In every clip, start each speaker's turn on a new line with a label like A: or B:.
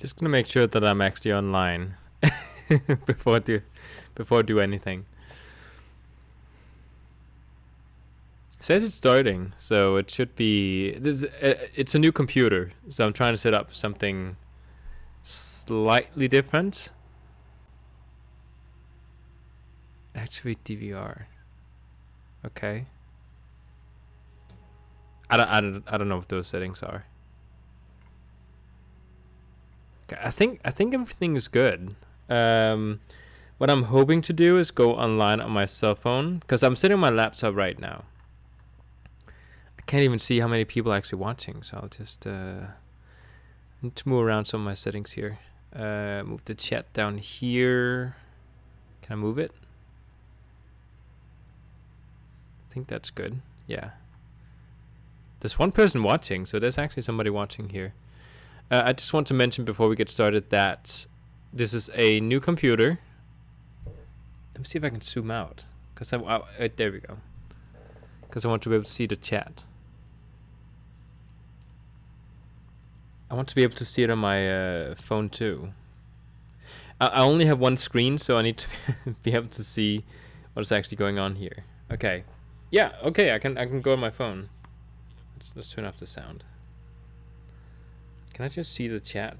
A: Just gonna make sure that I'm actually online before do anything. It says it's starting, so it should be. It's a new computer, so I'm trying to set up something slightly different. Activate DVR. Okay. I don't know what those settings are. Okay, I think everything is good. What I'm hoping to do is go online on my cell phone, because I'm sitting on my laptop right now. I can't even see how many people are actually watching, so I'll just need to move around some of my settings here. Move the chat down here. Can I move it? I think that's good. Yeah. There's one person watching, so there's actually somebody watching here. I just want to mention before we get started that this is a new computer. Let me see if I can zoom out, because there we go. Because I want to be able to see the chat. I want to be able to see it on my phone too. I only have one screen, so I need to be able to see what is actually going on here. Okay. Yeah. Okay. I can go on my phone. Let's turn off the sound. Can I just see the chat?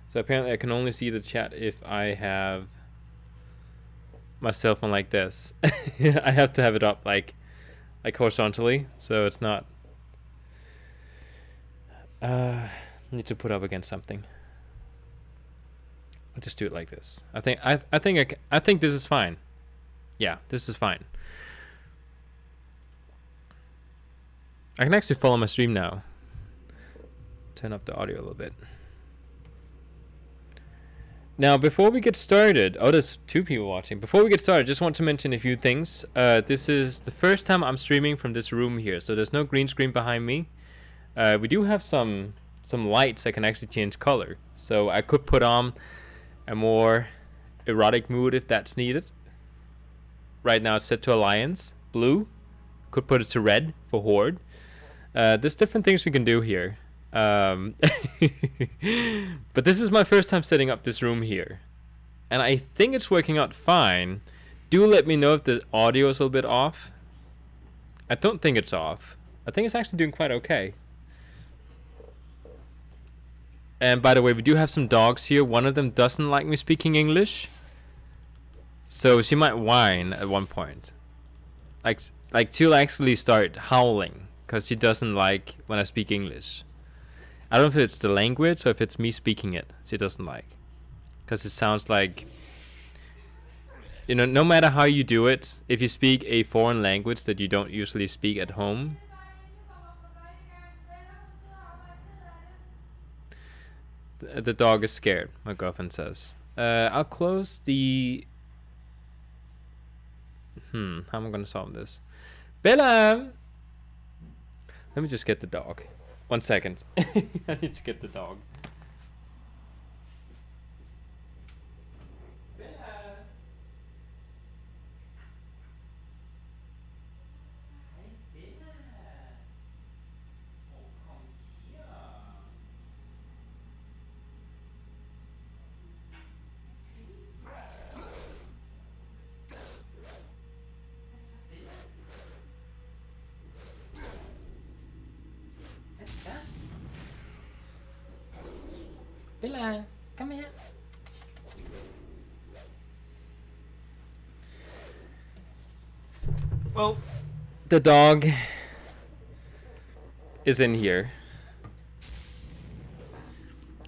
A: So apparently I can only see the chat if I have my cell phone like this. I have to have it up like horizontally, so it's not. Need to put up against something. I'll just do it like this. I think this is fine. Yeah, this is fine. I can actually follow my stream now. Turn up the audio a little bit. Now, before we get started, oh, there's 2 people watching. Before we get started, just want to mention a few things. This is the first time I'm streaming from this room here, so there's no green screen behind me. We do have some lights that can actually change color, so I could put on a more erotic mood if that's needed. Right now it's set to Alliance, blue. Could put it to red for Horde. There's different things we can do here. But this is my first time setting up this room here, and I think it's working out fine. Do let me know if the audio is a little bit off. I don't think it's off. I think it's actually doing quite okay. And by the way, we do have some dogs here. One of them doesn't like me speaking English, so she might whine at one point. Like she'll actually start howling because she doesn't like when I speak English. I don't know if it's the language or if it's me speaking it she doesn't like, because it sounds like, you know, no matter how you do it, if you speak a foreign language that you don't usually speak at home, the dog is scared, my girlfriend says. I'll close the... how am I going to solve this? Bella! Let me just get the dog. 1 second. I need to get the dog.
B: Bella, come here.
A: Well, the dog is in here.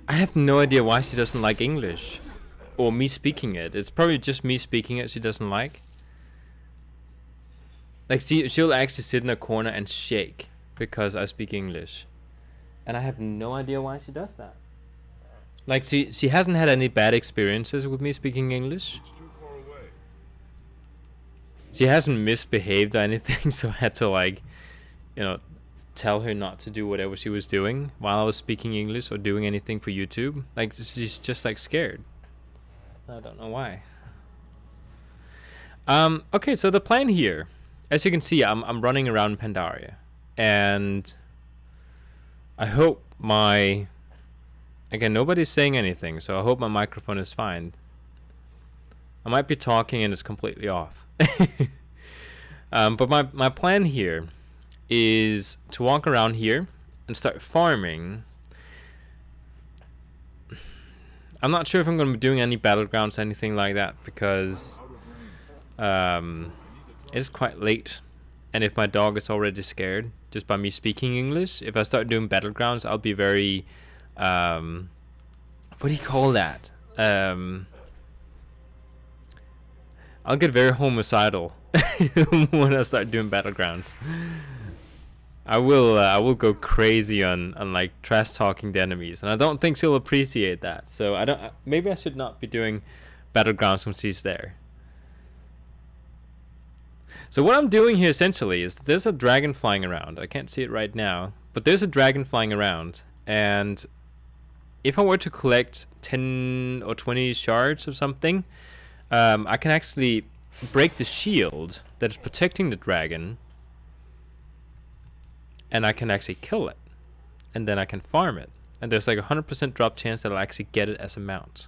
A: I have no idea why she doesn't like English or me speaking it. It's probably just me speaking it she doesn't like. Like she'll actually sit in a corner and shake because I speak English, and I have no idea why she does that. Like she hasn't had any bad experiences with me speaking English. She hasn't misbehaved or anything, so I had to, like, you know, tell her not to do whatever she was doing while I was speaking English or doing anything for YouTube. Like, she's just, like, scared. I don't know why. Okay, so the plan here, as you can see, I'm running around Pandaria, and I hope my... Again, nobody's saying anything, so I hope my microphone is fine. I might be talking and it's completely off. But my plan here is to walk around here and start farming. I'm not sure if I'm going to be doing any Battlegrounds, anything like that, because it's quite late. And if my dog is already scared, just by me speaking English, if I start doing Battlegrounds, I'll be very... what do you call that? I'll get very homicidal when I start doing Battlegrounds. I will go crazy on like trash talking the enemies, and I don't think she'll appreciate that. So I don't. Maybe I should not be doing Battlegrounds when she's there. So what I'm doing here essentially is there's a dragon flying around. I can't see it right now, but there's a dragon flying around, and if I were to collect 10 or 20 shards of something, I can actually break the shield that is protecting the dragon, and I can actually kill it, and then I can farm it, and there's like a 100% drop chance that I'll actually get it as a mount.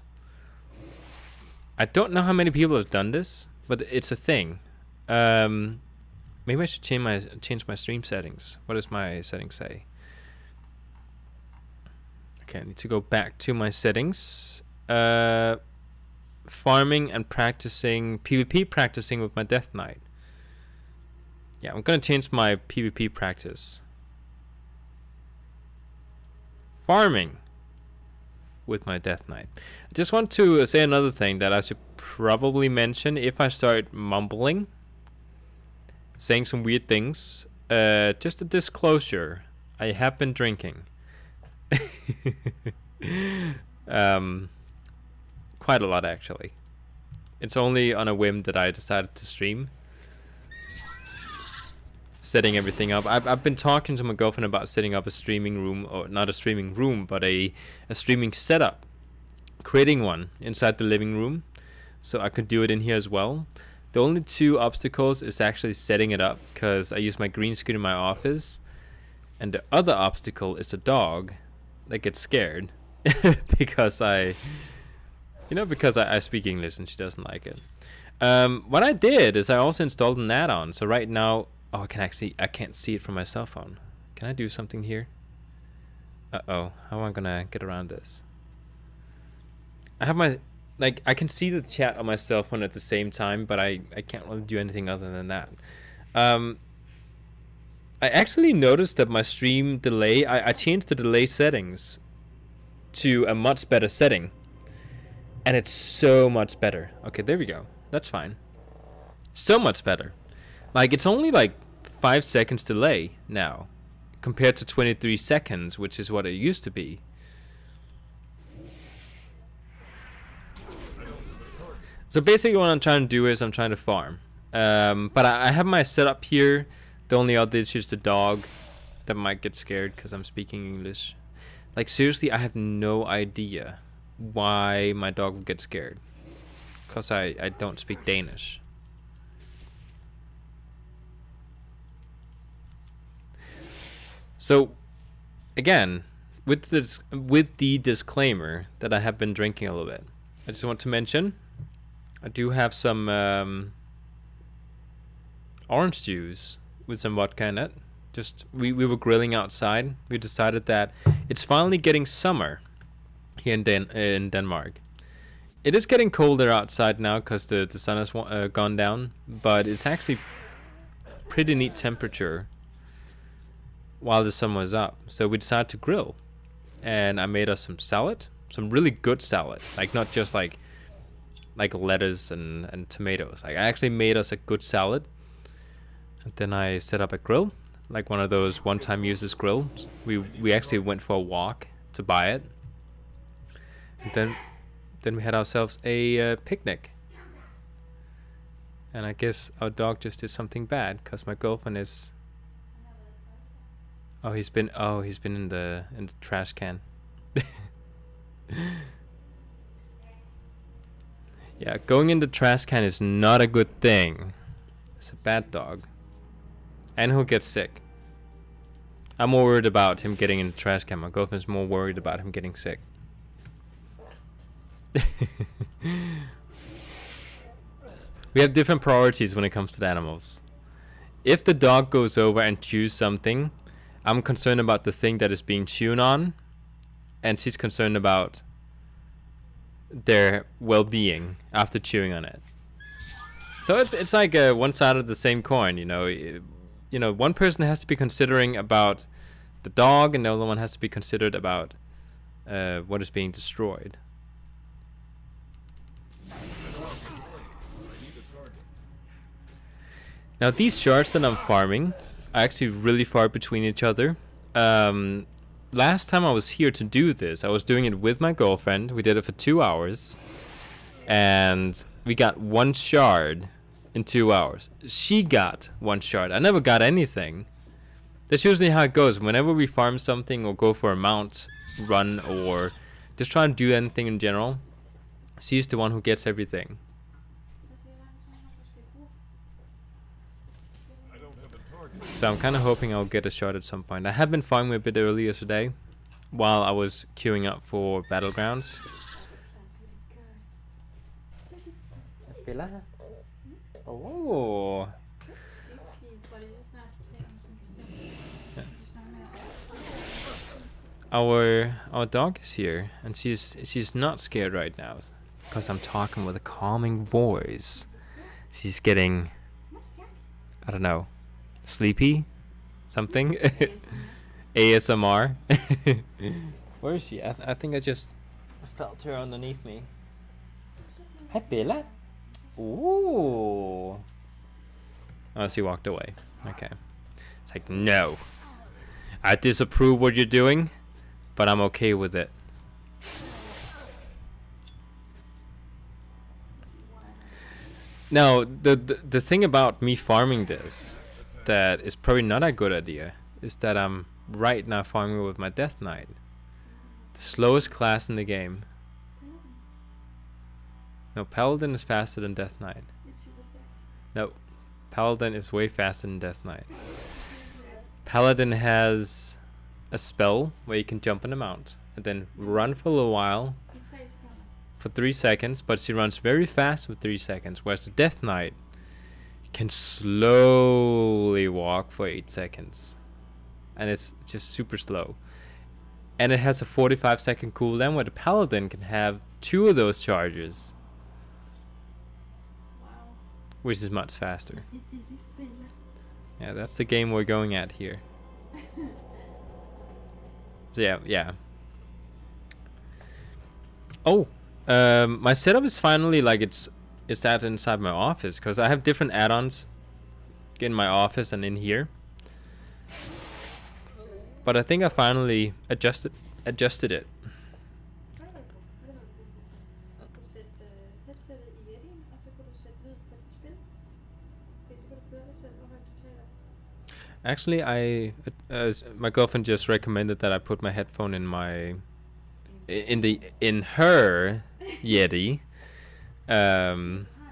A: I don't know how many people have done this, but it's a thing. Maybe I should change my stream settings. What does my settings say? Okay, I need to go back to my settings. Farming and practicing, PvP practicing with my Death Knight. Yeah, I'm gonna change my PvP practice. Farming with my Death Knight. I just want to say another thing that I should probably mention if I start mumbling, saying some weird things. Just a disclosure, I have been drinking. Quite a lot, actually. It's only on a whim that I decided to stream, setting everything up. I've been talking to my girlfriend about setting up a streaming room, or not a streaming room, but a streaming setup, creating one inside the living room, so I could do it in here as well. The only two obstacles is actually setting it up, because I use my green screen in my office, and the other obstacle is the dog that gets scared because I speak English and she doesn't like it. What I did is I also installed an add-on. So right now, I can't see it from my cell phone. Can I do something here? Uh-oh, how am I gonna get around this? I have my, I can see the chat on my cell phone at the same time, but I can't really do anything other than that. I actually noticed that my stream delay, I changed the delay settings to a much better setting. And it's so much better. Okay, there we go. That's fine. So much better. Like, it's only like 5 seconds delay now, compared to 23 seconds, which is what it used to be. So basically what I'm trying to do is I'm trying to farm. But I have my setup here. The only other is just the dog that might get scared because I'm speaking English. Like, seriously, I have no idea why my dog would get scared, because I don't speak Danish. So again, with the disclaimer that I have been drinking a little bit, I just want to mention I do have some orange juice with some vodka in it. Just we were grilling outside. We decided that it's finally getting summer here in Denmark. It is getting colder outside now because the sun has gone down, but it's actually pretty neat temperature while the sun was up. So we decided to grill, and I made us some salad, some really good salad, like not just like lettuce and tomatoes. Like, I actually made us a good salad, and then I set up a grill, like one of those one-time uses grills. We actually went for a walk to buy it. And then we had ourselves a picnic. And I guess our dog just did something bad because my girlfriend is... Oh, he's been in the trash can. Yeah, going in the trash can is not a good thing. It's a bad dog. And he'll get sick. I'm more worried about him getting in the trash can. My girlfriend's more worried about him getting sick. We have different priorities when it comes to the animals. If the dog goes over and chews something, I'm concerned about the thing that is being chewed on, and she's concerned about their well-being after chewing on it. So it's like one side of the same coin, you know. You know, one person has to be considering about the dog, and the other one has to be considered about what is being destroyed. Now these shards that I'm farming are actually really far between each other. Last time I was here to do this, I was doing it with my girlfriend. We did it for 2 hours, and we got 1 shard in 2 hours. She got 1 shard. I never got anything. That's usually how it goes. Whenever we farm something or go for a mount run or just try to do anything in general, she's the one who gets everything. So I'm kind of hoping I'll get a shot at some point. I have been farming a bit earlier today while I was queuing up for Battlegrounds. Oh. Our dog is here, and she's not scared right now because I'm talking with a calming voice. She's getting, I don't know, sleepy, something. ASMR. Where is she? I think I just felt her underneath me. Hi, Bella. Ooh. Oh, she walked away. Okay. It's like, no. I disapprove what you're doing, but I'm okay with it. Now, the thing about me farming this that is probably not a good idea is that I'm right now farming with my Death Knight, the slowest class in the game. No, Paladin is faster than Death Knight. No, Paladin is way faster than Death Knight. Paladin has a spell where you can jump on a mount and then run for a little while for 3 seconds, but she runs very fast for 3 seconds, whereas the Death Knight can slowly walk for 8 seconds, and it's just super slow. And it has a 45-second cooldown where the Paladin can have 2 of those charges, which is much faster. Yeah, that's the game we're going at here. So yeah. Oh, my setup is finally like it's that inside my office, because I have different add-ons in my office and in here. But I think I finally adjusted it. Actually, my girlfriend just recommended that I put my headphone in her Yeti,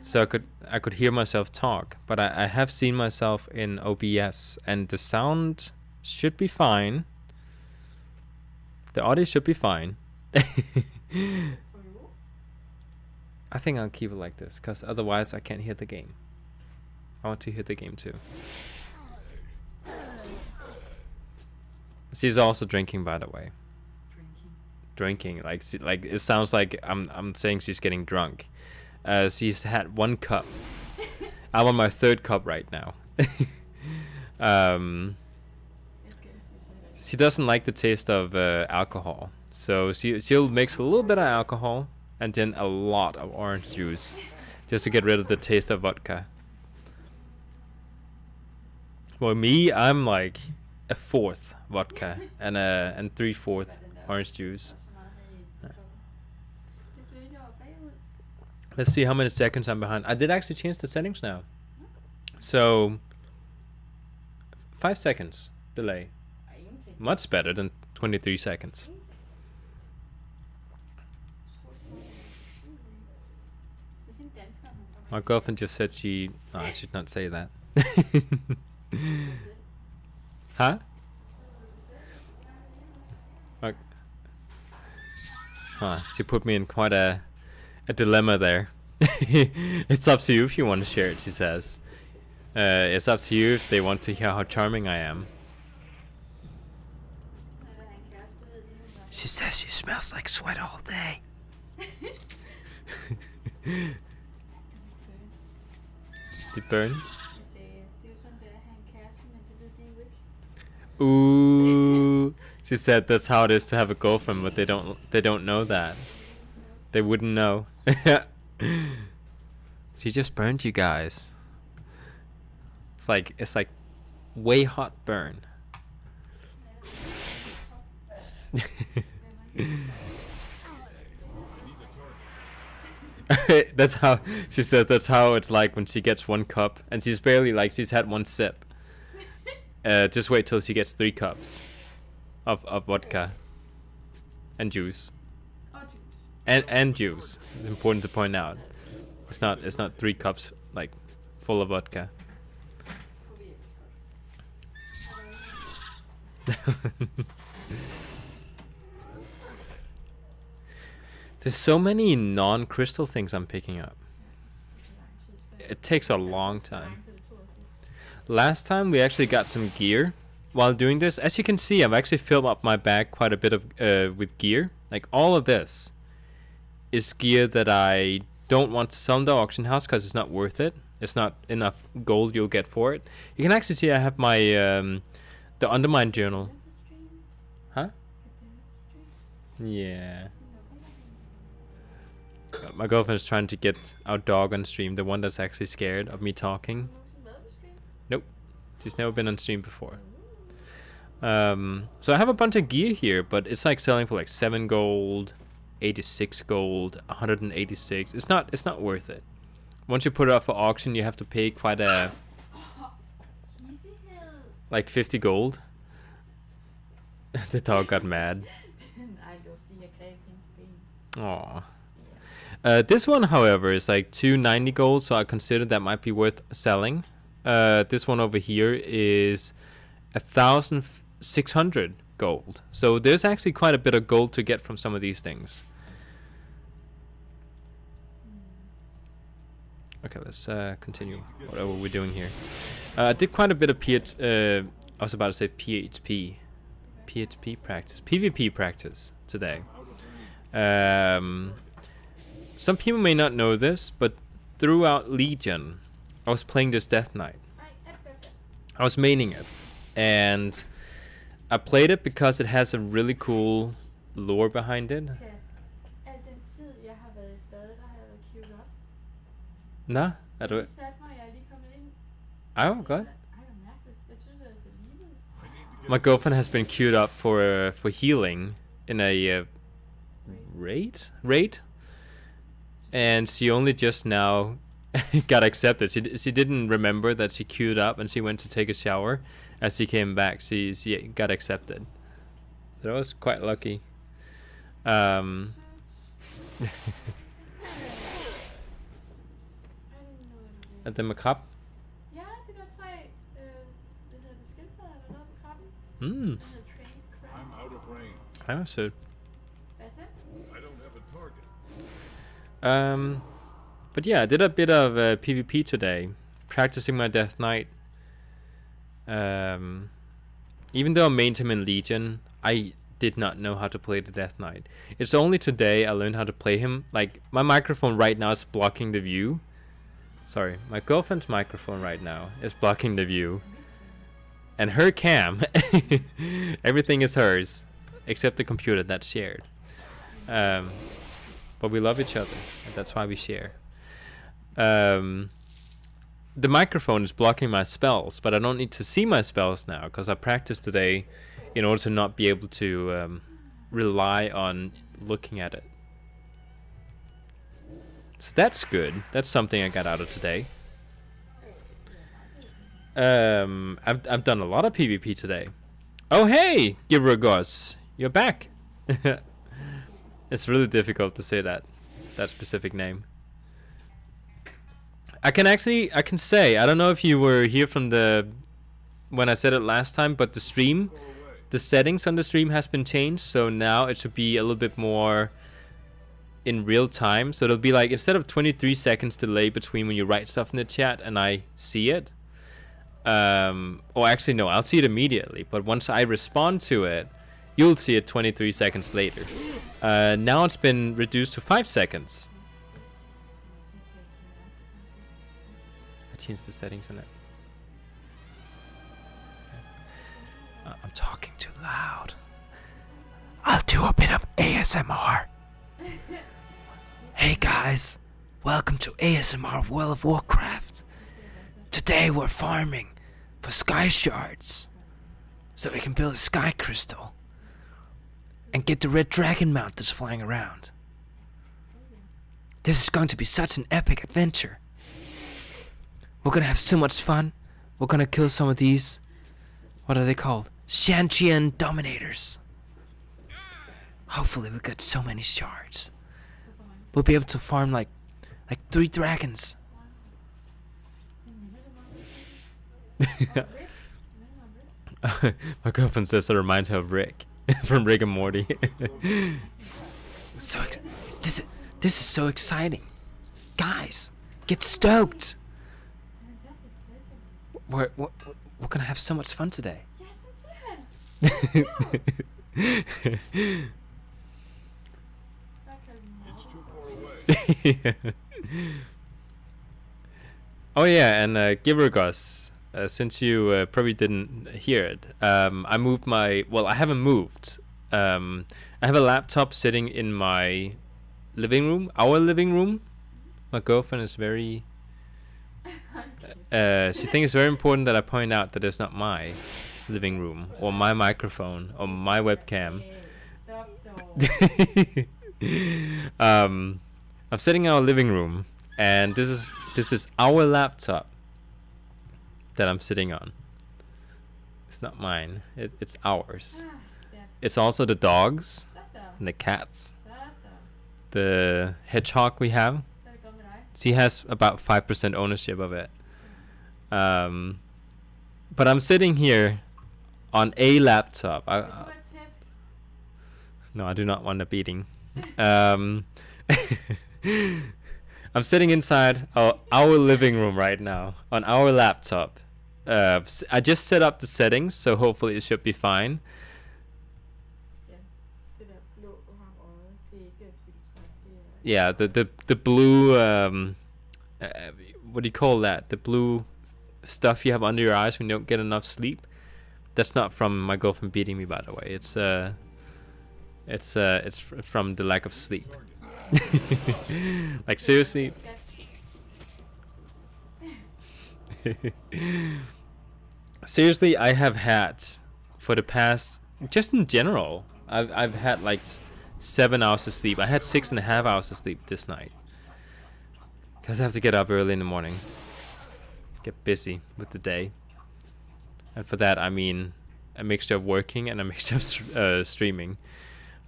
A: so I could hear myself talk. But I have seen myself in OBS, and the sound should be fine. The audio should be fine. I think I'll keep it like this, because otherwise I can't hear the game. I want to hear the game too. She's also drinking, by the way. Drinking, like it sounds like I'm saying she's getting drunk. She's had 1 cup. I'm on my 3rd cup right now. She doesn't like the taste of alcohol, so she'll mix a little bit of alcohol and then a lot of orange juice just to get rid of the taste of vodka. For me, I'm like a 1/4 vodka and 3/4 orange juice. Let's see how many seconds I'm behind. I did actually change the settings now, so 5 seconds delay, much better than 23 seconds. My girlfriend just said I should not say that. Huh? Okay. Huh, she put me in quite a dilemma there. It's up to you if you want to share it, she says. It's up to you if they want to hear how charming I am. She says she smells like sweat all day. Did burn? Ooh. She said that's how it is to have a girlfriend, but they don't know that. They wouldn't know. She just burned you guys. It's like way hot burn. That's how she says. That's how it's like when she gets 1 cup, and she's barely she's had 1 sip. Just wait till she gets 3 cups of vodka and juice. And juice. It's important to point out. It's not 3 cups full of vodka. There's so many non-crystal things I'm picking up. It takes a long time. Last time we actually got some gear while doing this. As you can see, I've actually filled up my bag quite a bit of with gear. Like all of this is gear that I don't want to sell in the auction house because it's not worth it. It's not enough gold you'll get for it. You can actually see I have my the Undermine journal. Huh? Yeah. My girlfriend is trying to get our dog on stream, the one that's actually scared of me talking. Nope, she's never been on stream before. So I have a bunch of gear here, but it's like selling for 7 gold, 86 gold, 186. It's not worth it. Once you put it up for auction, you have to pay quite a 50 gold. The dog got mad. Aww. This one, however, is 290 gold, so I consider that might be worth selling. This one over here is 1,600 gold. So there's actually quite a bit of gold to get from some of these things. Okay, let's continue whatever we're doing here. I did quite a bit of I was about to say PHP practice, PvP practice today. Some people may not know this, but throughout Legion, I was playing this Death Knight. I was maining it, and I played it because it has a really cool lore behind it. Nah, er du... Oh, God. My girlfriend has been queued up for healing in a raid, and she only just now got accepted. She didn't remember that she queued up, and she went to take a shower. As she came back, she got accepted. So that was quite lucky. At the macabre.
C: Ja, det der træ, det hedder det skildpadder, der hedder på krabben.
A: Mm.
C: Det hedder train crab.
D: I'm out of range.
A: I was so.
C: Hvad så?
D: I don't have a target.
A: But yeah, I did a bit of PvP today, practicing my Death Knight. Even though I mained him in Legion, I did not know how to play the Death Knight. It's only today I learned how to play him. Like, my microphone right now is blocking the view. Sorry, my girlfriend's microphone right now is blocking the view. And her cam, everything is hers, except the computer that's shared. But we love each other, and that's why we share. The microphone is blocking my spells, but I don't need to see my spells now, because I practiced today in order to not be able to rely on looking at it. So that's good. That's something I got out of today. I've done a lot of PvP today. Oh hey, Gibragos, you're back. It's really difficult to say that specific name. I can say, I don't know if you were here from when I said it last time, but the the settings on the stream has been changed, so now it should be a little bit more in real time. So it'll be like, instead of 23 seconds delay between when you write stuff in the chat and I see it, or actually no, I'll see it immediately, but once I respond to it, you'll see it 23 seconds later. Now it's been reduced to 5 seconds. I changed the settings on it. I'm talking too loud. I'll do a bit of ASMR. Hey guys, welcome to ASMR World of Warcraft. Today we're farming for sky shards, so we can build a sky crystal and get the red dragon mount that's flying around. This is going to be such an epic adventure. We're gonna have so much fun. We're gonna kill some of these, what are they called? Shantian dominators. Hopefully we get so many shards. We'll be able to farm like 3 dragons. My girlfriend says I remind her of Rick from Rick and Morty. So this is so exciting, guys. Get stoked. We're gonna have so much fun today.
C: Yes,
D: It's too far away.
A: Yeah. Oh yeah, and Givergus, since you probably didn't hear it, I moved my, well, I haven't moved. I have a laptop sitting in my living room, our living room. My girlfriend is very she thinks it's very important that I point out that it's not my living room or my microphone or my webcam.
C: stop though.
A: I'm sitting in our living room, and this is our laptop that I'm sitting on. It's not mine. It's ours. It's also the dogs and the cats. The hedgehog we have. She has about 5% ownership of it. But I'm sitting here on a laptop. No, I do not want a beating. I'm sitting inside our living room right now on our laptop. I just set up the settings, so hopefully it should be fine. Yeah, the blue what do you call that? The blue stuff you have under your eyes when you don't get enough sleep. That's not from my girlfriend beating me, by the way. It's from the lack of sleep. Like seriously. Seriously, I have had for the past, just in general, I've had like 7 hours of sleep. I had 6.5 hours of sleep this night. Because I have to get up early in the morning. Get busy with the day. And for that, I mean a mixture of working and a mixture of streaming.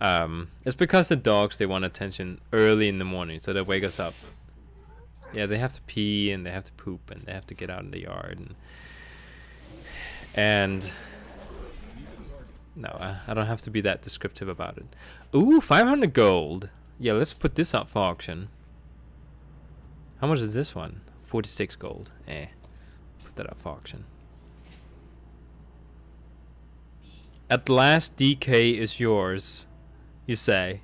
A: It's because the dogs, they want attention early in the morning, so they wake us up. Yeah, they have to pee and they have to poop and they have to get out in the yard. And no, I don't have to be that descriptive about it. Ooh, 500 gold. Yeah, let's put this up for auction. How much is this one? 46 gold. Put that up for auction. At last, DK is yours, you say.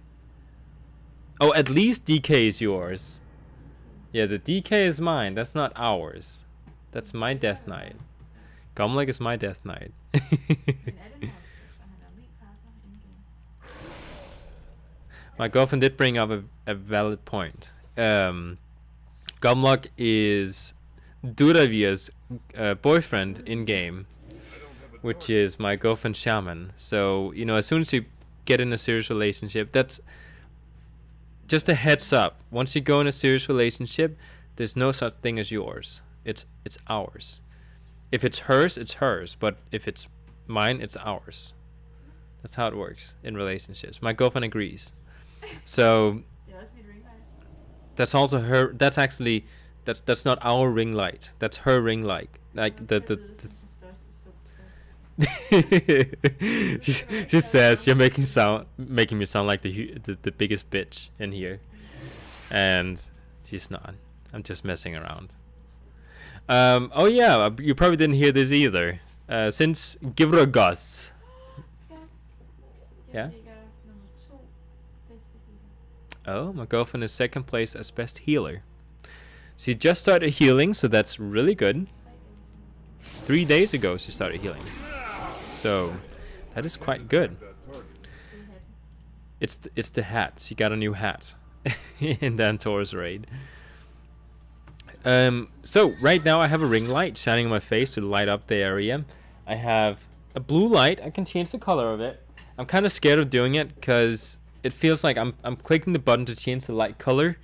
A: Oh, at least DK is yours. Yeah, the DK is mine. That's not ours. That's my death knight. Gomleg is my death knight. My girlfriend did bring up a valid point. Gomleg is Duravir's boyfriend in game, which is my girlfriend's shaman. So, you know, as soon as you get in a serious relationship, that's just a heads up. Once you go in a serious relationship, there's no such thing as yours. It's ours. If it's hers, it's hers. But if it's mine, it's ours. That's how it works in relationships. My girlfriend agrees. So that's also her. That's actually that's not our ring light. That's her ring light. Like the she says you're making me sound like the biggest bitch in here, and she's not. I'm just messing around. Oh yeah, you probably didn't hear this either. Since Givragas. Ja? Oh, my girlfriend is second place as best healer. She just started healing, so that's really good. 3 days ago she started healing. So that is quite good. It's the hat. She got a new hat in the Antor's raid. So right now I have a ring light shining on my face to light up the area. I have a blue light. I can change the color of it. I'm kind of scared of doing it because it feels like I'm clicking the button to change the light color,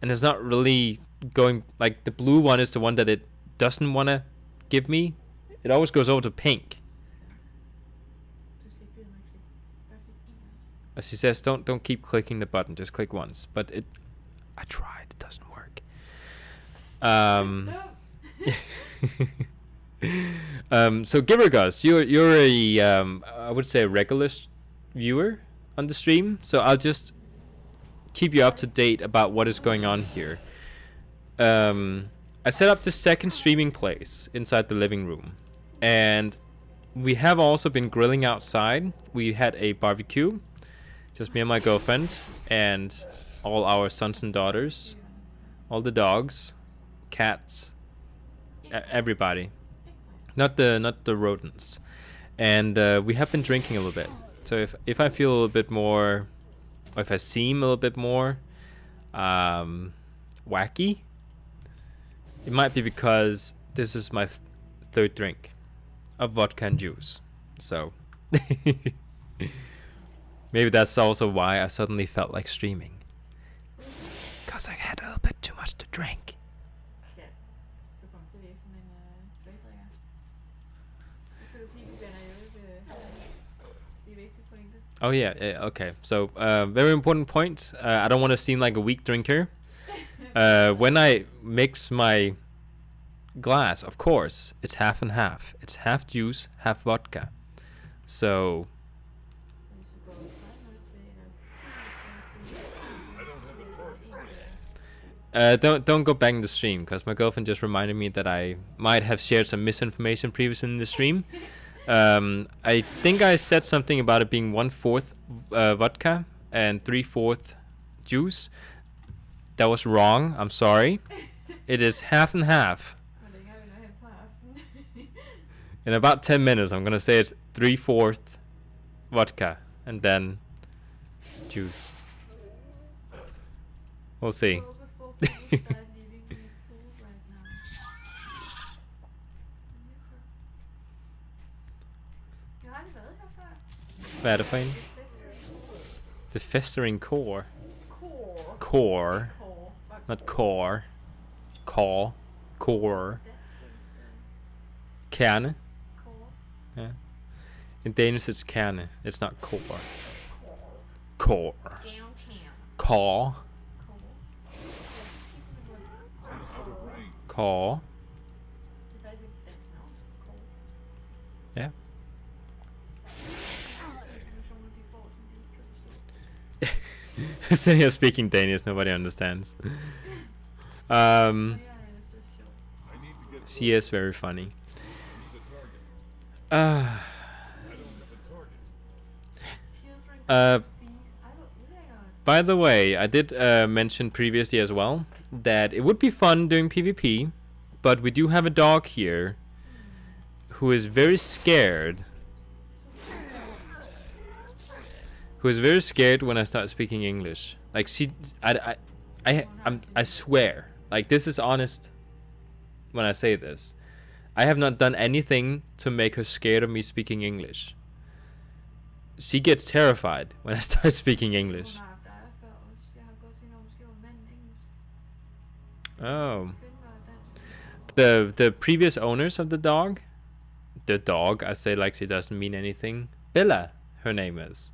A: and it's not really going, like the blue one is the one that it doesn't want to give me. It always goes over to pink. As she says, don't keep clicking the button, just click once. But I tried, it doesn't work. So Givergus, you're a I would say a regular viewer on the stream, so I'll just keep you up to date about what is going on here. I set up the second streaming place inside the living room, and we have also been grilling outside. We had a barbecue, just me and my girlfriend, and all our sons and daughters, all the dogs, cats, everybody, not the rodents. And we have been drinking a little bit. So if I feel a little bit more, or if I seem a little bit more wacky, it might be because this is my third drink of vodka and juice. So maybe that's also why I suddenly felt like streaming, because I had a little bit too much to drink. Oh yeah, okay. So very important point. I don't want to seem like a weak drinker. When I mix my glass, of course, it's half and half. It's half juice, half vodka. So don't go back in the stream, because my girlfriend just reminded me that I might have shared some misinformation previously in the stream. I think I said something about it being 1/4 vodka and 3/4 juice. That was wrong. I'm sorry. It is half and half. In about 10 minutes, I'm gonna say it's 3/4 vodka and then juice. We'll see. Hvad er det for en? The festering core. Core. Not core. Core. Core. Kerne. Yeah. In Danish it's kerne. It's not core. Core. Core. Core. Yeah. Sitting here speaking Danish, nobody understands. She is very funny. By the way, I did mention previously as well that it would be fun doing PvP, but we do have a dog here who is very scared. Who is very scared when I start speaking English. Like I swear, like this is honest when I say this. I have not done anything to make her scared of me speaking English. She gets terrified when I start speaking English. Oh. The previous owners of the dog, I say like she doesn't mean anything. Bella, her name is.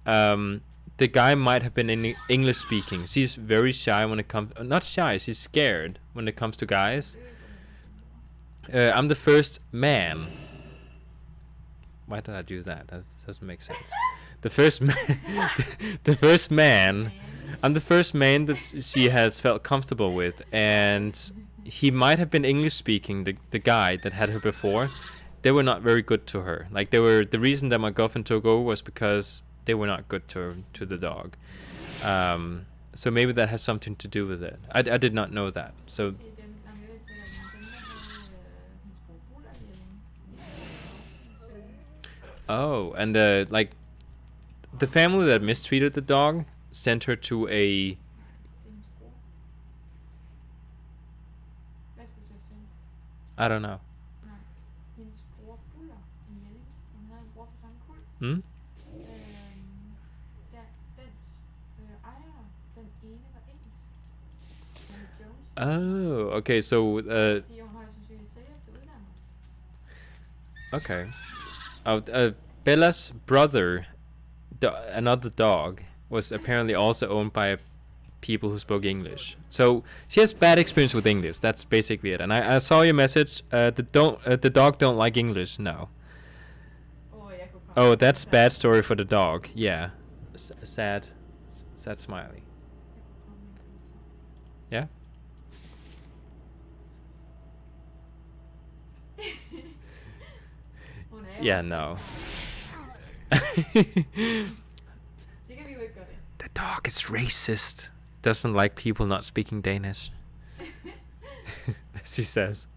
A: The guy might have been English speaking. She's very shy when it comes, not shy, she's scared when it comes to guys. I'm the first man Why did I do that? That doesn't make sense. The first man, the first man. I'm the first man that she has felt comfortable with, and he might have been English speaking. The guy that had her before, they were not very good to her. Like they were. The reason that my girlfriend took over was because they were not good to the dog. So maybe that has something to do with it. I did not know that. So. Oh, and the family that mistreated the dog sent her to a. I don't know. Hmm? Oh, okay, so okay. Bella's brother, another dog, was apparently also owned by people who spoke English. So she has bad experience with English. That's basically it. And I saw your message. The dog don't like English. No. Oh, that's bad story for the dog. Yeah. Sad smiley. Yeah. Yeah, no. The dog is racist. Doesn't like people not speaking Danish. She says.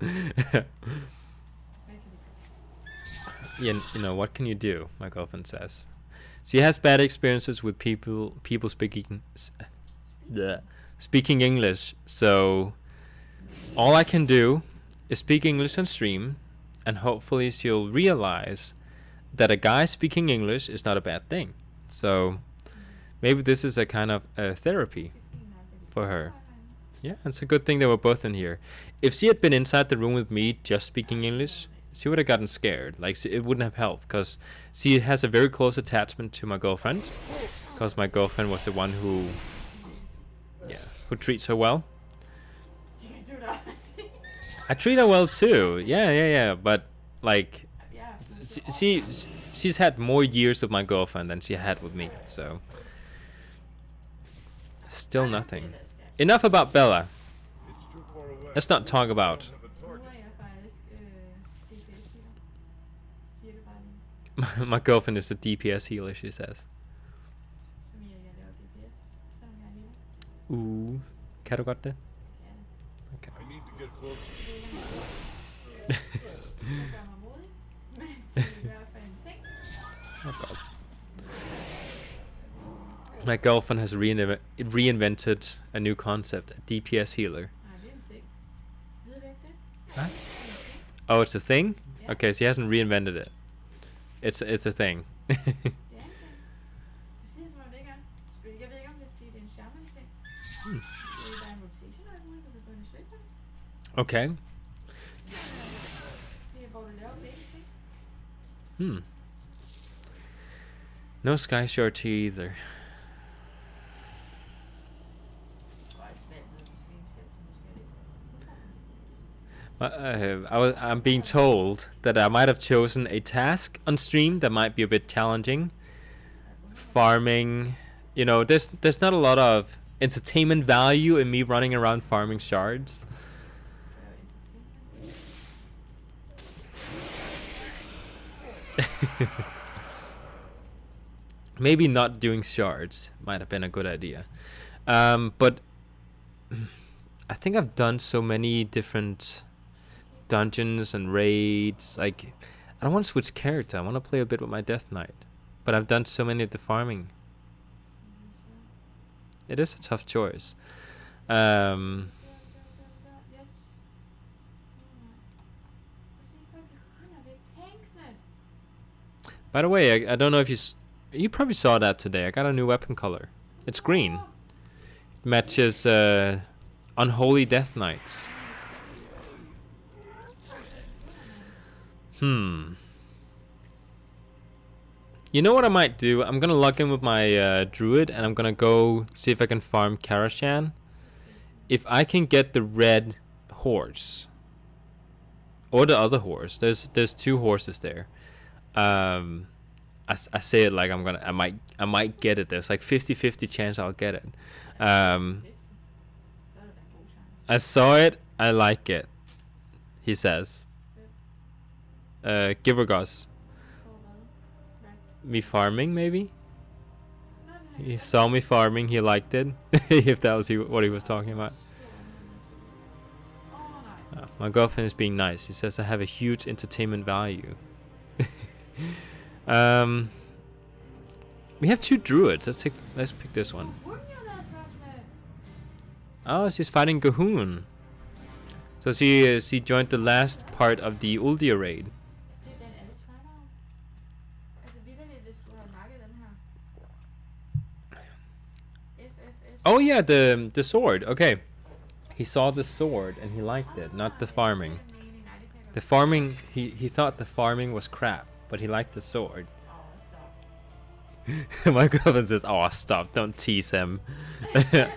A: Yeah, you know, what can you do? My girlfriend says. She has bad experiences with people speaking English. So all I can do is speak English on stream, and hopefully she'll realize that a guy speaking English is not a bad thing. So maybe this is a kind of therapy for her. Yeah, it's a good thing that we're both in here. If she had been inside the room with me just speaking English, she would have gotten scared. Like, it wouldn't have helped, because she has a very close attachment to my girlfriend, because my girlfriend was the one who treats her well. I treat her well too. Yeah. But like, she's had more years with my girlfriend than she had with me. So still nothing. Enough about Bella. Let's not talk about. My girlfriend is a DPS healer, she says. Ooh, kan du godt det? Okay.
D: I need to get close.
A: Oh God. My girlfriend has reinvented a new concept, a DPS healer. Huh? Oh, it's a thing? Okay, she hasn't reinvented it. It's a thing. Okay. No sky shorty either. I'm being told that I might have chosen a task on stream that might be a bit challenging. Farming, you know, there's not a lot of entertainment value in me running around farming shards. Maybe not doing shards might have been a good idea. But I think I've done so many different dungeons and raids. Like, I don't want to switch character. I want to play a bit with my Death Knight. But I've done so many of the farming. It is a tough choice. By the way, I don't know if you probably saw that today. I got a new weapon color. It's green. It matches Unholy Death Knights. You know what I might do? I'm gonna log in with my druid, and I'm gonna go see if I can farm Karashan. If I can get the red horse or the other horse, there's two horses there. I say it like I might get it. There's like 50-50 chance I'll get it. I saw it. I like it. He says. Givergos. Me farming, maybe? He saw me farming, he liked it. If that was what he was talking about. My girlfriend is being nice. He says I have a huge entertainment value. We have 2 druids. Let's pick this one. Oh, she's fighting Gahoon. So she joined the last part of the Uldia raid. Oh yeah, the sword. Okay. He saw the sword and he liked it, not the farming. The farming, he thought the farming was crap, but he liked the sword. My girlfriend says, "Oh, stop! Don't tease him." No,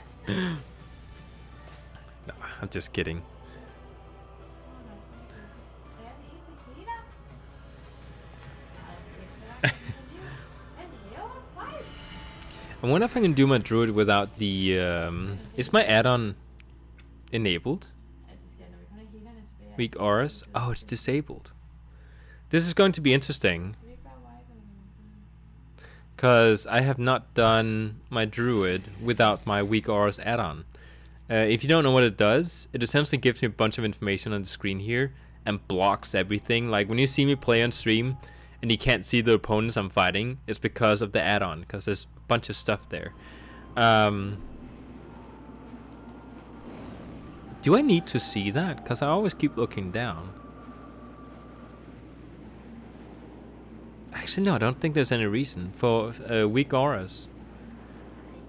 A: I'm just kidding. I wonder if I can do my druid without the. Is my add-on enabled? Weak auras? Oh, it's disabled. This is going to be interesting. Because I have not done my druid without my weak auras add-on. If you don't know what it does, it essentially gives me a bunch of information on the screen here and blocks everything. Like when you see me play on stream and you can't see the opponents I'm fighting, it's because of the add-on, because there's a bunch of stuff there. Do I need to see that? Because I always keep looking down. Actually, no, I don't think there's any reason for weak auras.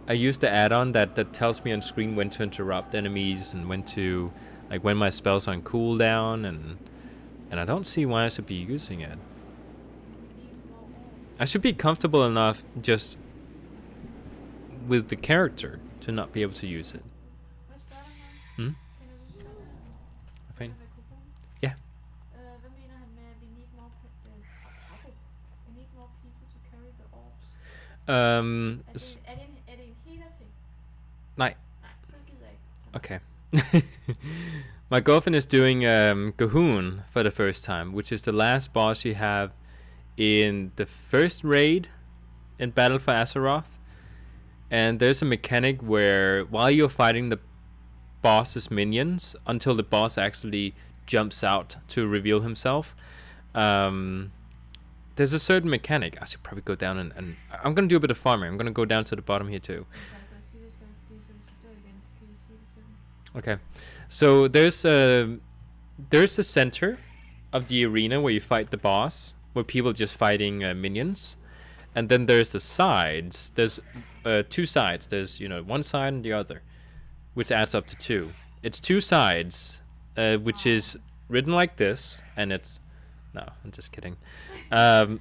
A: I use the add-on that tells me on screen when to interrupt enemies and when to, like, when my spell's on cooldown, and I don't see why I should be using it. I should be comfortable enough just with the character to not be able to use it. Hmm? Fine. Yeah. Nej. Okay. My girlfriend is doing Gahoon for the first time, which is the last boss you have in the first raid in Battle for Azeroth. And there's a mechanic where while you're fighting the boss's minions, until the boss actually jumps out to reveal himself, there's a certain mechanic. I should probably go down and I'm gonna do a bit of farming. I'm gonna go down to the bottom here too. Okay, so there's a center of the arena where you fight the boss, where people are just fighting minions, and then there's the sides. There's 2 sides. There's, you know, one side and the other, which adds up to 2. It's 2 sides, which is written like this, and it's no, I'm just kidding. And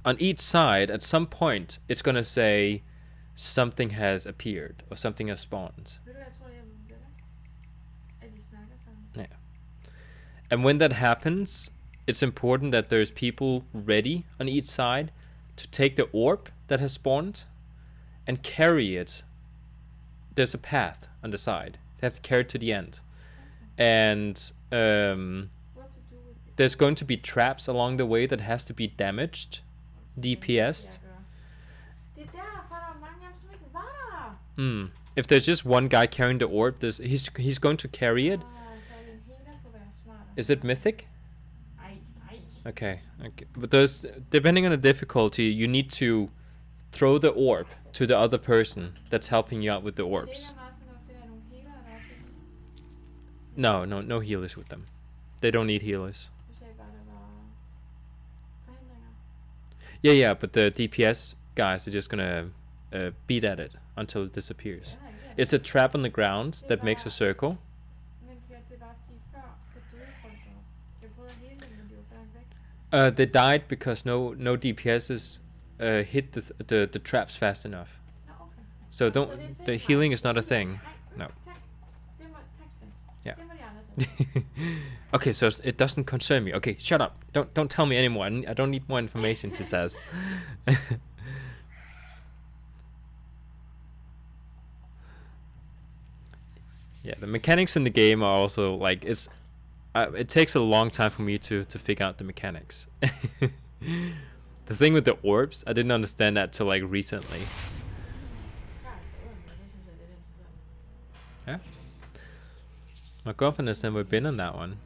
A: on each side, at some point, it's gonna say something has appeared or something has spawned. Yeah. And when that happens, it's important that there's people ready on each side to take the orb that has spawned and carry it. There's a path on the side. They have to carry it to the end. And there's going to be traps along the way that has to be damaged, DPS'd. If there's just one guy carrying the orb, he's going to carry it. Is it mythic? Okay. But there's, depending on the difficulty, you need to throw the orb to the other person that's helping you out with the orbs. No healers with them. They don't need healers. Yeah, but the DPS guys are just gonna beat at it until it disappears. It's a trap on the ground that makes a circle. They died because no DPSs hit the traps fast enough. So the healing is not a thing. No. Yeah. Okay, so it doesn't concern me. Okay, shut up. Don't tell me anymore. I don't need more information, she says. Yeah, the mechanics in the game are also like it takes a long time for me to figure out the mechanics. The thing with the orbs, I didn't understand that till like recently. Yeah. My girlfriend has never been on that one.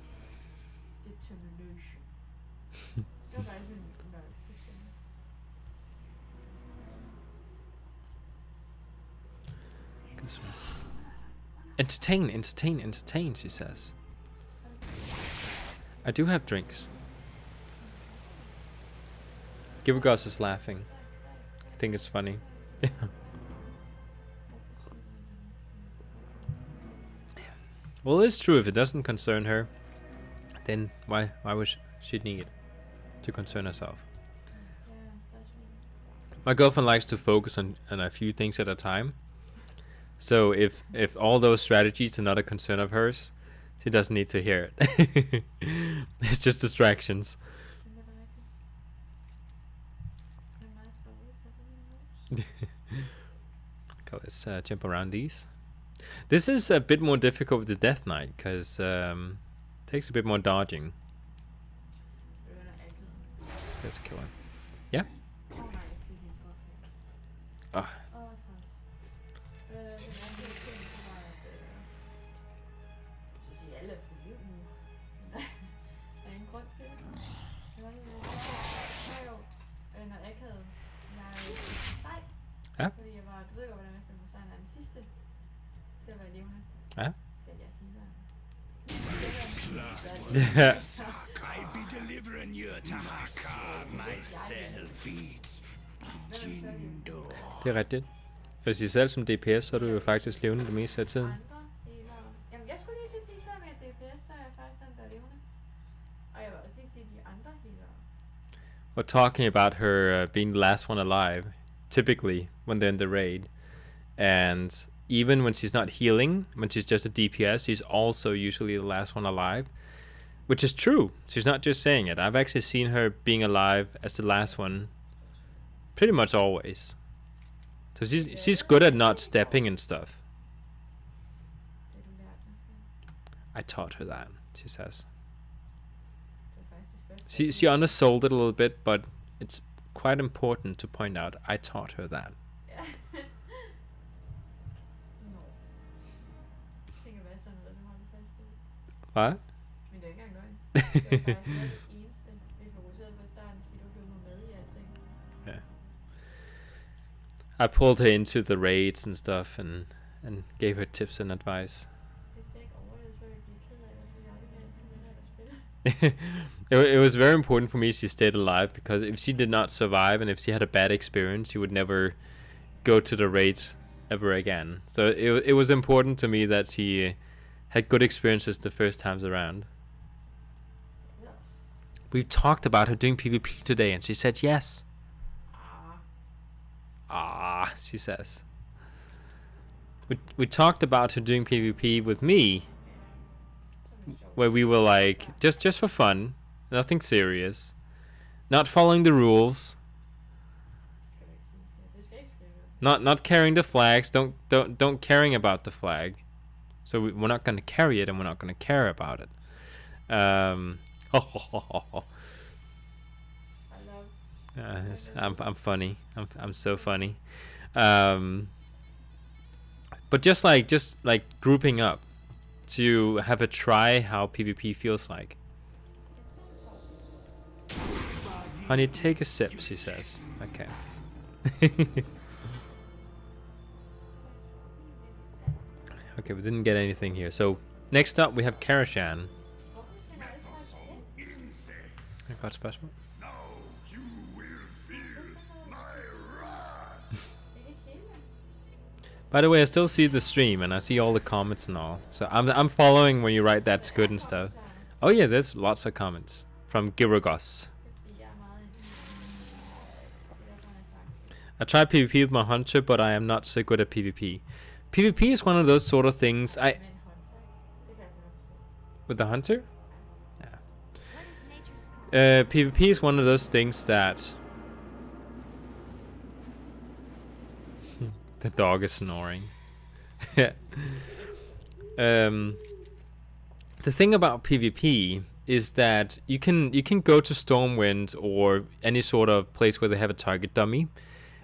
A: Entertain, entertain, entertain, she says. I do have drinks. Givergoss is laughing. I think it's funny. Well, it's true. If it doesn't concern her, then why would she need it to concern herself? My girlfriend likes to focus on a few things at a time. So if all those strategies are not a concern of hers, she doesn't need to hear it. It's just distractions. Okay, let's jump around these. This is a bit more difficult with the Death Knight because it takes a bit more dodging. Let's kill him. Yeah. Ah. Ja. Ja.
E: I be delivering you to Haka myself.
A: Det er rigtigt. Hvis I selv som DPS, så er du jo faktisk levende det meste af tiden.
C: Jamen, jeg skulle lige til at sige, selvom jeg er DPS, så er jeg faktisk den, der er levende. Og jeg vil også lige sige, de andre healere.
A: We're talking about her being the last one alive, typically when they're in the raid. And even when she's not healing, when she's just a DPS, she's also usually the last one alive. Which is true. She's not just saying it. I've actually seen her being alive as the last one pretty much always. So she's good at not stepping and stuff. I taught her that, she says. She undersold it a little bit, but it's quite important to point out I taught her that. What? Yeah. I pulled her into the raids and stuff and gave her tips and advice. It was very important for me she stayed alive, because if she did not survive and if she had a bad experience, she would never go to the raids ever again. So it was important to me that she had good experiences the first times around. We talked about her doing PvP today and she said yes. Ah, she says. We talked about her doing PvP with me, where we were like, just for fun, nothing serious, not following the rules, not carrying the flags, don't caring about the flag. So we're not going to carry it and we're not going to care about it. I'm funny. I'm so funny. But just like grouping up to have a try how PvP feels like. Honey, take a sip, she says. Okay. Okay, we didn't get anything here. So next up we have Karashan. I got special. By the way, I still see the stream and I see all the comments and all. So I'm following when you write that's good and stuff. Oh yeah, there's lots of comments from Girogos. I tried PvP with my hunter, but I am not so good at PvP. PvP is one of those sort of things With the hunter? Yeah. PvP is one of those things that... The dog is snoring. The thing about PvP is that you can go to Stormwind or any sort of place where they have a target dummy,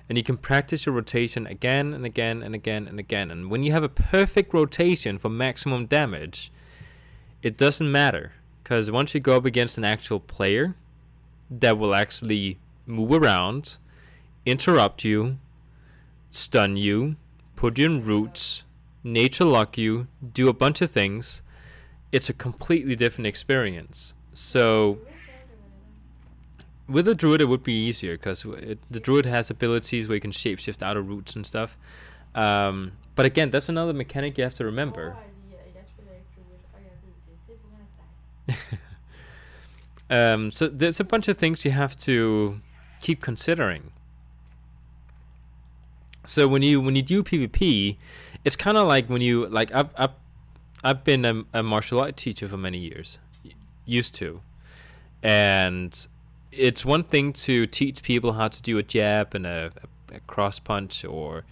A: and you can practice your rotation again and again and again and again. And when you have a perfect rotation for maximum damage, it doesn't matter, because once you go up against an actual player that will actually move around, interrupt you, stun you, put you in roots, nature lock you, do a bunch of things, it's a completely different experience. So with a druid it would be easier, because the druid has abilities where you can shapeshift out of roots and stuff. But again, that's another mechanic you have to remember. So there's a bunch of things you have to keep considering. So when you do PvP, it's kind of like when you I've been a martial art teacher for many years, used to, and it's one thing to teach people how to do a jab and a cross punch or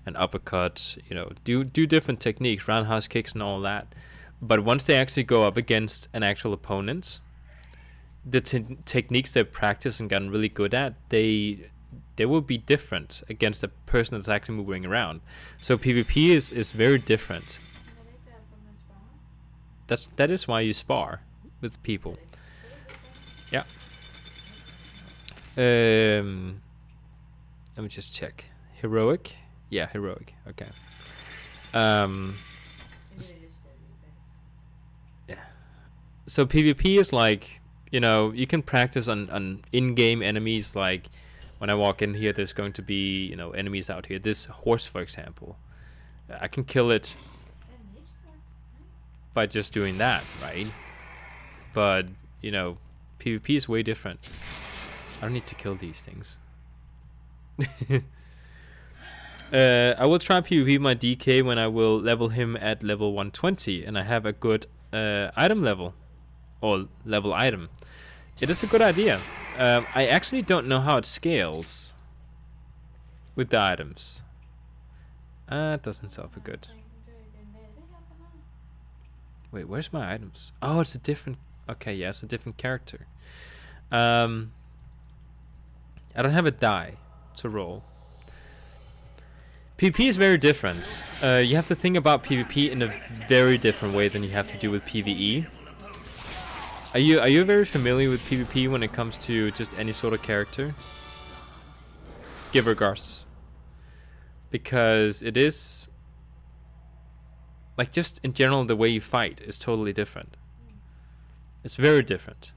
A: an uppercut, you know, do different techniques, roundhouse kicks and all that. But once they actually go up against an actual opponent, the techniques they've practiced and gotten really good at, they will be different against a person that's actually moving around. So PvP is very different. That is why you spar with people. Yeah. Let me just check. Heroic? Yeah, heroic. Okay. Yeah. So PvP is like, you know, you can practice on in-game enemies. Like when I walk in here, there's going to be, you know, enemies out here. This horse, for example, I can kill it by just doing that, right? But, you know, PvP is way different. I don't need to kill these things. I will try PvP my DK when I will level him at level 120 and I have a good item level, or level item. It is a good idea. I actually don't know how it scales with the items. It doesn't sound for good. Wait, where's my items? Oh, it's a different... Okay, yeah, it's a different character. I don't have a die to roll. PvP is very different. You have to think about PvP in a very different way than you have to do with PvE. Are you very familiar with PvP when it comes to just any sort of character? Give regards. Because it is... like, just in general, the way you fight is totally different. It's very different.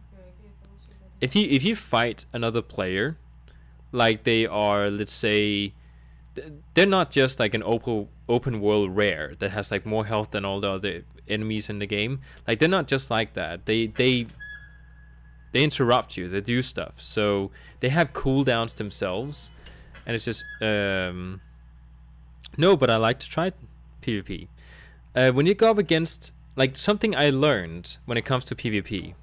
A: If you fight another player, like they are, let's say, they're not just like an open world rare that has like more health than all the other enemies in the game. Like, they're not just like that. They interrupt you. They do stuff. So they have cooldowns themselves, and it's just no. But I like to try PvP. When you go up against, like, something I learned when it comes to PvP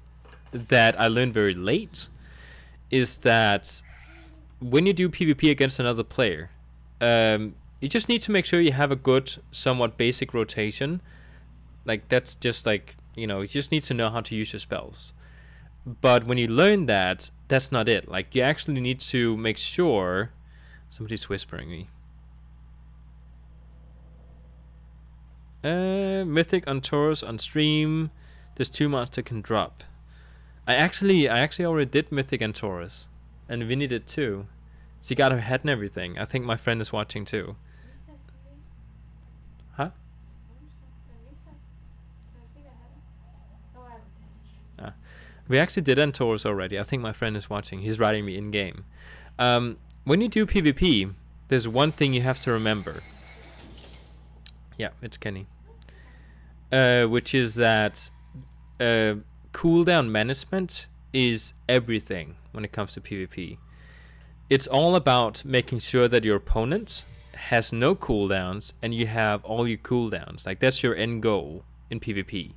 A: that I learned very late is that when you do PvP against another player, you just need to make sure you have a good, somewhat basic rotation. Like, that's just like, you know, you just need to know how to use your spells. But when you learn that, that's not it. Like, you actually need to make sure... Somebody's whispering me. Mythic on Taurus on stream. There's 2 monster can drop. I actually already did Mythic and Taurus, and Vinny did too. She got her head and everything. I think my friend is watching too. Huh? We actually did Taurus already. I think my friend is watching. He's writing me in game. When you do PvP, there's one thing you have to remember. Yeah, it's Kenny. Which is that cooldown management is everything when it comes to PvP. It's all about making sure that your opponent has no cooldowns and you have all your cooldowns. Like, that's your end goal in PvP.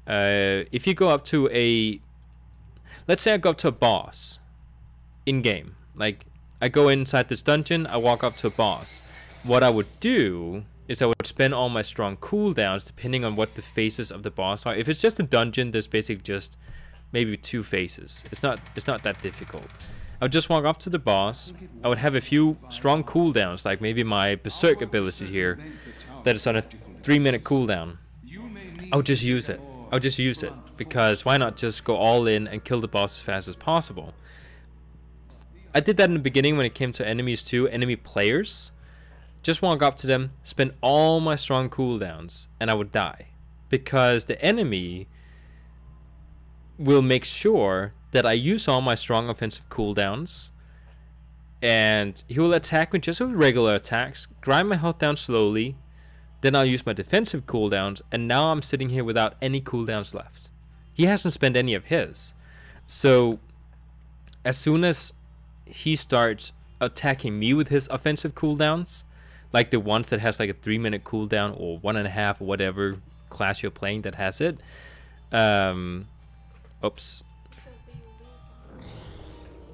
A: if you go up to a, let's say I go up to a boss in game, like I go inside this dungeon, I walk up to a boss. What I would do is I would spend all my strong cooldowns depending on what the phases of the boss are. If it's just a dungeon, there's basically just maybe 2 phases. It's not that difficult. I would just walk up to the boss. I would have a few strong cooldowns, like maybe my Berserk ability here, that is on a 3-minute cooldown. I would just use it. I would just use it, because why not just go all in and kill the boss as fast as possible? I did that in the beginning when it came to enemies too, enemy players. Just walk up to them, spend all my strong cooldowns, and I would die. Because the enemy will make sure that I use all my strong offensive cooldowns, and he will attack me just with regular attacks, grind my health down slowly, then I'll use my defensive cooldowns, and now I'm sitting here without any cooldowns left. He hasn't spent any of his. So as soon as he starts attacking me with his offensive cooldowns, like the ones that has like a 3-minute cooldown or 1.5 or whatever class you're playing that has it. Oops.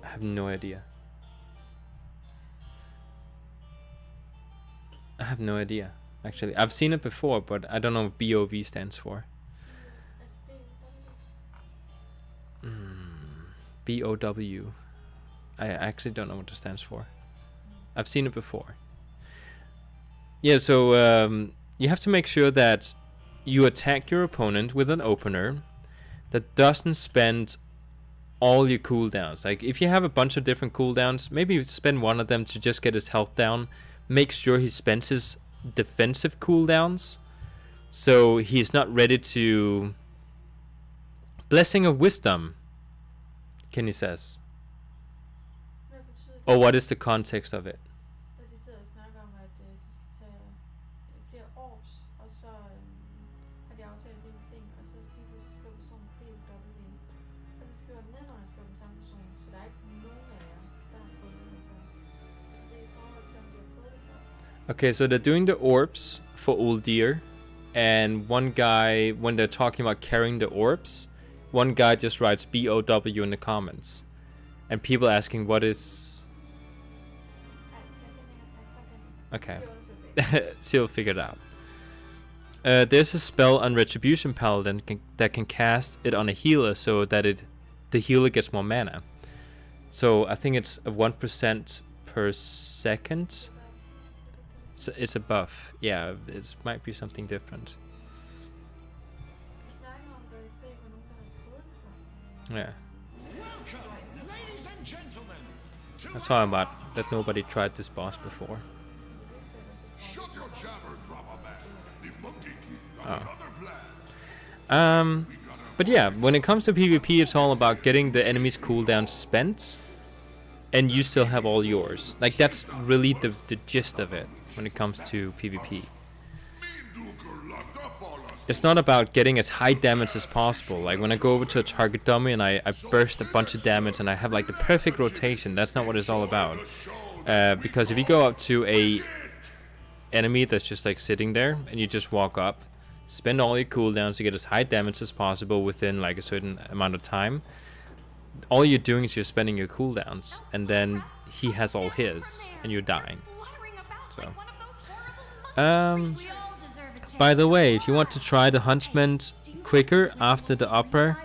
A: I have no idea. I have no idea. Actually, I've seen it before, but I don't know what BOV stands for. BOW. I actually don't know what it stands for. I've seen it before. Yeah, so you have to make sure that you attack your opponent with an opener that doesn't spend all your cooldowns. Like if you have a bunch of different cooldowns, maybe spend one of them to just get his health down. Make sure he spends his defensive cooldowns, so he's not ready to... Blessing of Wisdom, Kenny says. Or what is the context of it? Okay, so they're doing the orbs for Uldir, and one guy, when they're talking about carrying the orbs, one guy just writes BOW in the comments, and people asking what is... Okay, she'll figure it out. There's a spell on Retribution Paladin that can cast it on a healer so that the healer gets more mana. So I think it's a 1% per second. It's a buff. Yeah, it might be something different. Yeah. That's how I'm about that nobody tried this boss before. Oh. But yeah, when it comes to PvP, it's all about getting the enemy's cooldown spent, and you still have all yours. Like that's really the gist of it when it comes to PvP. It's not about getting as high damage as possible. Like when I go over to a target dummy and I burst a bunch of damage and I have like the perfect rotation, that's not what it's all about. Because if you go up to a enemy that's just like sitting there and you just walk up, spend all your cooldowns to get as high damage as possible within like a certain amount of time, all you're doing is you're spending your cooldowns, and then he has all his and you're dying. So by the way, if you want to try the Huntsman quicker after the opera,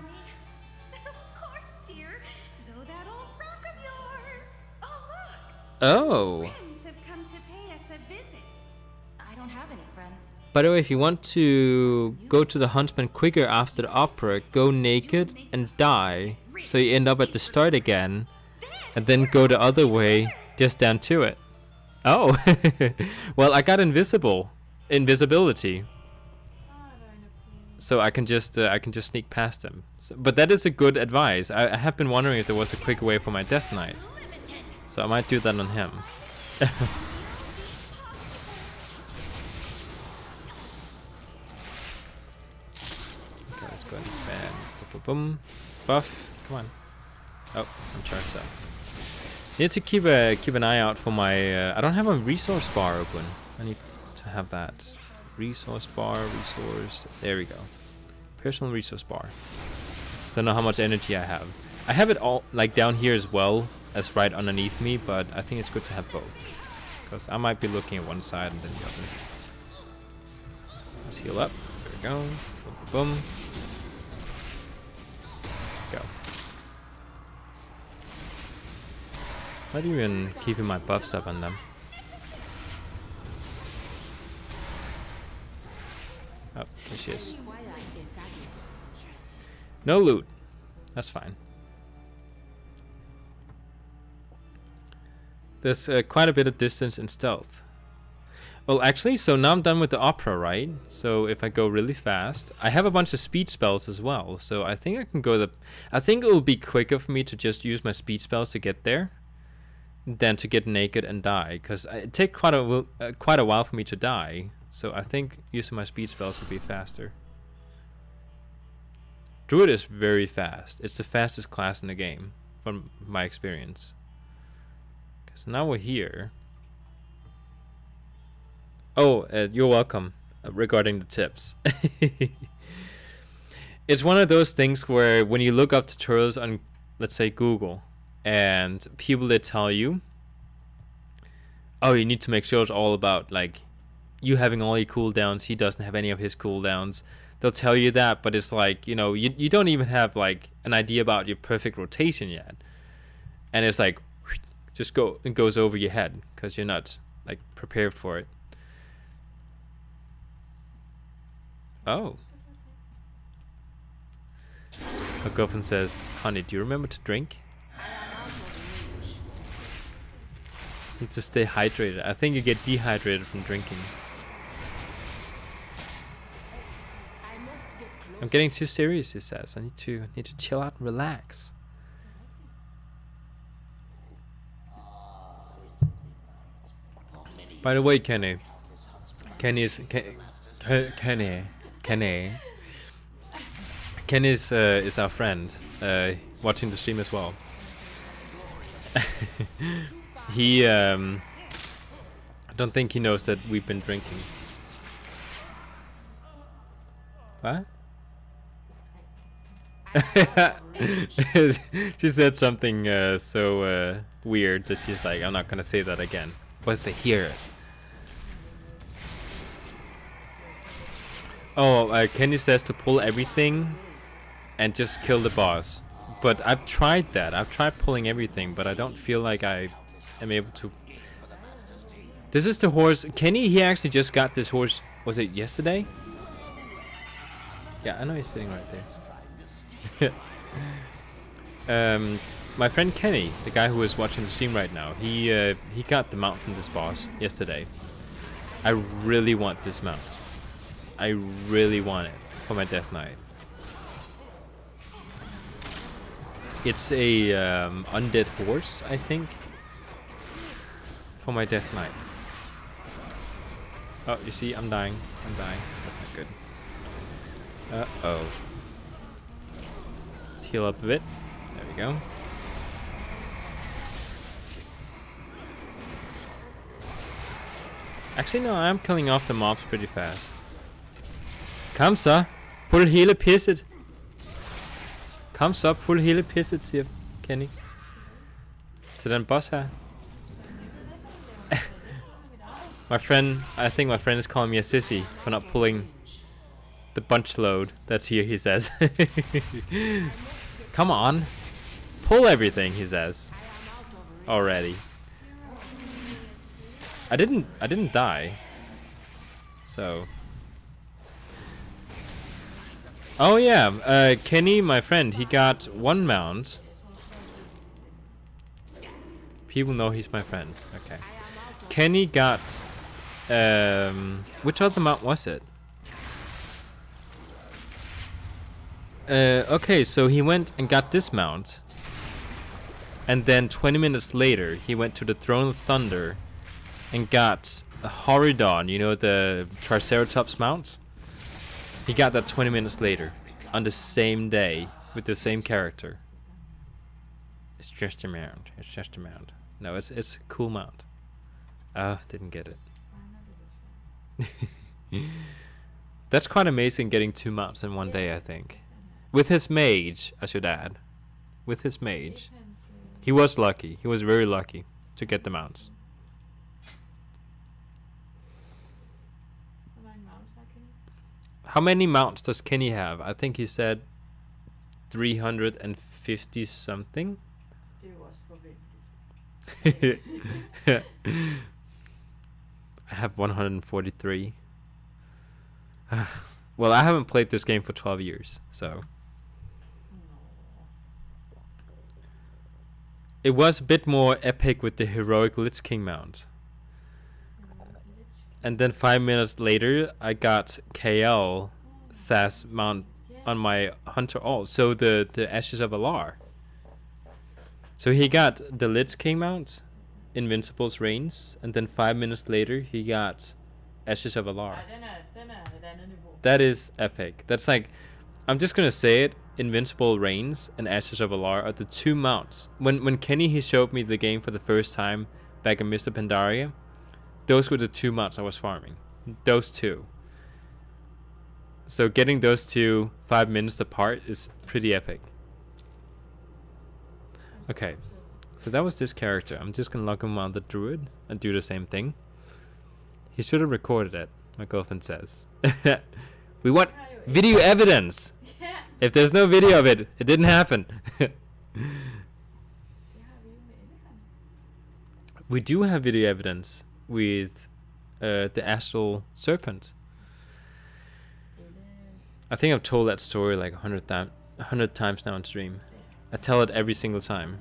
A: oh, by the way, if you want to go to the Huntsman quicker after the opera, go naked and die, so you end up at the start again, and then go the other way, just down to it. Oh, well, I got invisibility, so I can just sneak past them. So, but that is a good advice. I have been wondering if there was a quick way for my Death Knight, so I might do that on him. Okay, let's go ahead and spam. Boom, boom, boom. Let's buff. Come on. Oh, I'm charged up. Need to keep an eye out for my. I don't have a resource bar open. I need to have that. Resource bar, resource. There we go. Personal resource bar. So I know how much energy I have. I have it all like down here as well as right underneath me, but I think it's good to have both. Because I might be looking at one side and then the other. Let's heal up. There we go. Boom, boom. Go. Not even keeping my buffs up on them. Oh, there she is. No loot. That's fine. There's quite a bit of distance in stealth. Well, actually, so now I'm done with the opera, right? So if I go really fast, I have a bunch of speed spells as well. So I think I can go I think it will be quicker for me to just use my speed spells to get there than to get naked and die, because it takes quite a while for me to die. So I think using my speed spells will be faster. Druid is very fast. It's the fastest class in the game, from my experience. So now we're here. Oh, you're welcome. Regarding the tips. It's one of those things where when you look up tutorials on, let's say, Google, and people that tell you, oh, you need to make sure it's all about, like, you having all your cooldowns, he doesn't have any of his cooldowns. They'll tell you that, but it's like, you know, you don't even have like an idea about your perfect rotation yet. And it's like, just it goes over your head because you're not like prepared for it. Oh. A girlfriend says, honey, do you remember to drink? Need to stay hydrated. I think you get dehydrated from drinking. I'm getting too serious, he says. I need to chill out and relax. By the way, Kenny is our friend, watching the stream as well. He I don't think he knows that we've been drinking. What? She said something so weird that she's like, I'm not gonna say that again. What if they hear it? Oh, Kenny says to pull everything and just kill the boss. But I've tried that. I've tried pulling everything, but I don't feel like I am able to. This is the horse. Kenny, he actually just got this horse. Was it yesterday? Yeah, I know he's sitting right there. My friend Kenny, the guy who is watching the stream right now, he got the mount from this boss yesterday. I really want this mount. I really want it for my Death Knight. It's a undead horse, I think, for my Death Knight. Oh, you see, I'm dying. I'm dying. That's not good. Uh-oh. Let's heal up a bit. There we go. Actually, no, I'm killing off the mobs pretty fast. Kom så. Pull hele pisset. Kom så, pull hele pisset, siger Kenny. Til den boss her. My friend, I think my friend is calling me a sissy for not pulling the bunch load that's here, he says. Come on. Pull everything, he says. Already. I didn't die. So. Oh yeah, Kenny, my friend, he got one mount. People know he's my friend. Okay. Kenny got which other mount was it? Okay, so he went and got this mount. And then 20 minutes later, he went to the Throne of Thunder and got a Horidon, you know, the Triceratops mount? He got that 20 minutes later, on the same day, with the same character. It's just a mount. It's just a mount. No, it's a cool mount. Oh, didn't get it. That's quite amazing getting 2 mounts in one day, I think. With his mage, I should add. With his mage. He was lucky. He was very lucky to get the mounts. How many mounts does Kenny have? I think he said 350 something. I have 143. Well, I haven't played this game for 12 years, so. It was a bit more epic with the heroic Lich King mount. And then 5 minutes later, I got KL Thas mount on my Hunter Alt. So the Ashes of Alar. So he got the Lich King mount, Invincible's Reigns, and then 5 minutes later, he got Ashes of Alar. That is epic. That's like, I'm just gonna say it, Invincible Reigns and Ashes of Alar are the 2 mounts. When Kenny, he showed me the game for the first time back in Mr. Pandaria, those were the 2 mounts I was farming. Those 2. So getting those 2 5 minutes apart is pretty epic. Okay, so that was this character. I'm just gonna log him on the druid and do the same thing. He should have recorded it, my girlfriend says. We want video evidence. If there's no video of it, it didn't happen. We do have video evidence with the astral serpent. I think I've told that story like 100 times now on stream. I tell it every single time.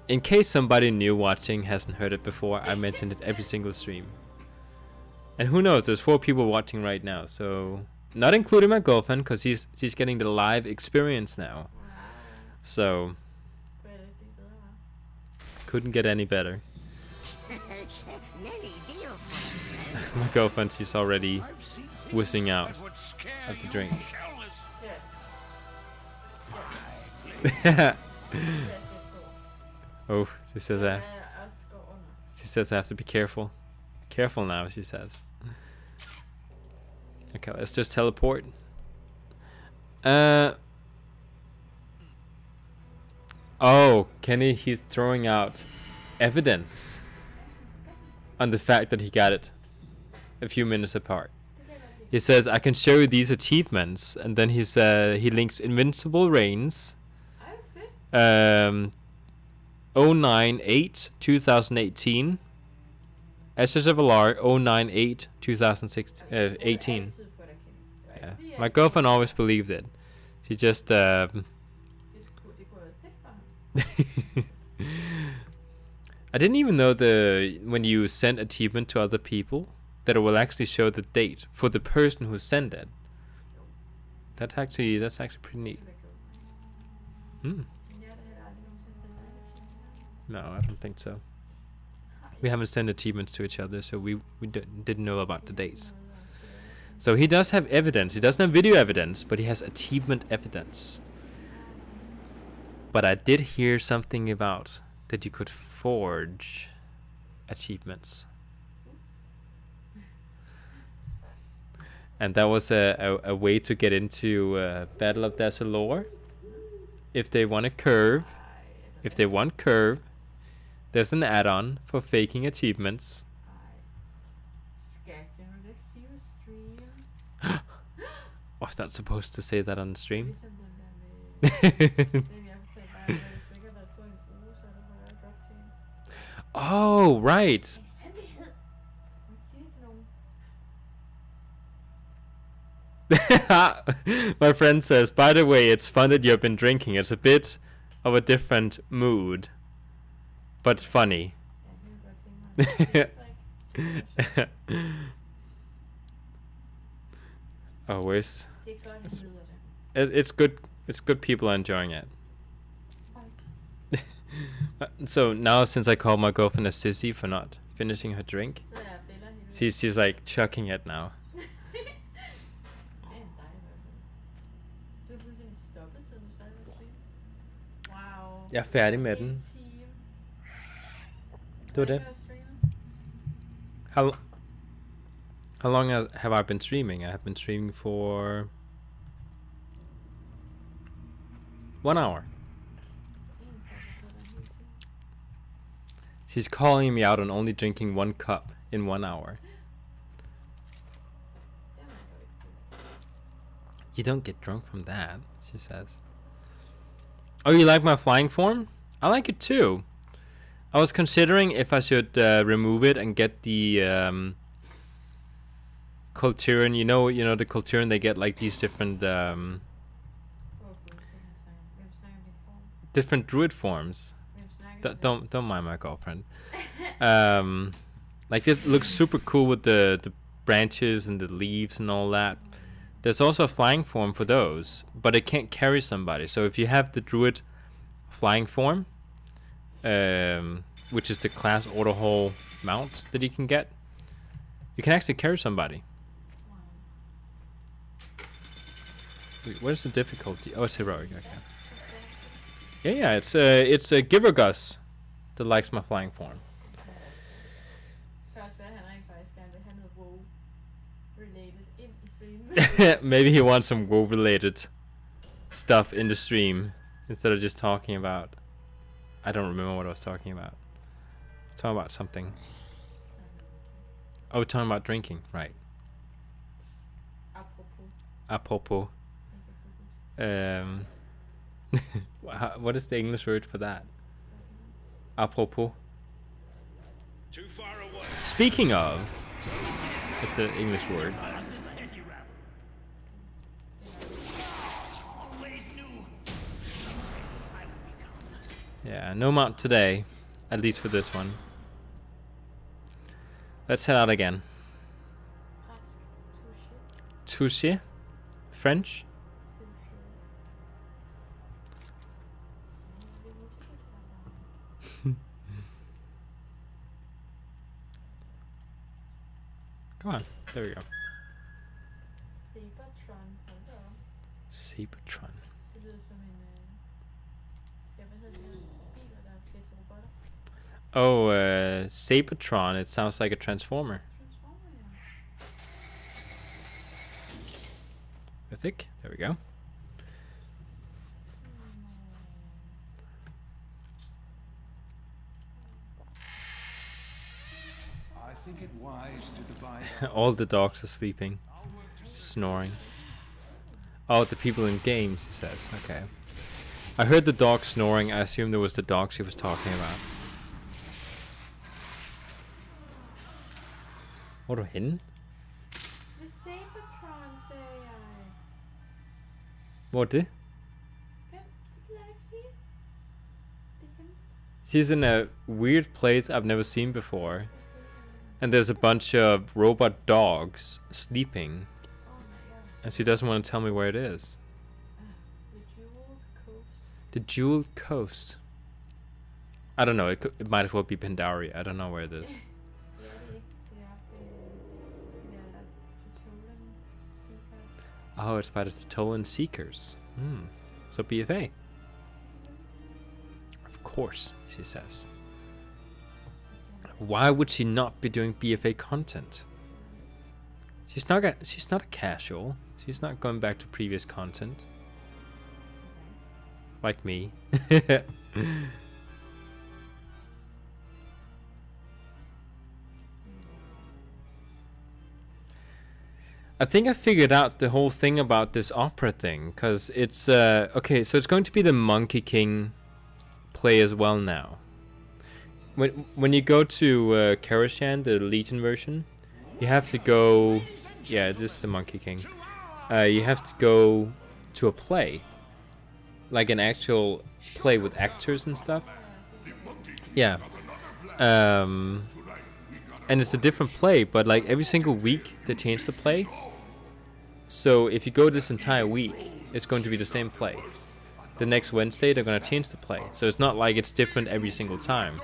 A: In case somebody new watching hasn't heard it before, I mentioned it every single stream. And who knows, there's 4 people watching right now, so not including my girlfriend, because she's getting the live experience now. So couldn't get any better. My girlfriend, she's already whizzing out of the drink. Oh, she says I have to be careful. Careful now, she says. Okay, let's just teleport. Oh, Kenny, he's throwing out evidence on the fact that he got it a few minutes apart. He says, I can show you these achievements, and then he links Invincible Reigns 098 2018, Ashes of Alar 098 2018. Yeah. My girlfriend always believed it. She just I didn't even know when you send achievement to other people that it will actually show the date for the person who sent it. That's actually pretty neat. No, I don't think so. We haven't sent achievements to each other, so we didn't know about the dates. So he does have evidence. He doesn't have video evidence, but he has achievement evidence. But I did hear something about that you could forge achievements. And that was a way to get into Battle of Dazzalore. If they want a curve, there's an add-on for faking achievements. Was not supposed to say that on the stream? Oh, right. My friend says, by the way, it's fun that you've been drinking. It's a bit of a different mood, but funny. Oh, where's... It's good. It's good people are enjoying it. So now, since I called my girlfriend a sissy for not finishing her drink, she's like chucking it now. Jeg er færdig med den. Det var det. How long have I been streaming? I have been streaming for 1 hour. She's calling me out on only drinking 1 cup in 1 hour. You don't get drunk from that, she says. Oh, you like my flying form? I like it too. I was considering if I should remove it and get the Culturan. You know the Culturan. They get like these different different druid forms. Don't mind my girlfriend. Like this looks super cool with the branches and the leaves and all that. There's also a flying form for those, but it can't carry somebody. So if you have the druid flying form, which is the class autohaul mount that you can get, you can actually carry somebody. Wait, what is the difficulty? Oh, it's heroic. Okay. Yeah, it's a Givergus that likes my flying form. Maybe he wants some WoW related stuff in the stream instead of just talking about. I don't remember what I was talking about. I was talking about something. Oh, we're talking about drinking, right? Apropos. What is the English word for that? Apropos.
E: Too far away.
A: Speaking of, it's the English word. Yeah, no mount today, at least for this one. Let's head out again. Touché? French? Come on, there we go. Cybertron. Oh, Cybertron, it sounds like a transformer. I think. There we go.
D: I think it wise to divide.
A: All the dogs are sleeping, snoring. Oh, the people in games, he says. Okay. I heard the dog snoring. I assumed it was the dog she was talking about. What er hende?
C: Med Cybertron, sagde jeg.
A: Hvor er det?
C: Hvem? Det gider jeg ikke sige. Det er hende.
A: She's in a weird place I've never seen before. And there's a bunch of robot dogs sleeping.
C: Oh my god.
A: And she doesn't want to tell me where it is.
C: The Jeweled Coast.
A: The Jeweled Coast. I don't know. It might as well be Pandaria. I don't know where it is.
C: Det er det ikke. Det er Titolan Seekers.
A: Oh, it's by the Tolan Seekers. Hmm. So BFA. Of course, she says. Why would she not be doing BFA content? She's not a casual. She's not going back to previous content. Like me. I think I figured out the whole thing about this opera thing, because it's okay, so it's going to be the Monkey King play as well now. When you go to Karashan, the Legion version, you have to go. Yeah, this is the Monkey King. You have to go to a play, like an actual play with actors and stuff. Yeah. And it's a different play, but like every single week they change the play. So if you go this entire week, it's going to be the same play. The next Wednesday they're going to change the play. So it's not like it's different every single time.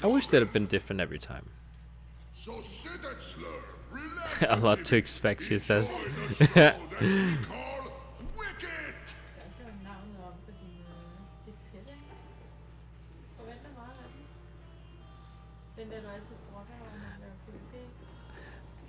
A: I wish that had been different every time. A lot to expect, she says.
C: Den den der, du altid bruger, hvor man laver PvP.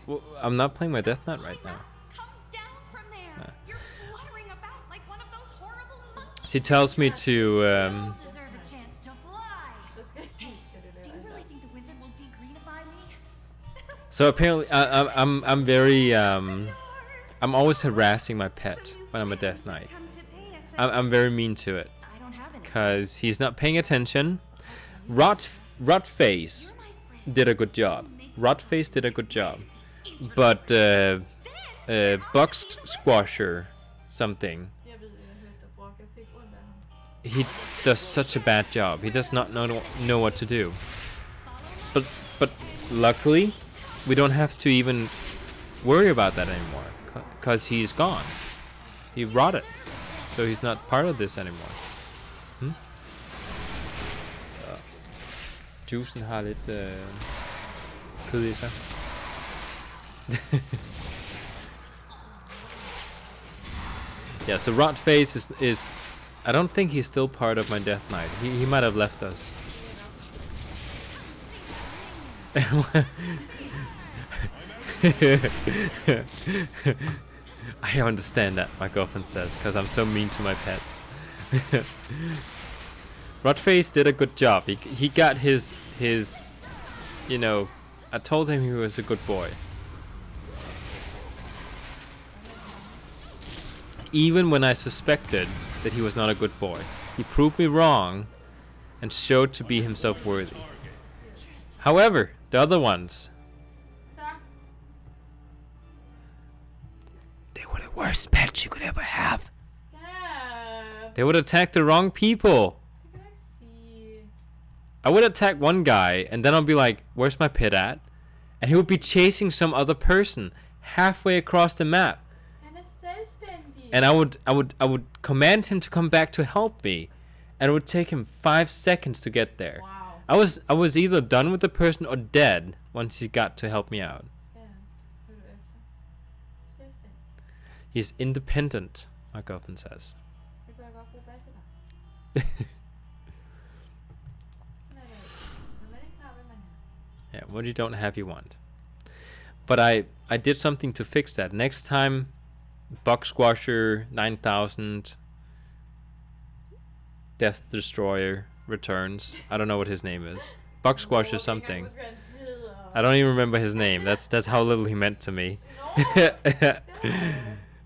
A: Well, I'm not playing my Death Knight right now.
F: Come down from there. You're fluttering about like one of those horrible monkeys.
A: She tells me to.
F: Deserve a chance to fly.
C: Så skal jeg ikke det
F: Do you really think the wizard will degreenify me?
A: So apparently, I'm very I'm always harassing my pet when I'm a Death Knight. I'm very mean to it
F: I don't have any.
A: because he's not paying attention. Rotface did a good job. Rotface did a good job, but Bugs Squasher something.
C: Jeg ved, jeg hørte dig brokke. Jeg fik ondt af ham.
A: He does such a bad job. He does not know what to do. But luckily, we don't have to even worry about that anymore, because he's gone. He rotted, so he's not part of this anymore. Juicen har lidt kød i sig. Yeah, so Rotface is I don't think he's still part of my Death Knight. He might have left us. I understand that, my girlfriend says, because I'm so mean to my pets. Rotface did a good job. He got his you know, I told him he was a good boy. Even when I suspected that he was not a good boy, he proved me wrong and showed to be himself worthy. However, the other ones,
C: Så.
A: they were the worst pets you could ever have.
C: Ja.
A: They would attack the wrong people.
C: Det kan du ikke sige.
A: I would attack one guy and then I'll be like, where's my pet at? And he would be chasing some other person halfway across the map.
C: Han er selvstændig.
A: And I would command him to come back to help me. And it would take him 5 seconds to get there.
C: Wow.
A: I was either done with the person or dead once he got to help me out.
C: Ja. Hør du efter. Selvstændig.
A: He's independent, my girlfriend says.
C: Det kunne jeg godt bruge bag til dig. Sådan er det ikke. Når man ikke har, hvad man er.
A: Yeah, what you don't have, you want. But I did something to fix that. Next time, Bug Squasher 9000 Death Destroyer returns. I don't know what his name is. Bug Squasher something. I don't even remember his name. That's how little he meant to me.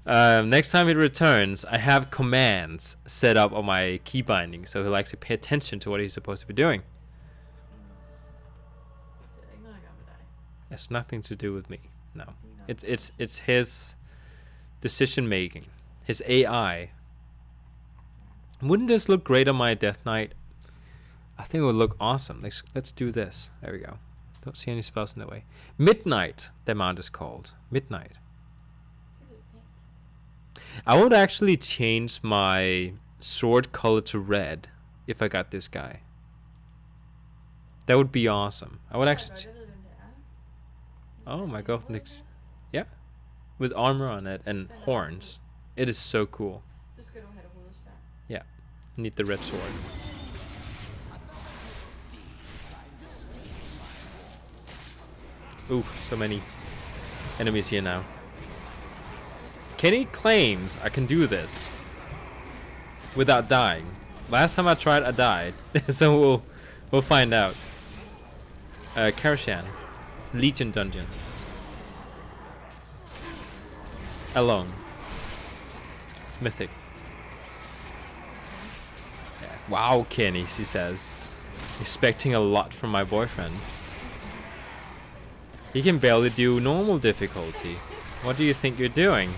A: Next time it returns, I have commands set up on my key binding, so he'll actually pay attention to what he's supposed to be doing. It's nothing to do with me. No, it's his decision making, his AI. Wouldn't this look great on my Death Knight? I think it would look awesome. Let's do this. There we go. Don't see any spells in the way. Midnight, the mount is called. Midnight. I would actually change my sword color to red if I got this guy. That would be awesome. I would actually... Oh my god, Nix. Yeah. With armor on it and horns. It is so cool. Yeah. Need the red sword. Ooh, so many enemies here now. Kenny claims I can do this without dying. Last time I tried, I died. So we'll find out. Karashan. Legion Dungeon. Alone. Mythic. Yeah. Wow, Kenny, she says. Expecting a lot from my boyfriend. He can barely do normal difficulty. What do you think you're doing?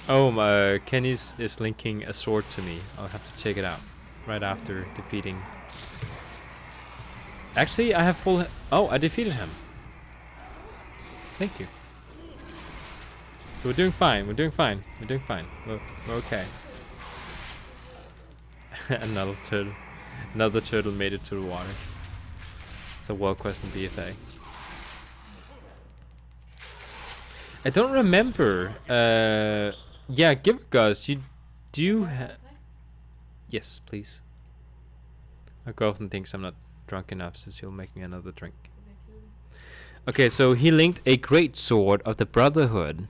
A: Oh, Kenny is linking a sword to me. I'll have to check it out right after defeating. Actually, I have full. Oh, I defeated him. Thank you. So we're doing fine. We're doing fine. We're doing fine. We're okay. Another turtle. Another turtle made it to the water. It's a Warcraft BFA. I don't remember. Yeah, give Gus. You do have. Yes, please. My girlfriend thinks I'm not drunk enough, so she'll make me another drink. Okay, so he linked a great sword of the Brotherhood.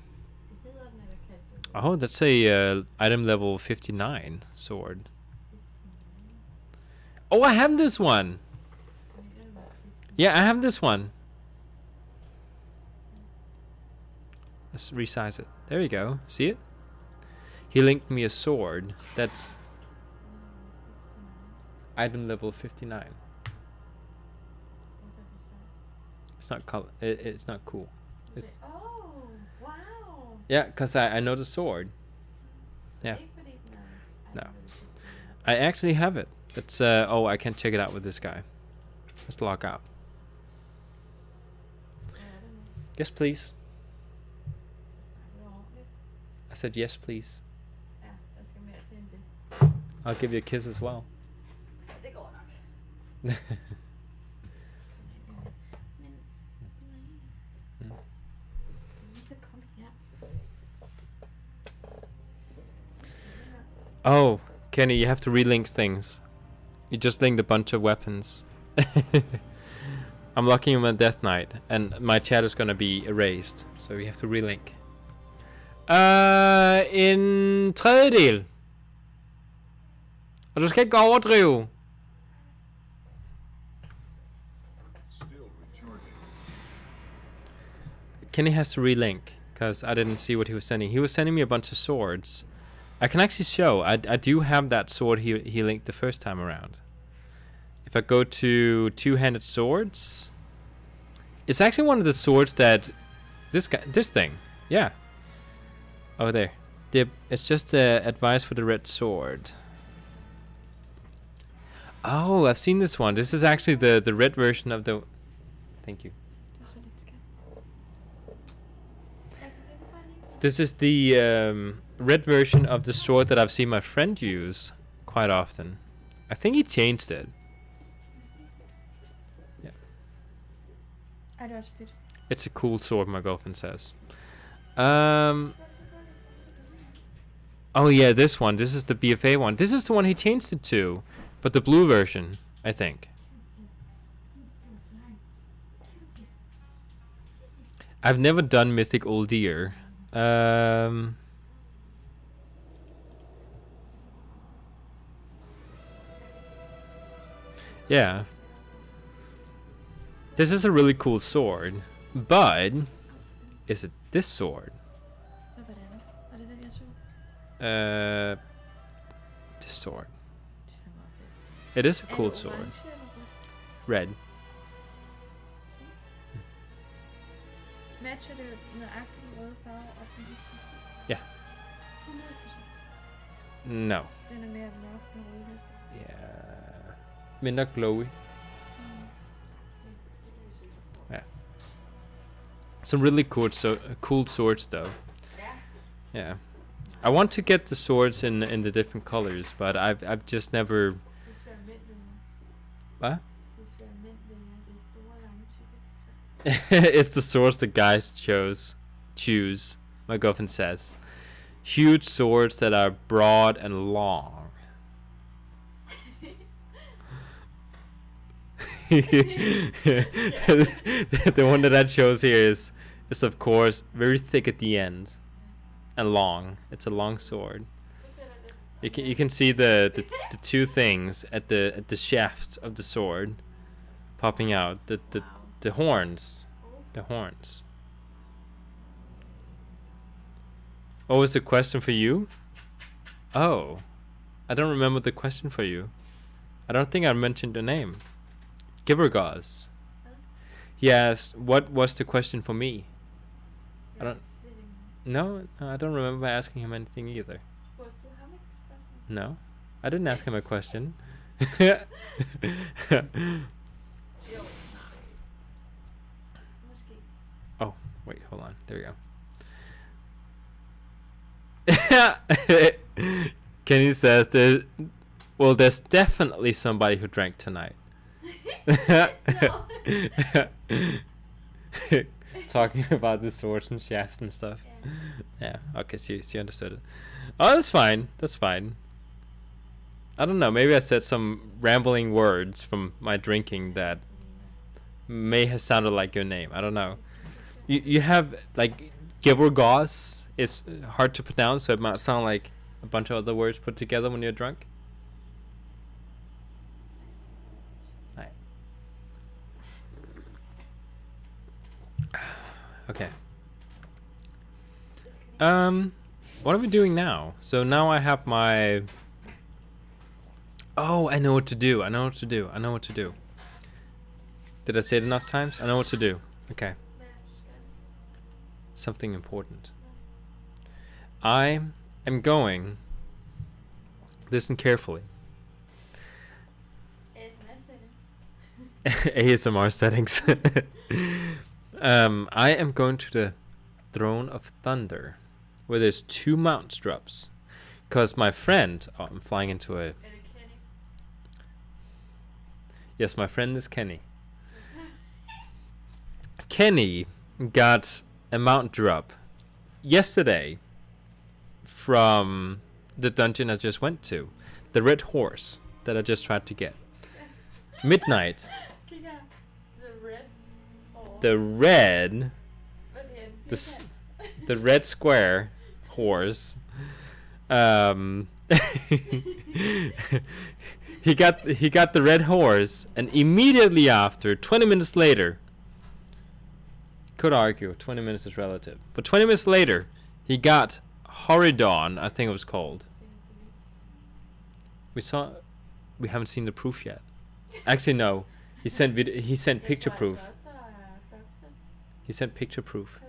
A: Oh, that's a item level 59 sword. Oh, I have this one. Yeah, I have this one. Let's resize it. There you go. See it? He linked me a sword. That's item level 59. It's not color. It's not cool. It's
C: Oh, wow.
A: yeah, cause I know the sword. Yeah. No. I actually have it. That's oh, I can't check it out with this guy. Let's log out. Yes, please. I said yes, please.
C: Ja, der skal mere til end det.
A: I'll give you a kiss as well.
C: Ja, det går nok. Så kom her.
A: Oh, Kenny, you have to relink things. You just linked a bunch of weapons. I'm locking him on Death Knight, and my chat is gonna be erased, so you have to relink. En tredjedel. Og du skal ikke overdrive.
D: Still recharging.
A: Kenny has to relink, because I didn't see what he was sending. He was sending me a bunch of swords. I can actually show. I do have that sword he linked the first time around. If I go to two-handed swords, it's actually one of the swords that this thing, yeah. Oh, there. It's just advice for the red sword. Oh, I've seen this one. This is actually the red version of the. Thank you. This is the red version of the sword that I've seen my friend use quite often. I think he changed it. Yeah.
C: Ej, det er også fedt.
A: It's a cool sword, my girlfriend says. Oh yeah, this one. This is the BFA one. This is the one he changed it to, but the blue version, I think. I've never done Mythic Uldir. Yeah. This is a really cool sword, but is it this sword?
C: Hvad var det andet? Var det den, jeg så?
A: This sword.
C: Det er fandme fedt.
A: It is a
C: Er
A: cool
C: det
A: sword.
C: orange eller rødt?
A: Red.
C: Matcher det nøjagtigt den røde farve op med hesten?
A: Ja.
C: 100%.
A: No.
C: Den er mere mørk med røde heste.
A: Yeah. Mindre glowy. Yeah. Some really cool swords though. Yeah. I want to get the swords in the different colors, but I've just never.
C: Det skal være mænd vælger.
A: What?
C: Det skal være mænd vælger. Det er store, lange typer.
A: It's the swords the guys choose. My girlfriend says. Huge swords that are broad and long. The one that I chose here is of course very thick at the end and long. It's a long sword. You can see the two things at the shaft of the sword popping out. The horns. The horns. What was the question for you? Oh, I don't remember the question for you. I don't think I mentioned the name. Givergaz. Yes, what was the question for me? I don't. No, I don't remember asking him anything either. No, I didn't ask him a question. Oh, wait, hold on. There we go. Kenny says there's definitely somebody who drank tonight. Talking about the swords and shafts and stuff. Yeah, okay, she understood it. Oh, that's fine. That's fine. I don't know. Maybe I said some rambling words from my drinking that may have sounded like your name. I don't know. You have like Gevorgos is hard to pronounce, so it might sound like a bunch of other words put together when you're drunk. Right. Okay. What are we doing now? So now I have my. Oh, I know what to do. I know what to do. I know what to do. Did I say it enough times? I know what to do. Okay. Something important. I am going. Listen carefully. ASMR settings. I am going to the Throne of Thunder, where there's 2 mountain drops. Because my friend. Oh, I'm flying into a. Yes, my friend is Kenny. Kenny got a mount drop yesterday from the dungeon I just went to. The red horse that I just tried to get. Midnight. The red. The red square horse. He got the red horse, and immediately after, 20 minutes later, could argue 20 minutes is relative, but 20 minutes later, he got Horidon, I think it was called. We haven't seen the proof yet. Actually, no. He sent picture proof. He sent picture proof.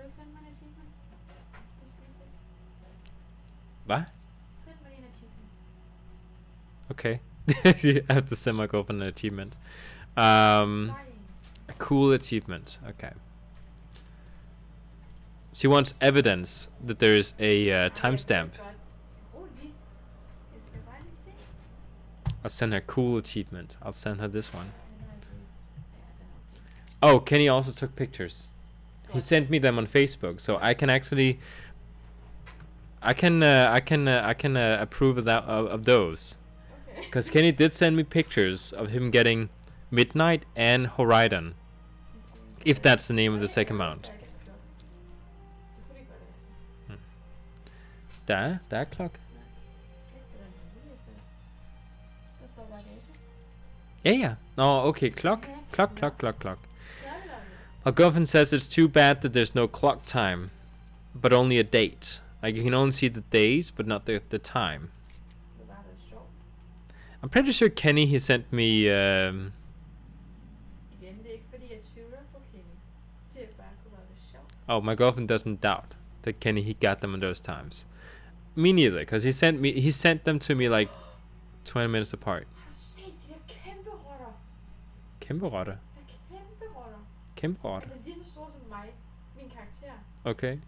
A: What? Okay. I have to send my girlfriend an achievement. A cool achievement. Okay. She wants evidence that there is a timestamp. I'll send her cool achievement. I'll send her this one. Oh, Kenny also took pictures. He sent me them on Facebook, so I can actually. I can approve of that of those. Because Kenny did send me pictures of him getting Midnight and Horizon. If that's the name of the second mount. Der er klok. Yeah. Oh, okay. Clock. My girlfriend says it's too bad that there's no clock time, but only a date. Like you can only see the days, but not the time. I'm pretty sure Kenny, he sent me. Oh, my girlfriend doesn't doubt that Kenny, he got them in those times. Me neither, because he sent them to me like 20 minutes apart. Kæmpe rotter. Kæmpe rotter. Okay.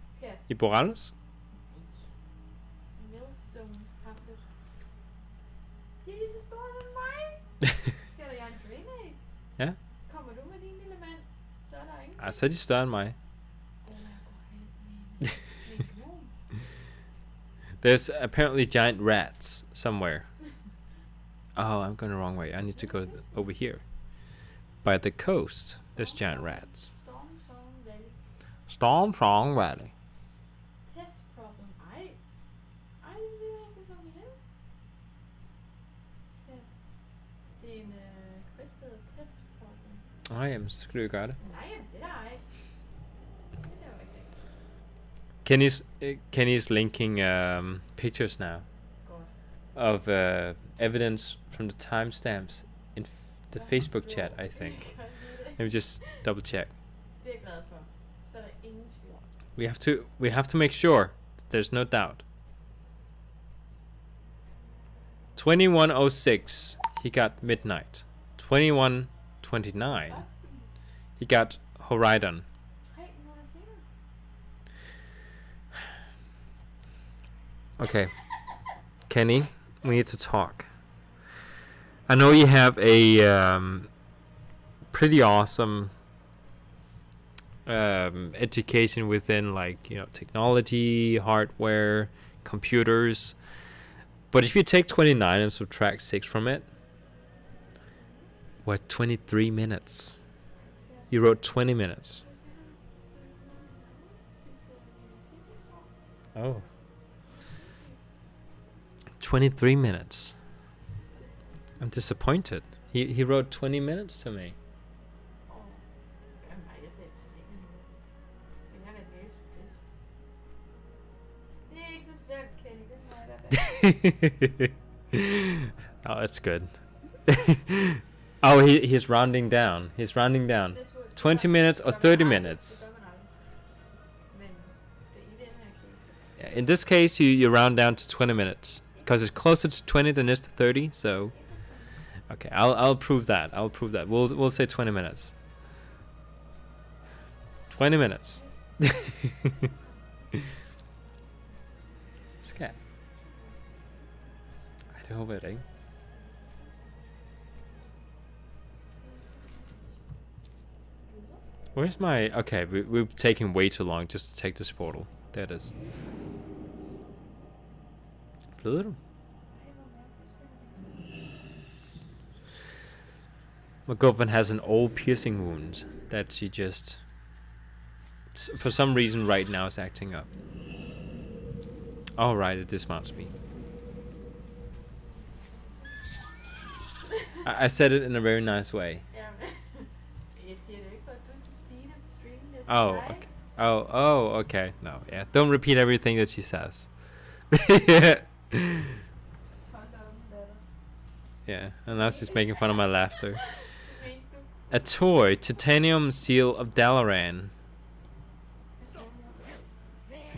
A: I Borales? Ja. Så er de større end mig. There's apparently giant rats somewhere. Oh, I'm going the wrong way. I need to go over here. By the coast, there's giant rats. Storm Song Valley. Jamen, så skal du jo gøre det. Kenny's linking pictures now of evidence from the timestamps in the Facebook chat, I think. Let me just double check. We have to make sure that there's no doubt. 21:06 he got Midnight. 21:29 he got Horizon. Okay, Kenny, we need to talk. I know you have a pretty awesome education within, like, you know, technology, hardware, computers. But if you take 29 and subtract 6 from it, we're at 23 minutes. You wrote 20 minutes. Oh. 23 minutes. I'm disappointed. He wrote 20 minutes to me.
C: Jamen, nej, jeg sagde 3 minutter. Men jeg har været mere student. Det er ikke så svært, Kenny. Det må jeg da være.
A: Oh, that's good. Oh, he's rounding down. He's rounding down. 20 minutes or 30 minutes. Yeah, in this case, you round down to 20 minutes because it's closer to 20 than it is to 30. So, okay, I'll prove that. I'll prove that. We'll say 20 minutes. 20 minutes. Skat. Ej, det håber jeg da ikke. Where's my... Okay, we're taking way too long just to take this portal. There it is. Bløder du? McGovern has an old piercing wound that she just... For some reason right now is acting up. Alright, it dismounts me. I said it in a very nice way. Oh, okay. Oh, okay. No, yeah. Don't repeat everything that she says. Yeah. Yeah, and now she's making fun of my laughter. A toy, titanium seal of Dalaran.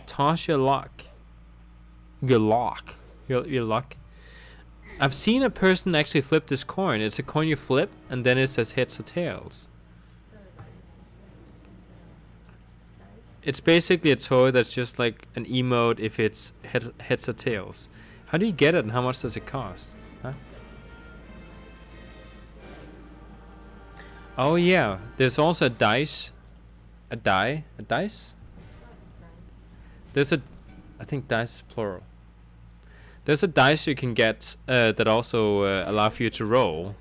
A: Toss your luck. Your luck. Your luck. I've seen a person actually flip this coin. It's a coin you flip, and then it says heads or tails. It's basically a toy that's just like an emote if it's heads or tails. How do you get it and how much does it cost? Huh? Oh yeah, there's also a dice. A die? A dice? There's a... I think dice is plural. There's a dice you can get that also allow for you to roll.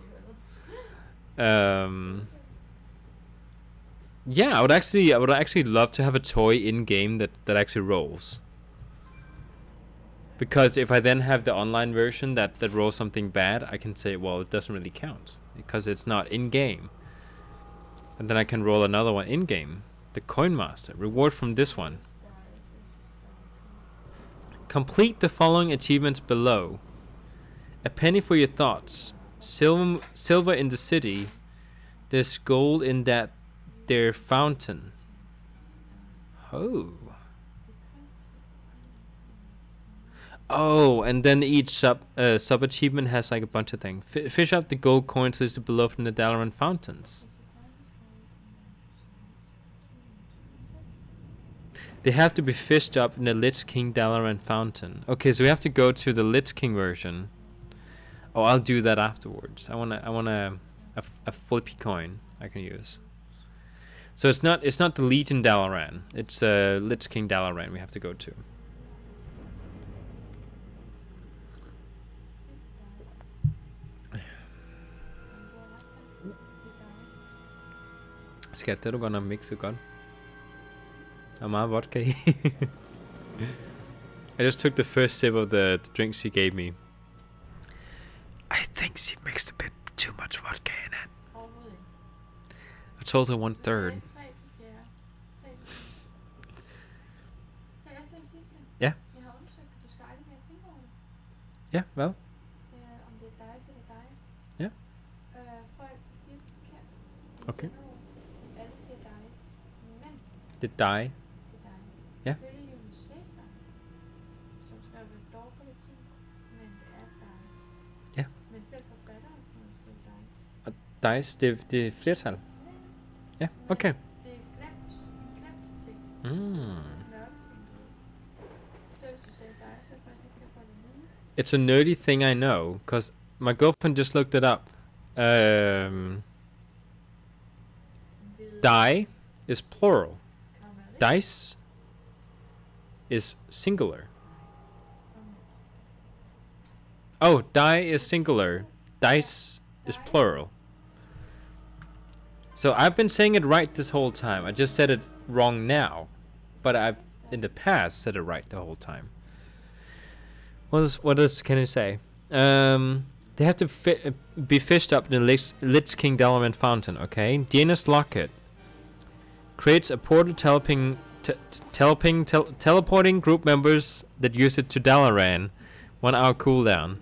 A: Yeah, I would actually love to have a toy in game that actually rolls. Because if I then have the online version that rolls something bad, I can say, well, it doesn't really count because it's not in game. And then I can roll another one in game. The Coin Master. Reward from this one. Complete the following achievements below. A penny for your thoughts. Silver in the city. There's gold in that their fountain. Oh. Oh, and then each sub achievement has like a bunch of things. Fish up the gold coins listed below from the Dalaran fountains. They have to be fished up in the Lich King Dalaran fountain. Okay, so we have to go to the Lich King version. Oh, I'll do that afterwards. I want a flippy coin I can use. So it's not the Legion Dalaran. It's Lich King Dalaran we have to go to. Skat, det er du godt nok mixet godt. Der er meget vodka i. I just took the first sip of the drink she gave me. I think she mixed a bit too much vodka in it. I told her 1/3. Ja. Ja, hvad? Ja. Okay. Det er dig. Ja. Ja. Og dice, det er flertal. Ja, okay. It's a nerdy thing I know, because my girlfriend just looked it up. Die is plural. Dice is singular. Oh, die is singular. Dice is plural. So I've been saying it right this whole time. I just said it wrong now. But I've, in the past, said it right the whole time. What else can I say? They have to be fished up in the Lich King Dalaran Fountain, okay? Diana's Locket creates a portal teleporting group members that use it to Dalaran. 1 hour cooldown.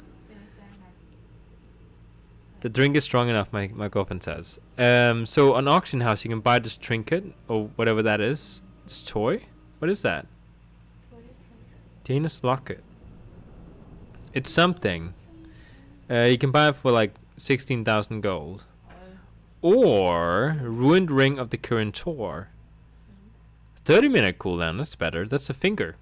A: The drink is strong enough, my girlfriend says. So on auction house you can buy this trinket or whatever that is. This toy? What is that? Diana's Locket. It's something. You can buy it for like 16,000 gold. Or Ruined Ring of the Current Tour. 30-minute cooldown, that's better. That's a finger.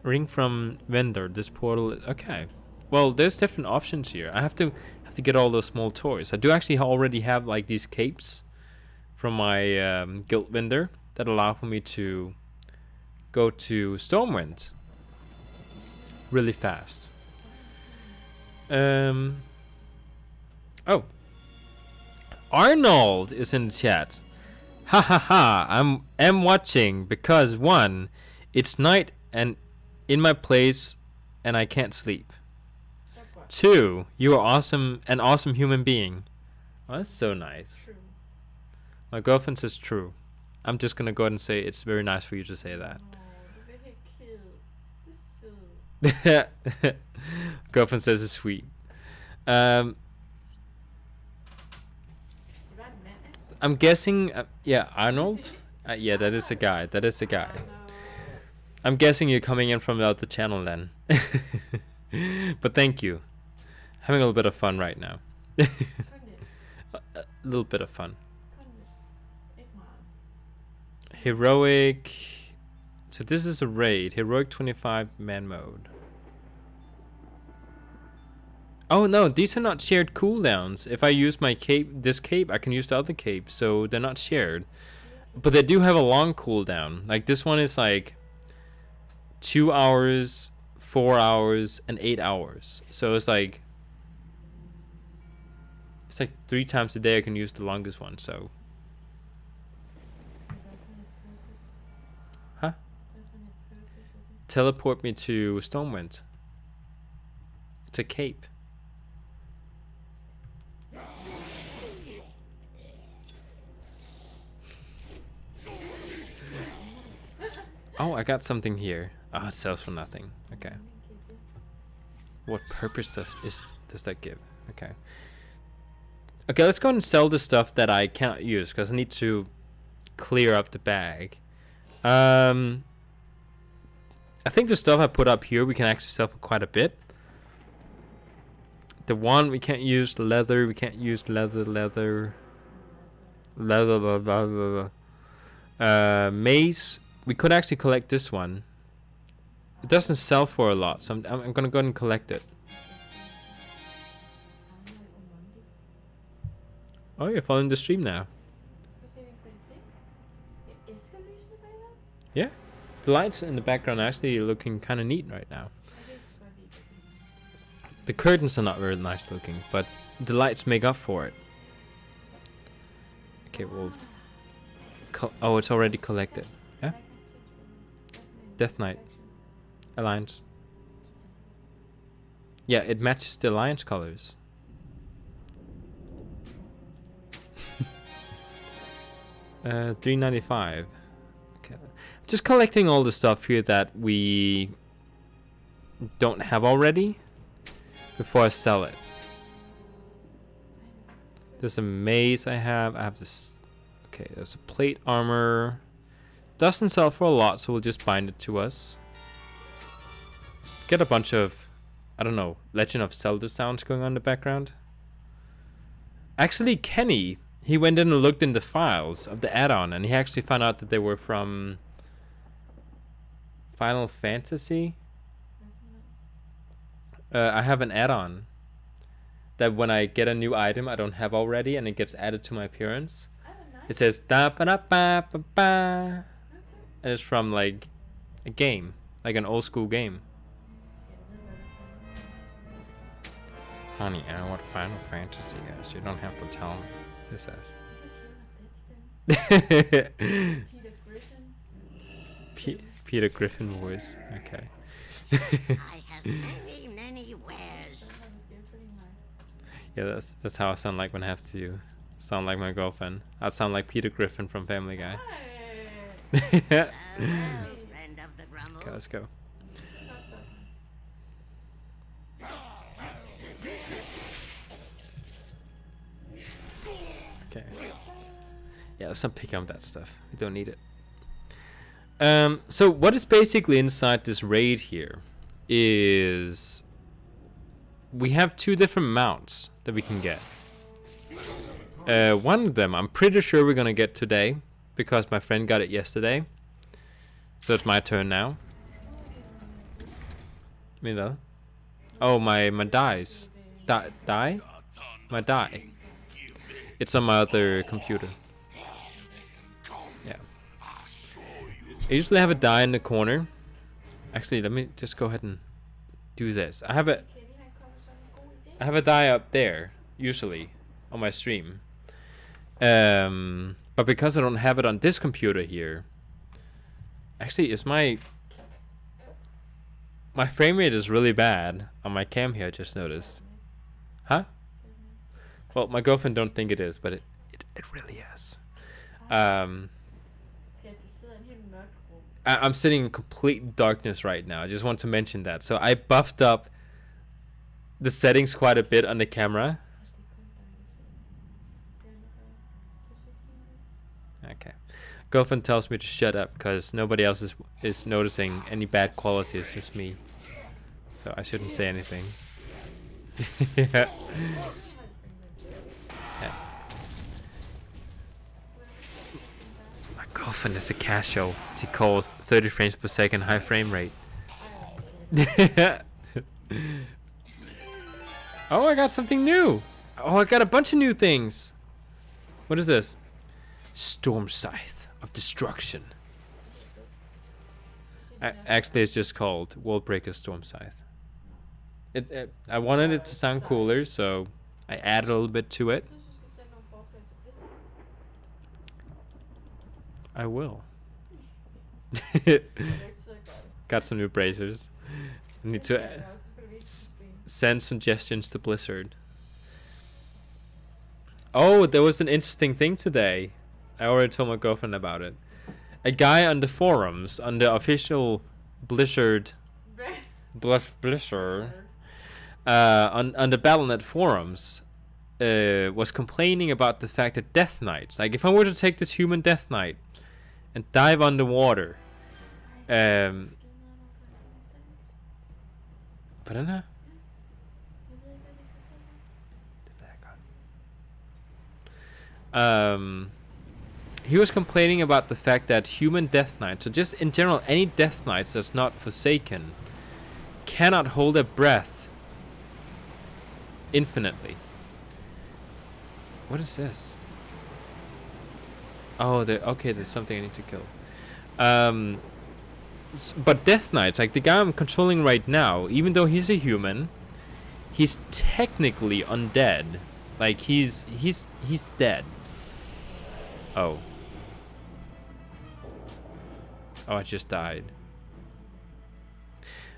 A: Ring from vendor. This portal. Okay. Well, there's different options here. I have to get all those small toys. I do actually already have like these capes from my guild vendor that allow for me to go to Stormwind really fast. Oh, Arnold is in the chat. Ha ha ha! I'm watching because 1, it's night and in my place and I can't sleep. 2, you are awesome, an awesome human being. Oh, that's so nice.
C: True.
A: My girlfriend says true. I'm just gonna go ahead and say it's very nice for you to say that.
C: Oh, det är helt cute.
A: Girlfriend says it's sweet. I'm guessing, yeah, Arnold. Yeah, that is a guy. That is a guy. I'm guessing you're coming in from the other channel then. But thank you. Having a little bit of fun right now. A little bit of fun. Heroic. So this is a raid. Heroic 25 man mode. Oh no, these are not shared cooldowns. If I use my cape, this cape, I can use the other cape, so they're not shared. But they do have a long cooldown. Like this one is like 2 hours, 4 hours, and 8 hours. So it's like 3 times a day I can use the longest one. So, huh? Teleport me to Stormwind. It's a cape. Oh, I got something here. Ah, it sells for nothing. Okay. What purpose does that give? Okay. Okay, let's go and sell the stuff that I cannot use because I need to clear up the bag. I think the stuff I put up here we can actually sell for quite a bit. The one we can't use the leather. We can't use leather. Mace. We could actually collect this one. It doesn't sell for a lot, so I'm gonna go ahead and collect it. Oh, you're following the stream now. Yeah, the lights in the background are actually looking kind of neat right now. The curtains are not very nice looking, but the lights make up for it. Okay, well, oh, it's already collected. Yeah. Death Knight. Alliance. Yeah, it matches the Alliance colors. $3.95. Okay. Just collecting all the stuff here that we don't have already before I sell it. There's a mace I have this. Okay, there's a plate armor. Doesn't sell for a lot, so we'll just bind it to us. Get a bunch of, I don't know, Legend of Zelda sounds going on in the background. Actually, Kenny, he went in and looked in the files of the add-on, and he actually found out that they were from Final Fantasy. I have an add-on that when I get a new item I don't have already, and it gets added to my appearance. It says da ba da ba ba ba. And it's from like a game, like an old school game. Honey, I know what Final Fantasy is. You don't have to tell me. This says.
C: Peter Griffin.
A: Peter Griffin voice. Okay.
G: I have many wares.
A: Yeah, that's how I sound like when I have to sound like my girlfriend. I sound like Peter Griffin from Family Guy.
C: Hey.
G: Friend of the Grummel.
A: Okay, let's go. Okay. Yeah, let's not pick up that stuff. We don't need it. So what is basically inside this raid here is we have 2 different mounts that we can get. One of them I'm pretty sure we're gonna get today because my friend got it yesterday. So it's my turn now. Meanwhile, oh my dies. Die? My die. It's on my other computer. Yeah. I usually have a die in the corner. Actually, let me just go ahead and do this. I have a die up there usually on my stream. But because I don't have it on this computer here, actually, is my frame rate is really bad on my cam here. I just noticed. Huh? Well, my girlfriend don't think it is, but it really is. I'm sitting in complete darkness right now. I just want to mention that. So I buffed up the settings quite a bit on the camera. Okay. Girlfriend tells me to shut up because nobody else is noticing any bad quality. It's just me. So I shouldn't say anything. Yeah. Okay. My girlfriend is a casual. She calls 30 frames per second high frame rate. Oh, I got something new. Oh, I got a bunch of new things. What is this? Storm Scythe of Destruction. Actually, it's just called Worldbreaker Storm Scythe. I wanted it to sound cooler, so I added a little bit to it. I will. Got some new bracers. I need to send suggestions to Blizzard. Oh, there was an interesting thing today. I already told my girlfriend about it. A guy on the forums, on the official Blizzard, Blizzard, on the Battle.net forums, was complaining about the fact that Death Knights, like if I were to take this human Death Knight and dive underwater, he was complaining about the fact that human Death Knights, so just in general any Death Knights that's not Forsaken, cannot hold their breath infinitely. What is this? Oh, okay, there's something I need to kill. But Death Knights, like the guy I'm controlling right now, even though he's a human, he's technically undead. Like he's dead. Oh. Oh, I just died.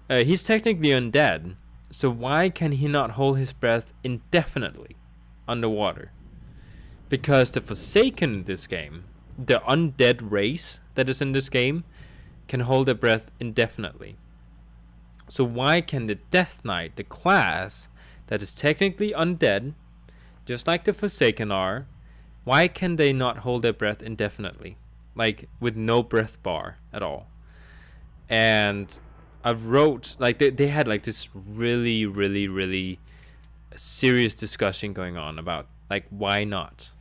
A: He's technically undead, so why can he not hold his breath indefinitely underwater? Because the Forsaken in this game, the undead race that is in this game, can hold their breath indefinitely. So why can the Death Knight, the class that is technically undead, just like the Forsaken are, why can they not hold their breath indefinitely? Like with no breath bar at all. And I wrote, like they had like this really serious discussion going on about like why not.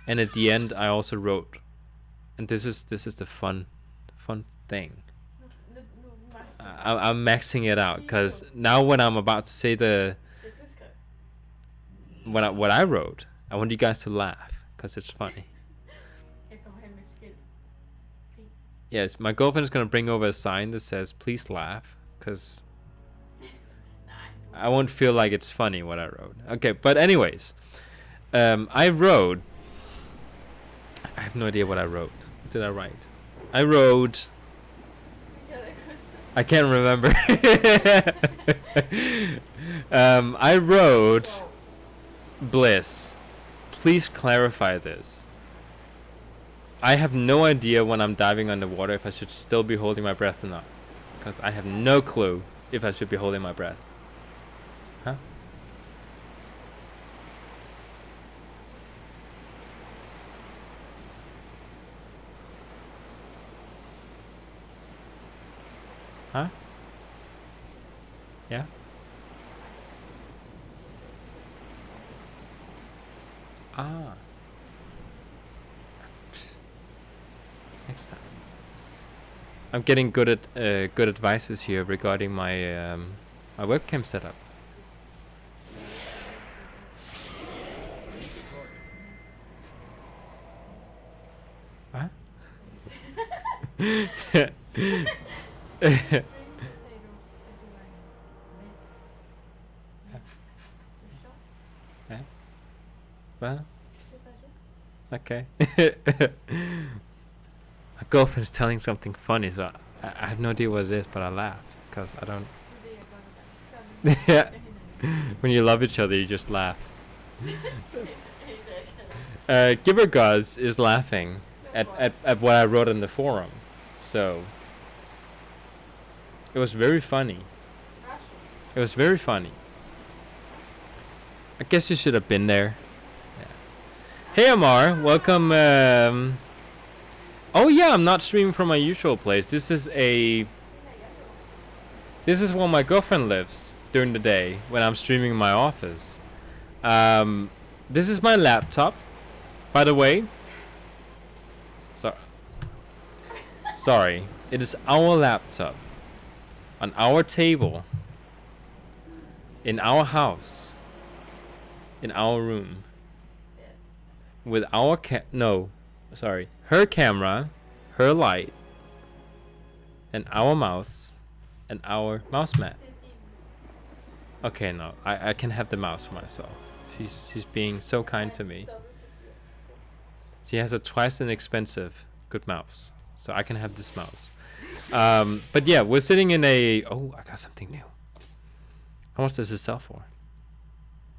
A: And at the end I also wrote, and this is the fun thing. I'm maxing it out because now when I'm about to say what I wrote, I want you guys to laugh because it's funny. Yes, my girlfriend is gonna bring over a sign that says "Please laugh," because I won't feel like it's funny what I wrote. Okay, but anyways, I wrote. I have no idea what I wrote. What did I write? I wrote. I can't remember. I wrote Bliss. Please clarify this. I have no idea when I'm diving underwater if I should still be holding my breath or not. Because I have no clue if I should be holding my breath. Huh? Huh? Yeah? Ah. Next time. I'm getting good at good advices here regarding my my webcam setup. What? Well, okay. My girlfriend is telling something funny, so I have no idea what it is, but I laugh because I don't. Yeah. When you love each other, you just laugh. Giverguz is laughing at what I wrote in the forum, so it was very funny. It was very funny. I guess you should have been there. Yeah. Hey Amar, welcome. Oh yeah, I'm not streaming from my usual place. This is where my girlfriend lives during the day when I'm streaming in my office. This is my laptop, by the way. Sorry, it is our laptop on our table in our house, in our room, with our her camera, her light, and our mouse, and our mouse mat. Okay, no, I can have the mouse for myself. She's being so kind to me. She has a twice as expensive good mouse, so I can have this mouse. But yeah, we're sitting in a. Oh, I got something new. How much does it sell for?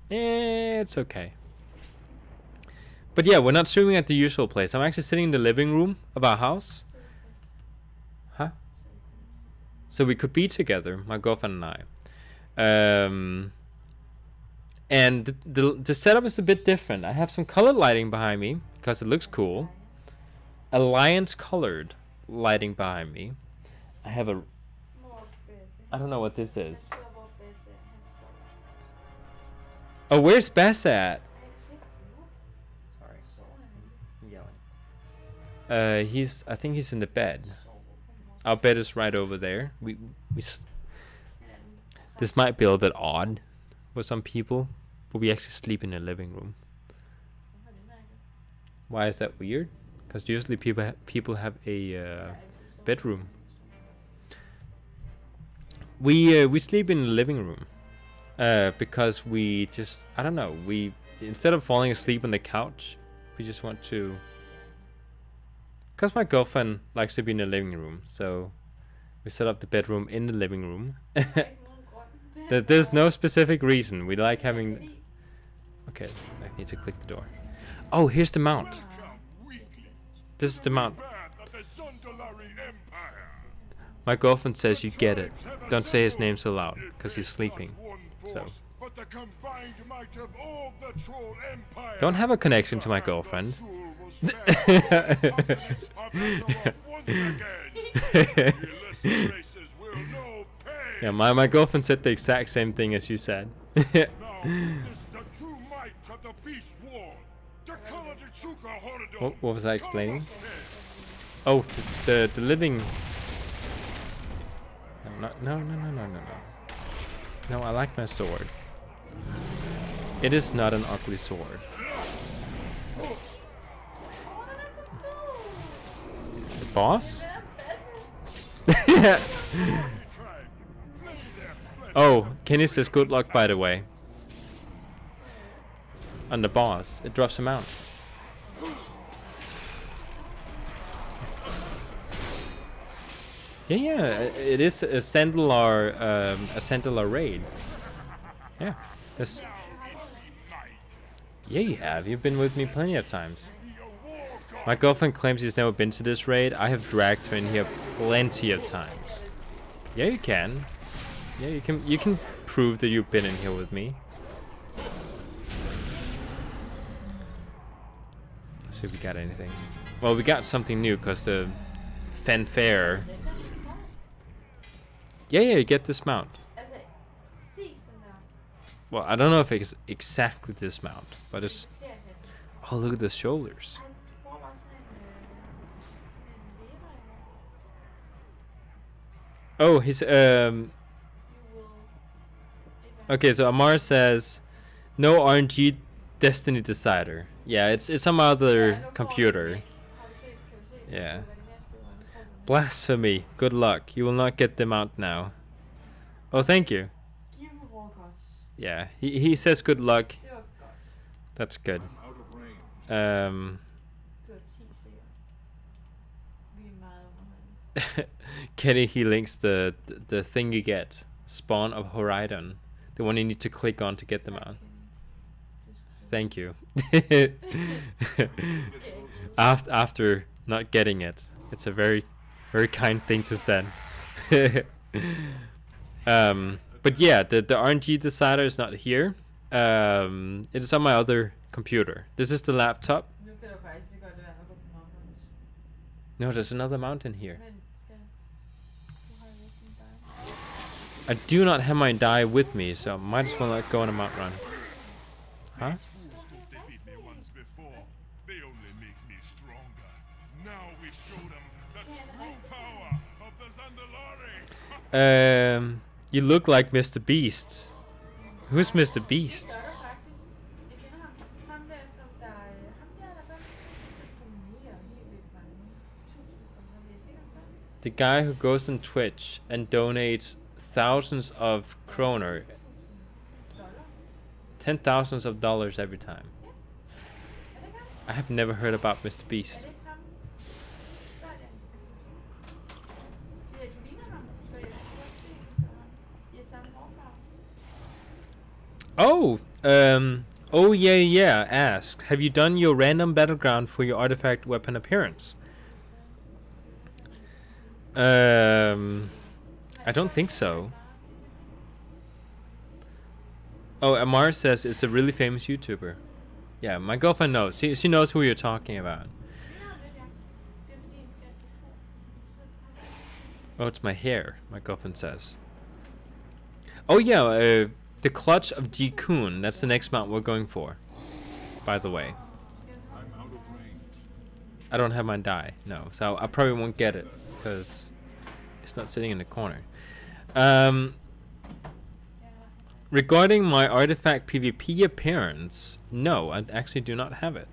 A: It's okay. But yeah, we're not streaming at the usual place. I'm actually sitting in the living room of our house. Huh? So we could be together, my girlfriend and I. And the setup is a bit different. I have some colored lighting behind me because it looks cool. Alliance colored lighting behind me. I have a. I don't know what this is. Oh, where's Bessa at? I think he's in the bed. Our bed is right over there. This might be a little bit odd for some people, but we actually sleep in the living room. Why is that weird? Because usually people have a bedroom. We sleep in the living room because we just, I don't know, instead of falling asleep on the couch, we just want to. Because my girlfriend likes to be in the living room, so we set up the bedroom in the living room. There's no specific reason. We like having. Okay, I need to click the door. Oh, here's the mount. This is the mount. My girlfriend says you get it. Don't say his name so loud, because he's sleeping. So. Don't have a connection to my girlfriend. Yeah, my girlfriend said the exact same thing as you said. What was I explaining? Oh, the living. No. No, I like my sword. It is not an ugly sword. The boss? Oh, Oh, Kenny says good luck, by the way. On the boss, it drops him out. Yeah, it is a Sentinel raid. Yeah, this. Yeah, you have. You've been with me plenty of times. My girlfriend claims she's never been to this raid. I have dragged her in here plenty of times. Yeah, you can. Yeah, you can. You can prove that you've been in here with me. Let's see if we got anything. Well, we got something new because the fanfare. Yeah, you get this mount. Well, I don't know if it's exactly this mount, but it's. Oh, look at the shoulders. Oh, he's Okay, so Amar says, no RNG Destiny Decider. Yeah, it's some other computer. Yeah. Blasphemy. Good luck. You will not get them out now. Oh, thank you. Yeah, he says good luck. That's good. Kenny, he links the thing you get. Spawn of Horizon. The one you need to click on to get them out. Thank you. After not getting it. It's a very kind thing to send. But yeah, the RNG decider is not here. It is on my other computer. This is the laptop. No, there's another mountain here. I do not have my die with me, so I might as well not go on a mount run. Huh? You look like Mr. Beast. Who's Mr. Beast? The guy who goes on Twitch and donates thousands of kroner, $10,000s every time. I have never heard about Mr. Beast. Oh, oh yeah, asked, have you done your random battleground for your artifact weapon appearance? I don't think so. Oh, Amar says it's a really famous YouTuber. Yeah, my girlfriend knows. She knows who you're talking about. Oh, it's my hair, my girlfriend says. Oh yeah, the Clutch of Ji-kun. That's the next mount we're going for, by the way. I don't have my die, no, so I probably won't get it because it's not sitting in the corner. Regarding my artifact PvP appearance, no, I actually do not have it.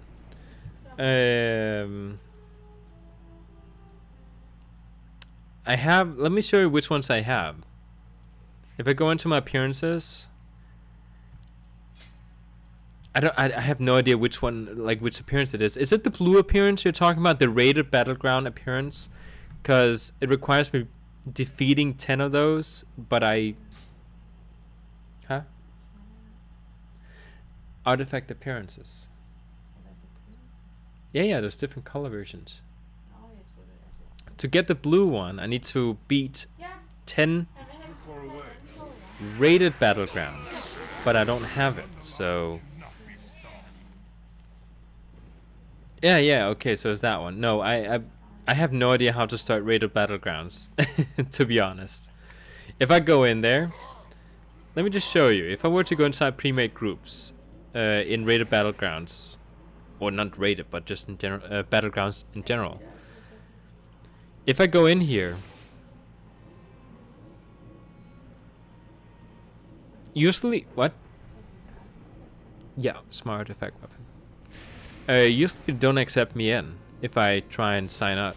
A: I have. Let me show you which ones I have. If I go into my appearances, I have no idea which one, like which appearance it is. Is it the blue appearance you're talking about, the rated battleground appearance? Because it requires me defeating 10 of those, but huh? Artifact appearances. Yeah, there's different color versions. To get the blue one, I need to beat 10 rated battlegrounds, but I don't have it, so yeah, okay, so it's that one. No, I have no idea how to start rated battlegrounds, to be honest. If I go in there, let me just show you. If I were to go inside pre-made groups in rated battlegrounds, or not rated, but just in general, battlegrounds in general. If I go in here, usually what? Yeah, smart artifact weapon. Usually they don't accept me in if I try and sign up.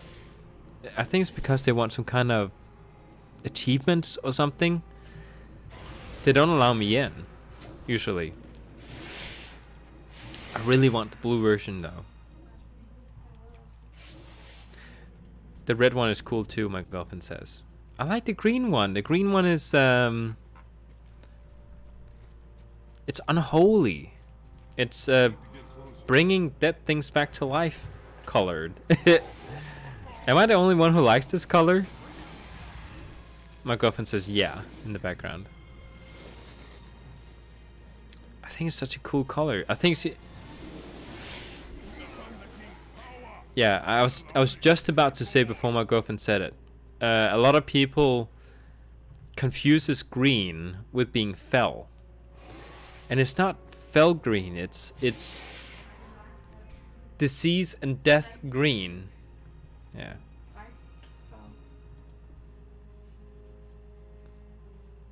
A: I think it's because they want some kind of achievements or something. They don't allow me in, usually. I really want the blue version though. The red one is cool too, my girlfriend says. I like the green one. The green one is it's unholy. It's bringing dead things back to life colored. Am I the only one who likes this color? My girlfriend says yeah in the background. I think it's such a cool color. I think she... Yeah, I was just about to say before my girlfriend said it. A lot of people confuses green with being fell. And it's not fell green, it's disease and death green. Yeah.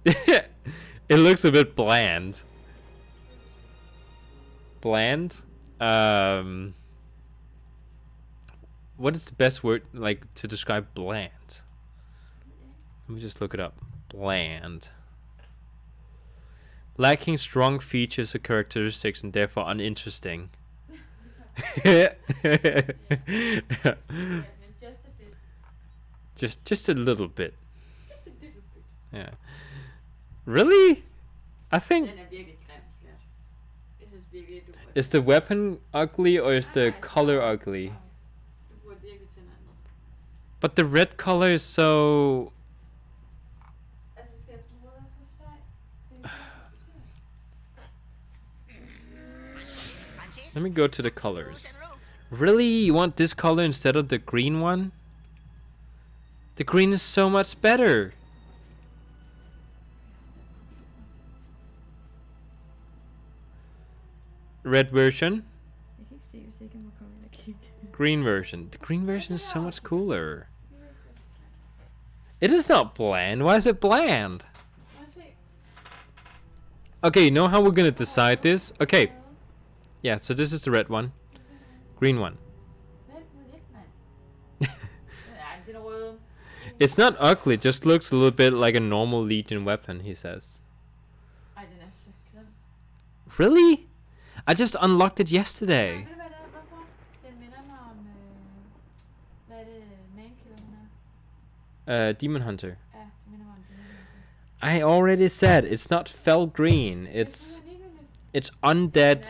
A: It looks a bit bland. Bland? What is the best word like to describe bland? Let me just look it up. Bland. Lacking strong features or characteristics and therefore uninteresting. Just a little bit. Yeah. Really? I think... Is the weapon ugly or is the color ugly? But the red color is so... Let me go to the colors. Really? You want this color instead of the green one? The green is so much better. Red version. Green version. The green version is so much cooler. It is not bland. Why is it bland? Okay, you know how we're gonna decide this? Okay. Yeah, so this is the red one. Green one. It's not ugly, it just looks a little bit like a normal Legion weapon, he says. Really? I just unlocked it yesterday. Demon Hunter. I already said it's not fell green. It's undead,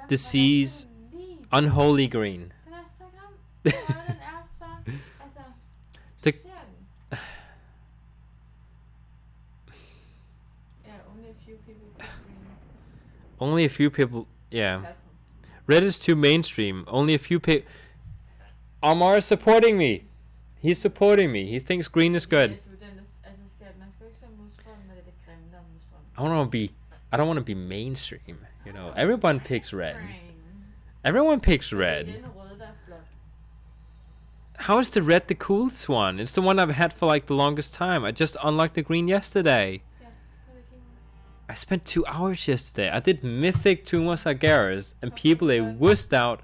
A: disease, unholy green. The only a few people. Yeah. Red is too mainstream. Only a few people. Amar is supporting me. He's supporting me. He thinks green is good. I don't want to be mainstream. You know, everyone picks red. Everyone picks red. How is the red the coolest one? It's the one I've had for like the longest time. I just unlocked the green yesterday. I spent 2 hours yesterday. I did Mythic Tumas Agaris and people they wussed out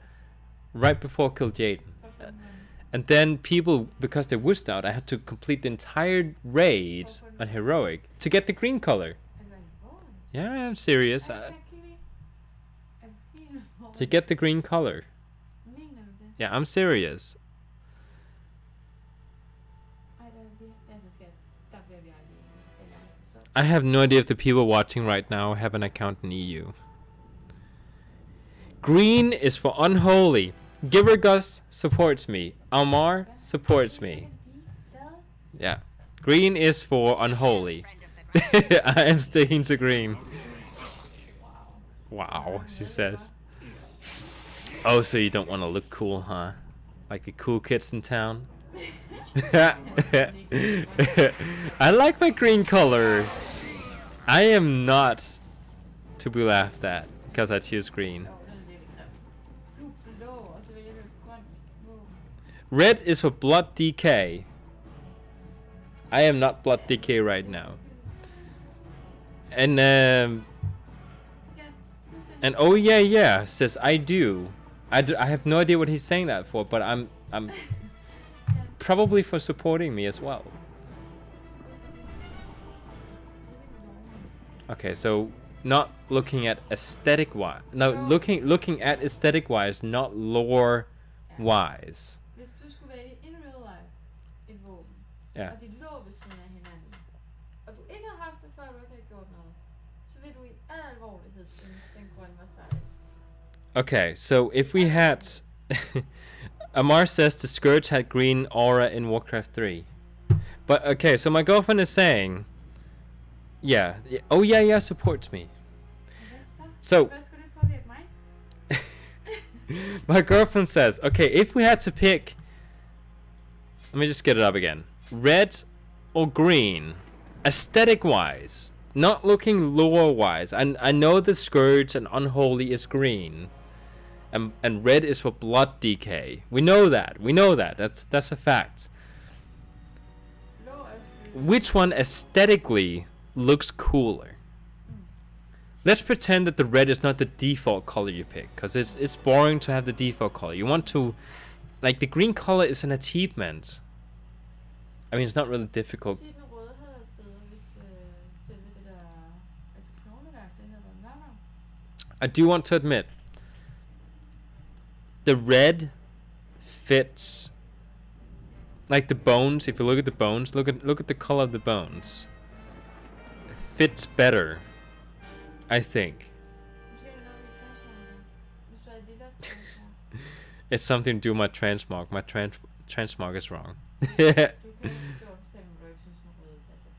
A: right before Kill Jaden. And then people, because they wussed out, I had to complete the entire raid on Heroic to get the green color. Yeah, I'm serious. To get the green color. Yeah, I'm serious. I have no idea if the people watching right now have an account in EU. Green is for unholy. Giver Gus supports me. Almar supports me. Yeah. Green is for unholy. I am sticking to green. Wow, she says. Oh, so you don't want to look cool, huh? Like the cool kids in town? I like my green color. I am not to be laughed at because I choose green. Red is for blood DK. I am not blood DK right now. And oh yeah says I do. I have no idea what he's saying that for, but I'm probably for supporting me as well. Okay, so not looking at aesthetic wise. No, looking at aesthetic wise, not lore wise.
C: Hvis du skulle vælge in real life et våben,
A: Ja.
C: og de lå ved siden af hinanden, og du ikke har haft det før, du ikke har gjort noget, så vil du i al alvorlighed synes, den grønne var sejest.
A: Okay, so if we had Amar says the Scourge had green aura in Warcraft 3. But okay, so my girlfriend is saying, yeah, oh yeah, supports me. So
C: Hvad skulle det påvirke mig?
A: my girlfriend says, okay, if we had to pick, let me just get it up again, red or green, aesthetic wise, not looking lore wise. I know the Scourge and Unholy is green, and red is for blood decay. We know that. That's a fact.
C: Blå er selvfølgelig.
A: Which one aesthetically looks cooler? Let's pretend that the red is not the default color you pick, because it's boring to have the default color. You want to, like, the green color is an achievement. I mean, it's not really difficult.
C: Sige, den røde havde været federe, hvis selve det der, altså knogleværk, det havde været mørkere.
A: I do want to admit, the red fits, like the bones. If you look at the bones, look at the color of the bones. It fits better, I think.
C: Måske er det noget, vi transformer. Hvis du havde lilla transformer.
A: It's something to do with my transmog. My transmog is wrong.
C: Du kan ikke stå op, selvom du ikke synes, den røde passer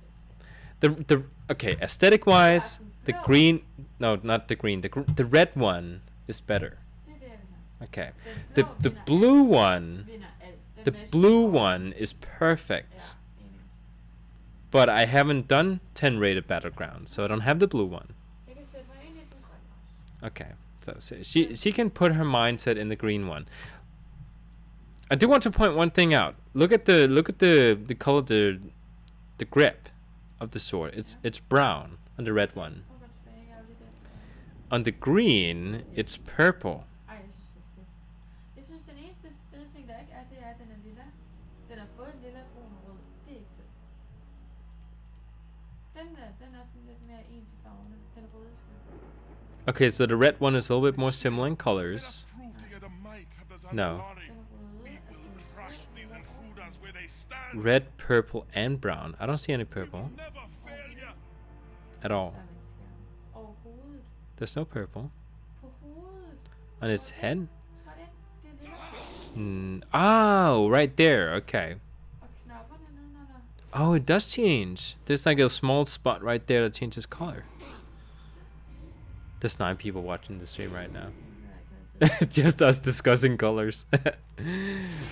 C: bedst.
A: the okay, aesthetic wise, the green, no, not the green. The red one is better.
C: Det er det, jeg vil have.
A: Okay,
C: Den
A: the
C: blå
A: blue
C: vinder
A: one,
C: vinder alt. Den
A: the
C: matcher
A: blue
C: den røde.
A: one is perfect.
C: Ja, enig.
A: But I haven't done 10 rated Battlegrounds, so I don't have the blue one.
C: Jeg kan sætte mig ind i den grønne også.
A: Okay, so she can put her mindset in the green one. I do want to point one thing out. Look at the color, the grip of the sword. It's brown on the red one.
C: Prøv at gå tilbage, jeg er jo lige der.
A: On the green, it's purple.
C: Ej, jeg synes, det er fedt. Jeg synes, den eneste fede ting, der ikke er, det er, at den er lilla. Den er både lilla, brun og rød. Det er ikke fedt. Den er sådan lidt mere ens i farverne. Den røde skal.
A: Okay, so the red one is a little bit more similar in colors. No.
C: Den røde
A: Red, purple, and brown. I don't see any purple at all.
C: der er min skærm. Overhovedet.
A: There's no purple
C: På hovedet.
A: on its head.
C: Træd ind. Det er lilla.
A: Oh, right there. Okay.
C: Og knapperne nedenunder.
A: Oh, it does change. There's like a small spot right there that changes color. There's 9 people watching the stream right now.
C: Nej, kan jeg se.
A: Just us discussing colors.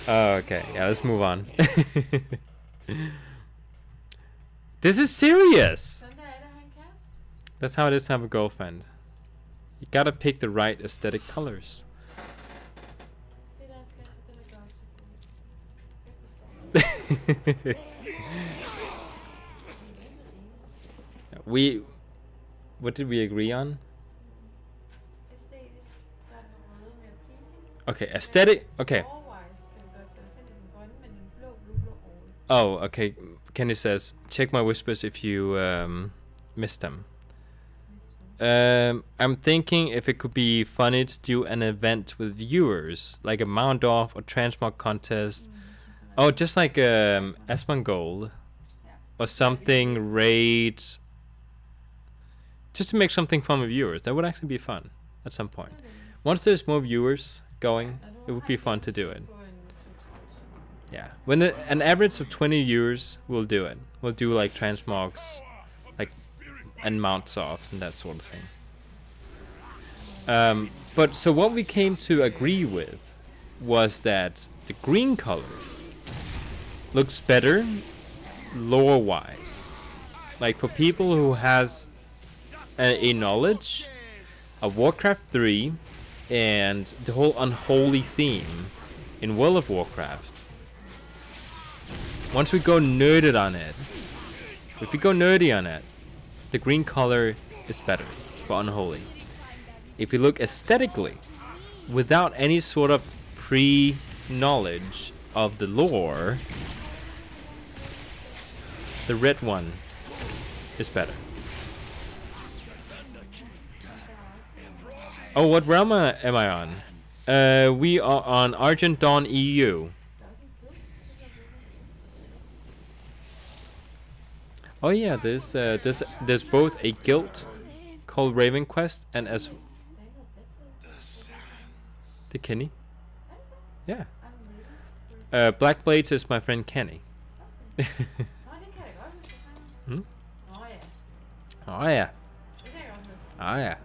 A: Oh, okay, yeah, let's move on. This is serious.
C: Sådan der er det at have en kæreste.
A: That's how it is to have a girlfriend. You gotta pick the right aesthetic colors.
C: Det der skal til at gøre så
A: we, what did we agree on?
C: æstetisk, der er den røde mere pleasing.
A: Okay, aesthetic. Okay.
C: Overwise kan vi godt sætte os ind i den grønne, men den blå all.
A: Oh, okay. Kenny says, check my whispers if you missed them. I'm thinking if it could be funny to do an event with viewers, like a mount off or transmog contest. Oh, just like Asmongold or something, raid. Just to make something fun with viewers. That would actually be fun at some point. Once there's more viewers going, it would be fun to do it. Yeah, when an average of 20 viewers, we'll do it. We'll do like transmogs, like, and mount softs and that sort of thing. But so what we came to agree with was that the green color looks better lore-wise. Like for people who has a knowledge of Warcraft 3 and the whole unholy theme in World of Warcraft. Once we go nerded on it, if we go nerdy on it, the green color is better for unholy. If we look aesthetically, without any sort of pre-knowledge of the lore, the red one is better. Oh, what realm am I on? We are on Argent Dawn EU. Oh yeah, there's both a guild called Raven Quest and as the Kenny. Yeah. Black Blades is my friend Kenny. Hmm? Oh yeah. Oh yeah.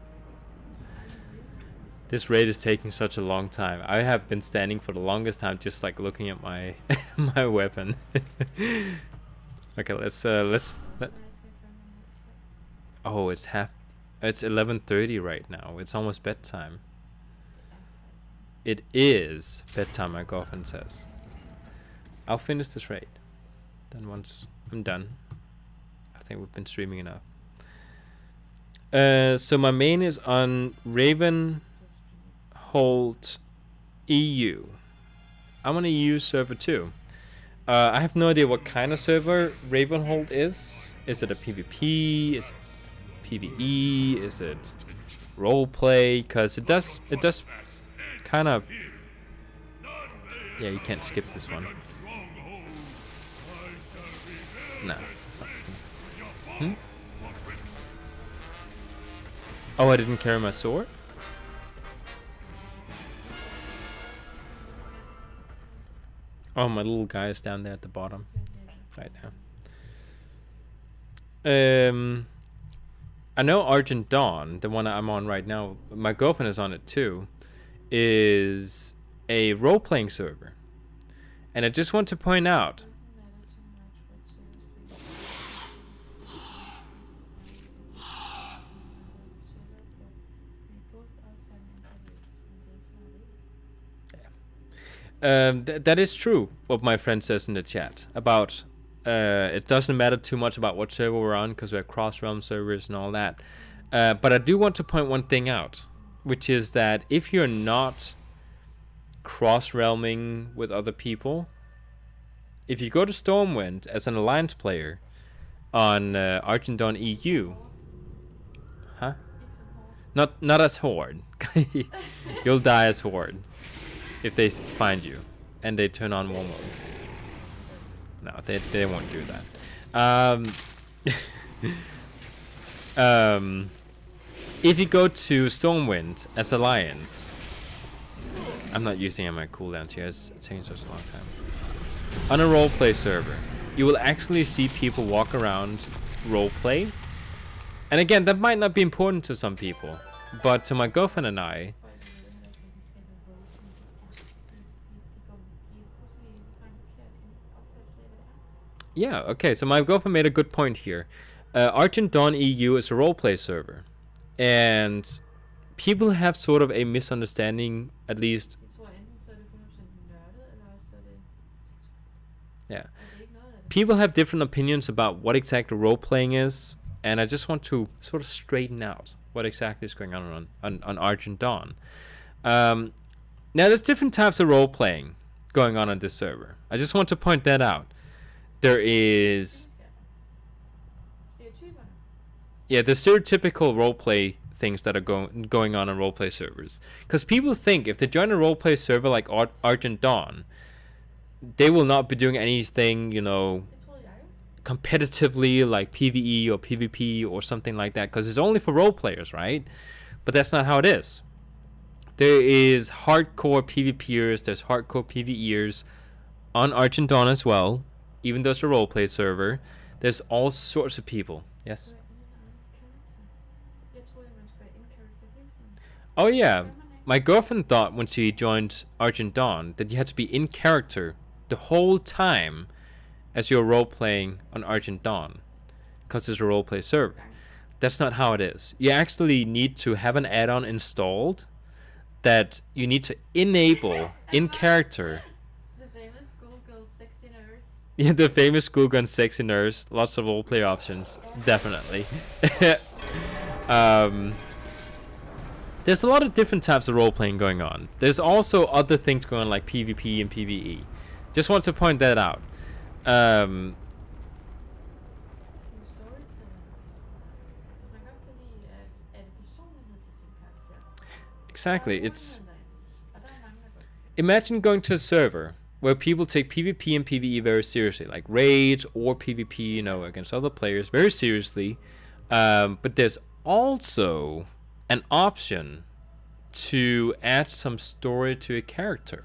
A: This raid is taking such a long time. I have been standing for the longest time just like looking at my my weapon. Okay, let's oh, it's 11:30 right now. It's almost bedtime. It is bedtime, my girlfriend says. I'll finish this raid. Then once I'm done, I think we've been streaming enough. So my main is on Ravenhold EU. I'm on a EU server too. I have no idea what kind of server Ravenhold is. Is it a PvP? Is it PvE? Is it roleplay? Because it does kind of. Yeah, you can't skip this one. No. It's not. Hmm? Oh, I didn't carry my sword? Oh, my little guy is down there at the bottom right now. I know Argent Dawn, the one I'm on right now, my girlfriend is on it too, is a role-playing server. And I just want to point out that is true what my friend says in the chat about it doesn't matter too much about what server we're on because we're cross-realm servers and all that, but I do want to point one thing out, which is that if you're not cross-realming with other people, if you go to Stormwind as an alliance player on Argent Dawn EU, huh? Not as Horde. You'll die as Horde if they find you and they turn on war mode. No, they won't do that. If you go to Stormwind as Alliance, I'm not using my cooldowns here. It's taking such a long time. On a roleplay server, you will actually see people walk around roleplay. And again, that might not be important to some people, but to my girlfriend and I, yeah, okay, so my girlfriend made a good point here. Argent Dawn EU is a roleplay server. And people have sort of a misunderstanding, at least. Yeah. People have different opinions about what exactly role-playing is. And I just want to sort of straighten out what exactly is going on Argent Dawn. Now, there's different types of role-playing going on this server. I just want to point that out. There is, yeah, the stereotypical roleplay things that are going on roleplay servers. Because people think if they join a roleplay server like Argent Dawn, they will not be doing anything, you know, competitively like PvE or PvP or something like that. Because it's only for role players, right? But that's not how it is. There is hardcore PvPers, there's hardcore PvEers on Argent Dawn as well. Even though it's a roleplay server, there's all sorts of people. Yes? Oh yeah, my girlfriend thought when she joined Argent Dawn that you had to be in character the whole time as you're role-playing on Argent Dawn, because it's a roleplay server. That's not how it is. You actually need to have an add-on installed that you need to enable in character. Yeah, the famous schoolgirl sexy nurse. Lots of roleplay options, definitely. There's a lot of different types of role-playing going on. There's also other things going on like PvP and PvE. Just want to point that out. Exactly. It's
C: Og der er mange, der gør.
A: imagine going to a server where people take PvP and PvE very seriously, like raids or PvP, you know, against other players very seriously. But there's also an option to add some story to a character.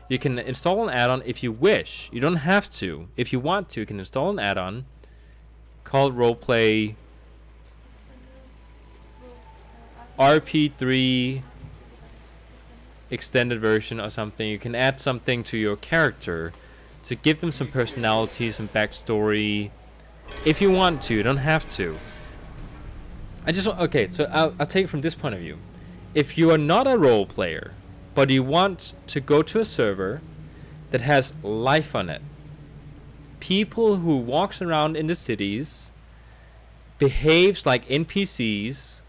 A: You can install an add-on if you wish. You don't have to. If you want to, you can install an add-on called Roleplay RP3 extended version or something. You can add something to your character to give them some personality, some backstory. If you want to, you don't have to. Okay, so I'll take it from this point of view. If you are not a role player, but you want to go to a server that has life on it, people who walks around in the cities, behaves like NPCs,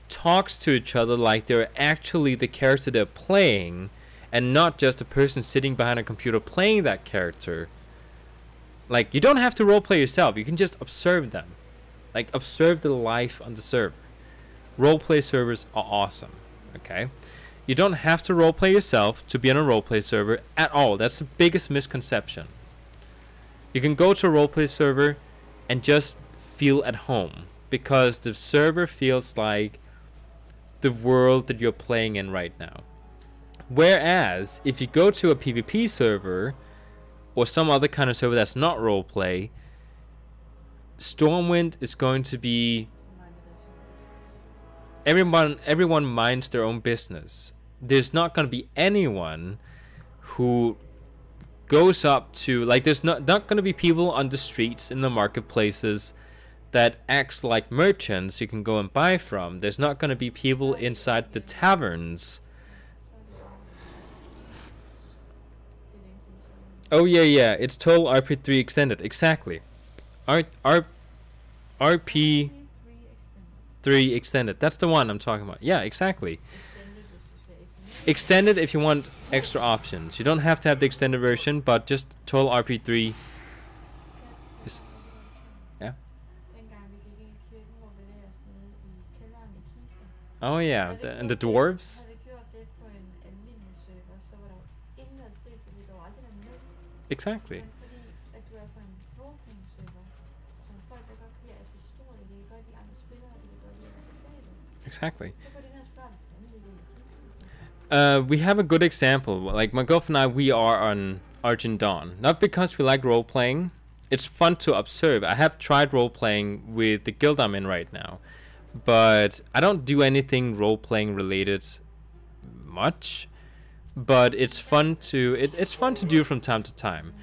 A: talks to each other like they're actually the character they're playing, and not just a person sitting behind a computer playing that character. Like, you don't have to roleplay yourself. You can just observe them. Like, observe the life on the server. Roleplay servers are awesome. Okay? You don't have to roleplay yourself to be on a roleplay server at all. That's the biggest misconception. You can go to a roleplay server and just feel at home, because the server feels like the world that you're playing in right now. Whereas if you go to a PvP server or some other kind of server that's not roleplay, Stormwind is going to be everyone minds their own business. There's not going to be anyone who goes up to, like, there's not going to be people on the streets in the marketplaces that acts like merchants you can go and buy from. There's not going to be people inside the taverns. Oh yeah, it's total RP3 extended. Exactly. RP3 extended. That's the one I'm talking about. Yeah, exactly. Extended if you want extra options. You don't have to have the extended version, but just total RP3 is, yeah. Oh yeah, and the dwarves. Exactly. Exactly. We have a good example. Like, my girlfriend and I, we are on Argent Dawn. Not because we like role playing. It's fun to observe. I have tried role playing with the guild I'm in right now, but I don't do anything role playing related much. But it's fun to it's fun to do from time to time.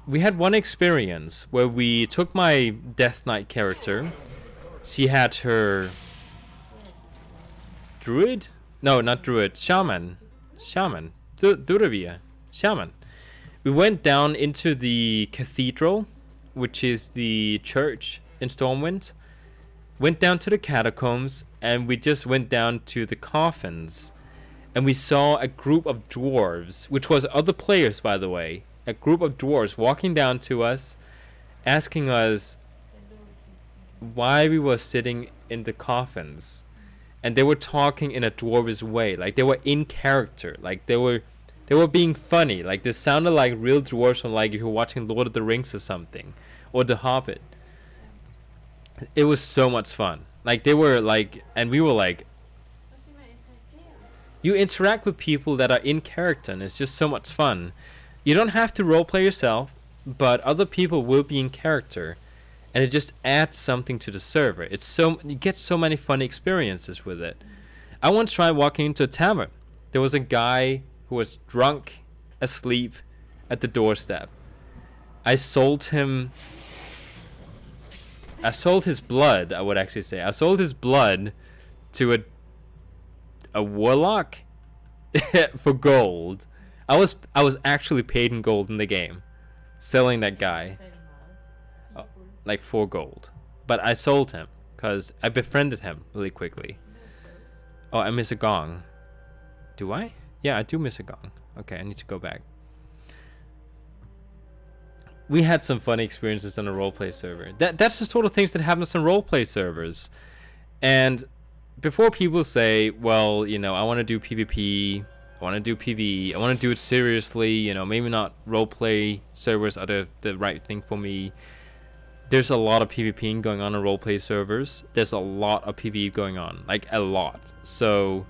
A: We had one experience where we took my Death Knight character. She had her druid? No, not druid. Shaman. Duravia. Shaman. We went down into the cathedral, which is the church in Stormwind. Went down to the catacombs, and we just went down to the coffins. And we saw a group of dwarves, which was other players, by the way. A group of dwarves walking down to us, asking us why we were sitting in the coffins. And they were talking in a dwarvish way, like they were in character, like they were being funny, like they sounded like real dwarves from, like, if you're watching Lord of the Rings or something, or The Hobbit. It was so much fun. Like, they were like, and we were like, you interact with people that are in character, and it's just so much fun. You don't have to roleplay yourself, but other people will be in character, and it just adds something to the server. It's so, you get so many fun experiences with it. I once tried walking into a tavern. There was a guy who was drunk, asleep at the doorstep. I sold his blood, I would actually say. I sold his blood to a warlock for gold. I was actually paid in gold in the game, selling that guy, like 4 gold. But I sold him because I befriended him really quickly. Oh, I miss a gong. Do I? Yeah, I do miss a gong. Okay, I need to go back. We had some funny experiences on a roleplay server. That's the sort of things that happens on roleplay servers. And before people say, well, you know, I want to do PvP, I want to do PvE, I want to do it seriously, you know, maybe not roleplay servers are the right thing for me. There's a lot of PvPing going on roleplay servers. There's a lot of PvE going on, like a lot. So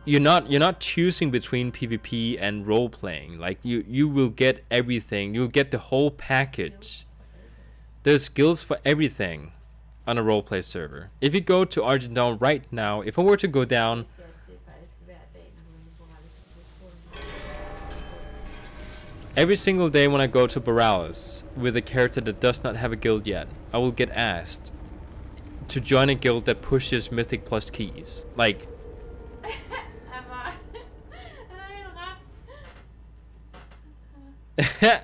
A: you're not choosing between PvP and role playing. Like you will get everything. You'll get the whole package. There's skills for everything on a roleplay server. If you go to Argentina right now, if I were to go down every single day when I go to Borealis with a character that does not have a guild yet, I will get asked to join a guild that pushes Mythic plus keys. Like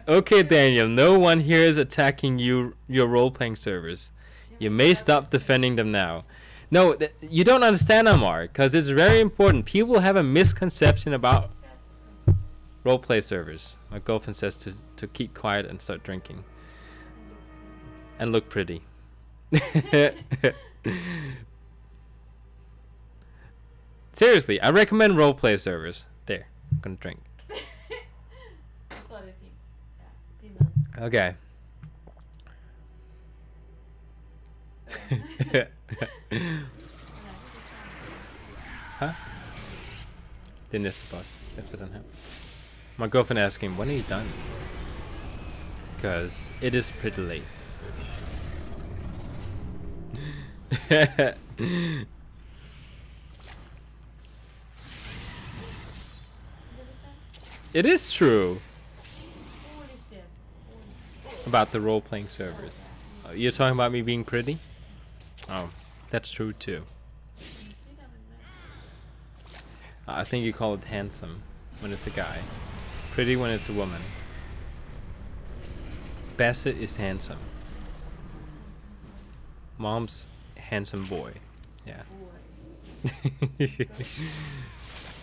A: okay, Daniel, no one here is attacking your role-playing servers. You may stop defending them now. No, you don't understand, Amar, because it's very important. People have a misconception about roleplay servers. My girlfriend says to keep quiet and start drinking. And look pretty. Seriously, I recommend roleplay servers. There, I'm gonna drink. Okay. Huh? Det är nästa pass efter den här. My girlfriend asking, when are you done? Because it is pretty late. It is true. About the role-playing servers. You're talking about me being pretty? Oh, that's true too. I think you call it handsome when it's a guy. Pretty when it's a woman. Bassett is handsome. Mom's handsome boy. Yeah.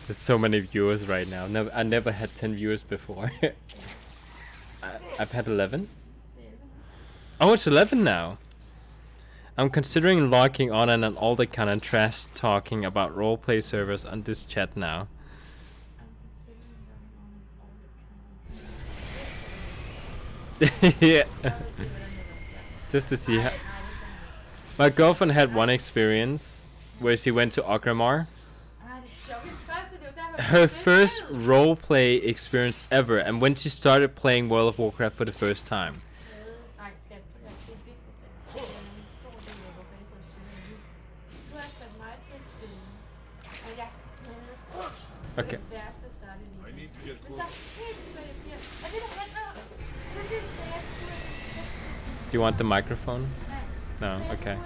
A: There's so many viewers right now. I never had 10 viewers before. I've had 11? Oh, it's 11 now. I'm considering logging on and all the kind of trash talking about roleplay servers on this chat now. Yeah. Just to see how. My girlfriend had one experience where she went to Akramar. Her first roleplay experience ever, and when she started playing World of Warcraft for the first time. Okay. Do you want the microphone? No, okay.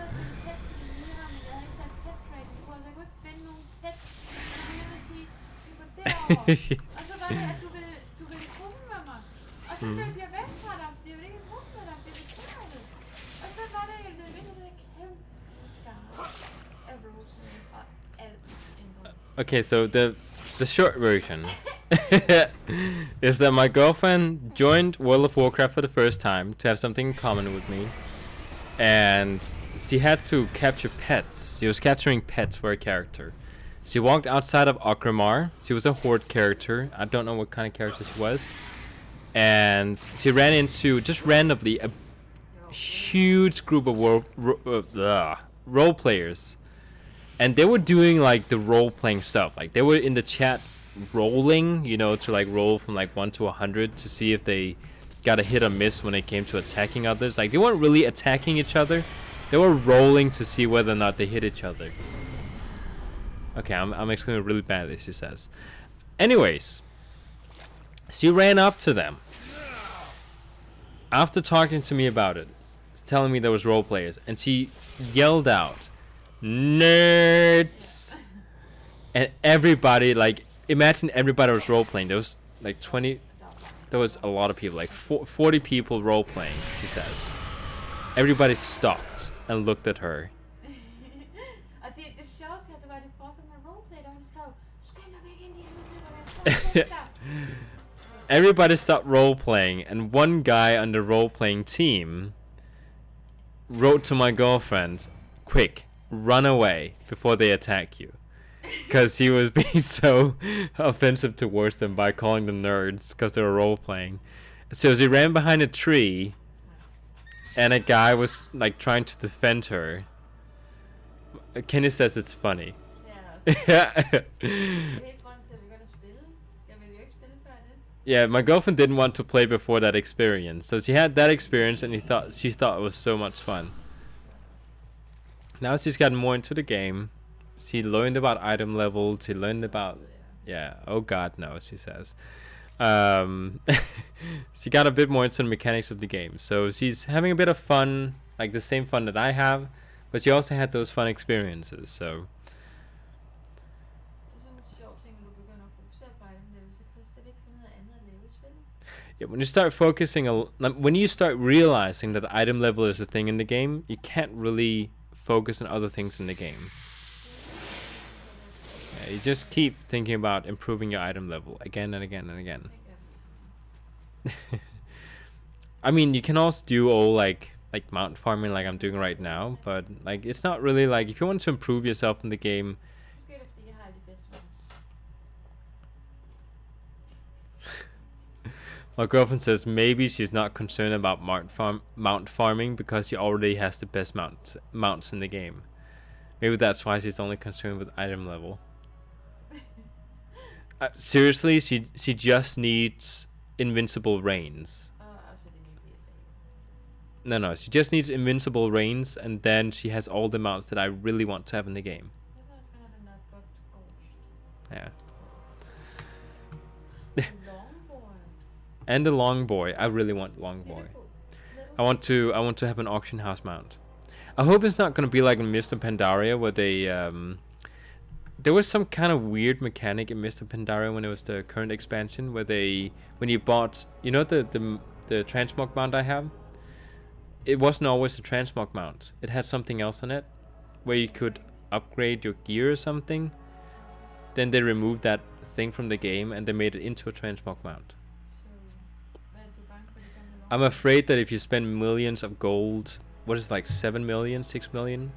A: Okay, so the short version is that my girlfriend joined World of Warcraft for the first time to have something in common with me, and she had to capture pets. She was capturing pets for a character. She walked outside of Akramar. She was a horde character. I don't know what kind of character she was. And she ran into, just randomly, a huge group of role players. And they were doing like the role playing stuff. Like they were in the chat rolling, you know, to like roll from like 1 to 100 to see if they got a hit or miss when it came to attacking others. Like they weren't really attacking each other. They were rolling to see whether or not they hit each other. Okay, I'm explaining really badly, she says. Anyways, she ran up to them after talking to me about it, telling me there was role players, and she yelled out, "Nerds!" And everybody, like, imagine everybody was role playing. There was like 20. There was a lot of people, like 40 people role playing. She says. Everybody stopped and looked at her. Everybody stopped role-playing, and one guy on the role-playing team wrote to my girlfriend, "Quick, run away before they attack you. Because he was being so offensive towards them by calling them nerds because they were role-playing. So she ran behind a tree, and a guy was like trying to defend her. Kenny says it's funny.
C: Ja, det er helt grund til, at vi begynder at spille. Jeg vil jo ikke spille før det.
A: Yeah, my girlfriend didn't want to play before that experience, so she had that experience, and she thought it was so much fun. Now she's gotten more into the game. She learned about item levels. She learned about, yeah. Oh God, no, she says. She got a bit more into the mechanics of the game, so she's having a bit of fun, like the same fun that I have, but she also had those fun experiences. So.
C: Det er sådan en sjov ting, når du begynder at fokusere på item level, så kan du slet ikke finde noget andet at lave i spillet.
A: Yeah, when you start focusing, when you start realizing that the item level is a thing in the game, you can't really focus on other things in the game. Yeah, you just keep thinking about improving your item level again and again and again. I mean, you can also do all like mount farming like I'm doing right now, but like it's not really like if you want to improve yourself in the game.
C: Måske er det fordi, jeg har de bedste mounts.
A: My girlfriend says maybe she's not concerned about mount farming because she already has the best mounts in the game. Maybe that's why she's only concerned with item level. Seriously, she just needs invincible reigns.
C: Altså det nye BFA.
A: No, she just needs invincible reigns, and then she has all the mounts that I really want to have in the game.
C: Jeg vil også have den der godt ghost.
A: Yeah.
C: Longboy.
A: And the Longboy. I really want Longboy.
C: Beautiful.
A: I want to have an auction house mount. I hope it's not gonna be like in Mr. Pandaria where they there was some kind of weird mechanic in Mr. Pandaria when it was the current expansion where when you bought, you know, the transmog mount I have, it wasn't always a transmog mount. It had something else on it where you could upgrade your gear or something. Then they removed that thing from the game and they made it into a transmog mount. I'm afraid that if you spend millions of gold, what is it, like 7 million, 6 million,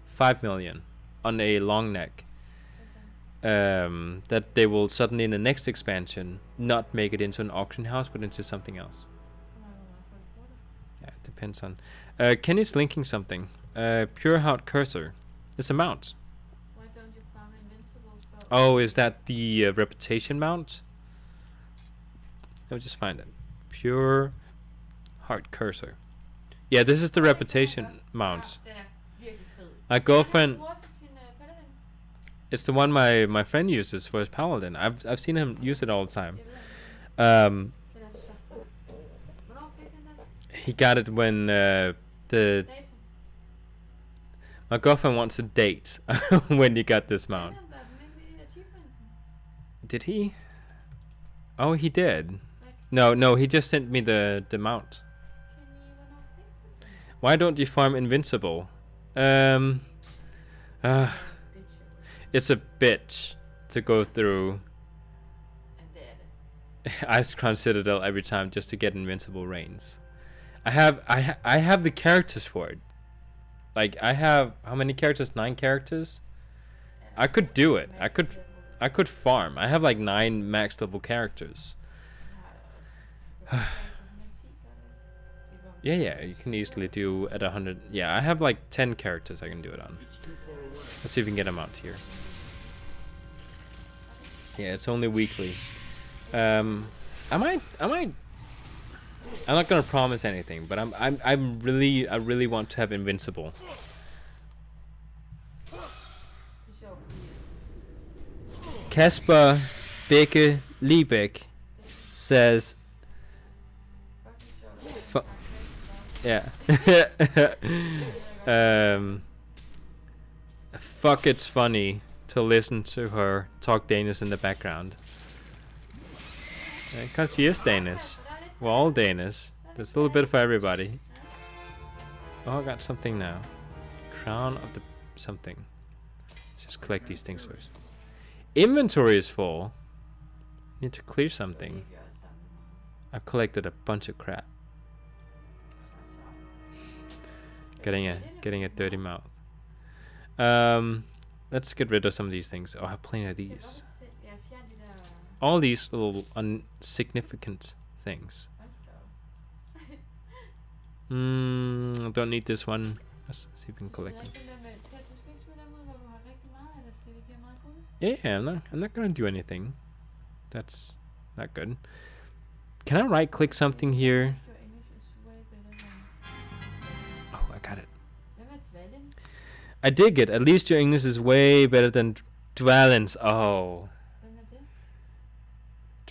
A: 5 million on a long neck, that they will suddenly in the next expansion not make it into an auction house but into something else. Yeah, it depends on. Kenny's linking something. Pure Heart Cursor. It's a mount.
C: Why don't you farm invincible spells?
A: Oh, is that the reputation mount? Let me just find it. Pure Heart Cursor. Yeah, this is the reputation mount.
C: Den er virkelig fed.
A: My girlfriend.
C: Bruger til sin paladin.
A: It's the one my friend uses for his paladin. I've seen him use it all the time.
C: Den er så fed. Hvornår fik han den?
A: He got it when the
C: Dato.
A: my girlfriend wants a date when you got this mount.
C: Han der almindelige achievementen.
A: Did he? Oh, he did. No, he just sent me the mount.
C: Hvornår fik du den?
A: Why don't you farm invincible? It's a bitch to go through
C: And det er det.
A: Ice Crown Citadel every time just to get invincible reigns. I have the characters for it. Like I have how many characters? 9 characters. I could do it. I could farm. I have like 9 max level characters. Yeah, you can easily do at 100. Yeah, I have like 10 characters I can do it on. Let's see if we can get them out here. Yeah, it's only weekly. I might. I'm not gonna promise anything, but I really want to have invincible.
C: Det er sjovt, fordi
A: Kasper Bække Liebeck says,
C: fucking sjovt.
A: yeah. Fuck, it's funny to listen to her talk Danish in the background. Because she is Danish. We're all Danish. There's a little bit for everybody. Oh, I got something now. Crown of the something. Let's just collect these things first. Inventory is full. Need to clear something. I've collected a bunch of crap. Getting a dirty mouth. Let's get rid of some of these things. Oh, I have plenty of
C: Kan du
A: these.
C: også se, ja, fjern de der...
A: All these little insignificant things.
C: Hold da op.
A: Don't need this one. Let's see if we can
C: Du
A: collect
C: smider
A: it.
C: ikke den der med... Du skal ikke smide dem ud, hvor du har rigtig meget af det, fordi det giver meget guld.
A: Yeah, I'm not gonna do anything. That's not good. Can I right click something here?
C: Your English is way better than...
A: Oh, I got it.
C: Hvem er Dvalin?
A: I dig it. At least your English is way better than Dwalin's. Oh,
C: Hvem er det?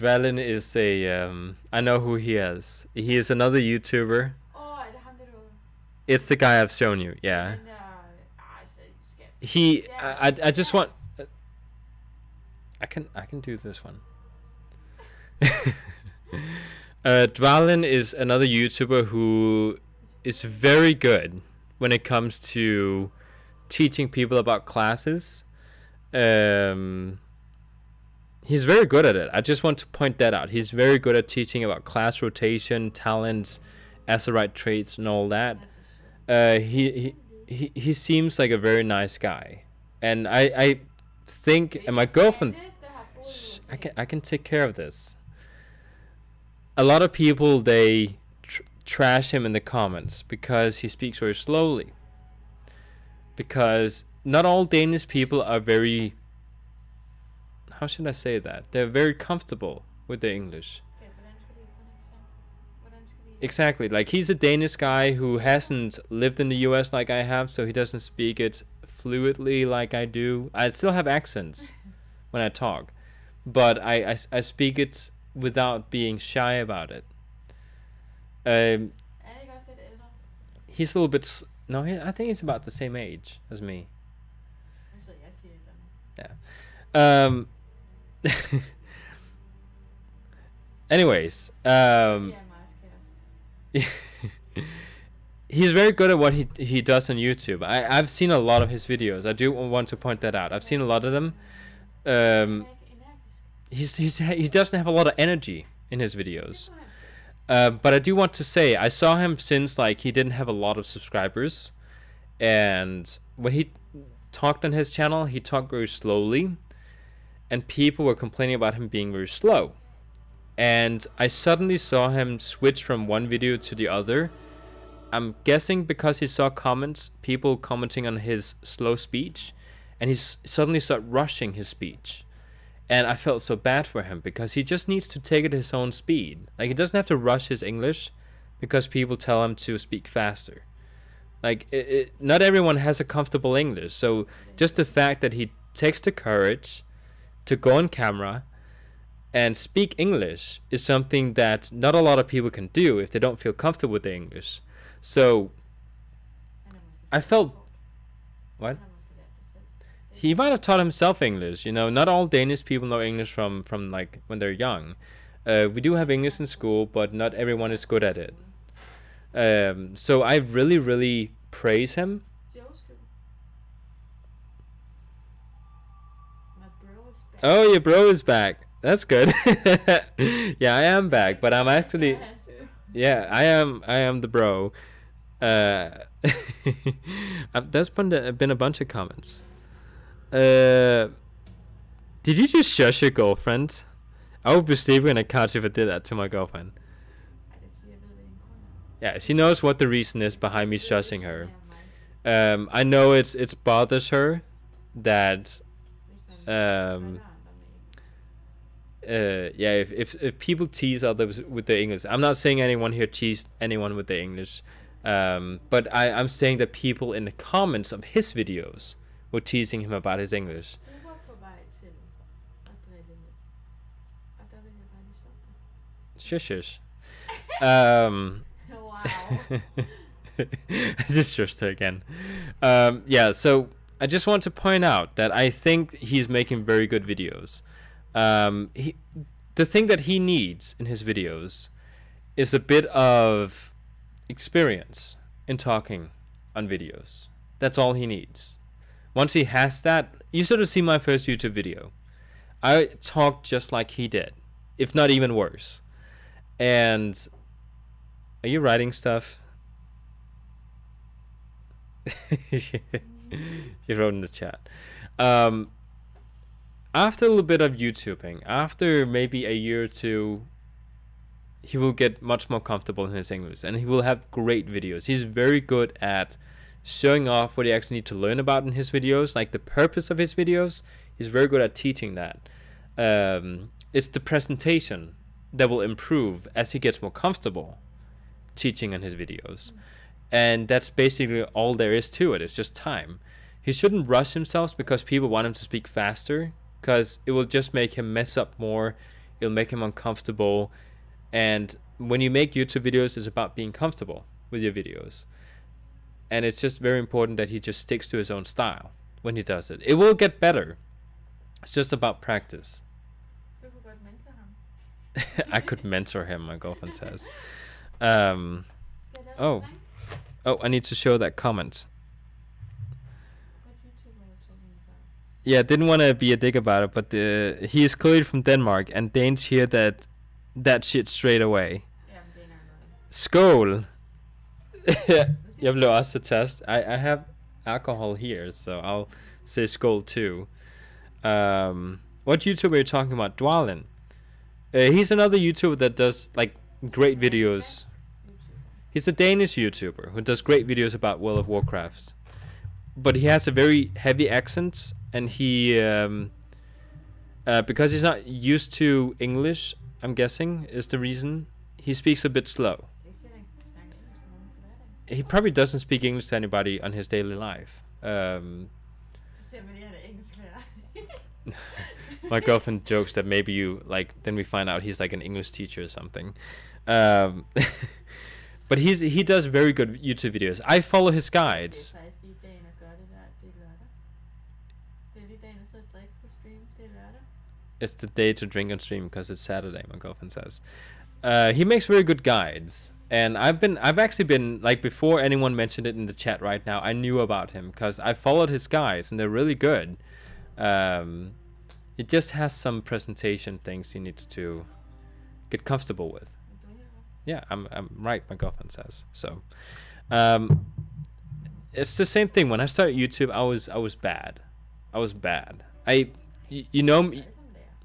A: Dwalin is a I know who he is. He is another YouTuber.
C: Er det ham, der du...
A: It's the guy I've shown you. Yeah.
C: Den der... så skat.
A: He I just want I can do this one. Dwalin is another YouTuber who is very good when it comes to teaching people about classes. He's very good at it. I just want to point that out. He's very good at teaching about class rotation, talents, Azurite traits, and all that. He seems like a very nice guy, and I think, and my girlfriend, I can take care of this. A lot of people, they trash him in the comments because he speaks very slowly. Because not all Danish people are very, how should I say that? They're very comfortable with their English. Exactly. Like, he's a Danish guy who hasn't lived in the US like I have, so he doesn't speak it fluently like I do. I still have accents when I talk, but I speak it without being shy about it. He's a little bit... No, I think he's about the same age as me. Yeah. Anyways, he's very good at what he does on YouTube. I've seen a lot of his videos. I do want to point that out. I've seen a lot of them. He doesn't have a lot of energy in his videos. But I do want to say, I saw him since, like, he didn't have a lot of subscribers, and when he talked on his channel, he talked very slowly, and people were complaining about him being very slow. And I suddenly saw him switch from one video to the other. I'm guessing because he saw comments, people commenting on his slow speech, and he suddenly started rushing his speech. And I felt so bad for him because he just needs to take it at his own speed. Like, he doesn't have to rush his English because people tell him to speak faster. Like, not everyone has a comfortable English. So just the fact that he takes the courage to go on camera and speak English is something that not a lot of people can do if they don't feel comfortable with the English. So I felt... What? He might have taught himself English. You know, not all Danish people know English from like when they're young. We do have English in school, but not everyone is good at it. So I really praise him. Oh, your bro is back. That's good. Yeah, I am back, but I'm actually... Yeah, I am the bro. There's been a bunch of comments. Did you just shush your girlfriend? I would be sleeping on a couch if I did that to my girlfriend. Yeah, she knows what the reason is behind me shushing her. I know it's bothers her that yeah, if people tease others with their English. I'm not saying anyone here teased anyone with their English, but I'm saying that people in the comments of his videos were teasing him about his English. Shush.
C: Wow.
A: I just shushed her again. Yeah, so I just want to point out that I think he's making very good videos. The thing that he needs in his videos is a bit of experience in talking on videos. That's all he needs. Once he has that, you sort of see my first YouTube video. I talked just like he did, if not even worse. And are you writing stuff? You wrote in the chat. After a little bit of YouTubing, after maybe a year or two, he will get much more comfortable in his English, and he will have great videos. He's very good at showing off what he actually need to learn about in his videos, like the purpose of his videos. He's very good at teaching that. It's the presentation that will improve as he gets more comfortable teaching on his videos. And that's basically all there is to it. It's just time. He shouldn't rush himself because people want him to speak faster, because it will just make him mess up more. It'll make him uncomfortable. And when you make YouTube videos, it's about being comfortable with your videos. And it's just very important that he just sticks to his own style when he does it. It will get better. It's just about practice.
C: Du kunne godt mentor ham.
A: I could mentor him, my girlfriend says.
C: Skal jeg lave
A: Oh.
C: en dreng?
A: Oh, I need to show that comment.
C: What YouTube are you talking about?
A: Yeah, didn't want to be a dick about it, but he is clearly from Denmark, and Danes hear that shit straight away.
C: Jamen, det er nok noget.
A: Skål! Jeg blev også test. I have alcohol here, so I'll say skål too. What YouTuber are you talking about? Dwalin. He's another YouTuber that does like great videos. He's a Danish YouTuber who does great videos about World of Warcraft. But he has a very heavy accent, and he because he's not used to English, I'm guessing, is the reason. He speaks a bit slow.
C: Det siger, han snakker engelsk med nogen til hverdag.
A: He probably doesn't speak English to anybody on his daily life.
C: Så siger man, at han er engelsklærer.
A: My girlfriend jokes that maybe then we find out he's like an English teacher or something. But he does very good YouTube videos. I follow his
C: Det
A: guides.
C: er faktisk lige dagen at gøre det der. Det er lørdag. Det er lige dagen at sidde og drikke på stream. Det er lørdag.
A: It's the day to drink on stream because it's Saturday, my girlfriend says. He makes very good guides, and I've actually been like, before anyone mentioned it in the chat right now, I knew about him because I followed his guides and they're really good. It just has some presentation things he needs to get comfortable with.
C: Men du er helt ret.
A: Yeah, I'm right, my girlfriend says. So it's the same thing. When I started YouTube, I was bad. You know me.
C: Alle sammen lærer.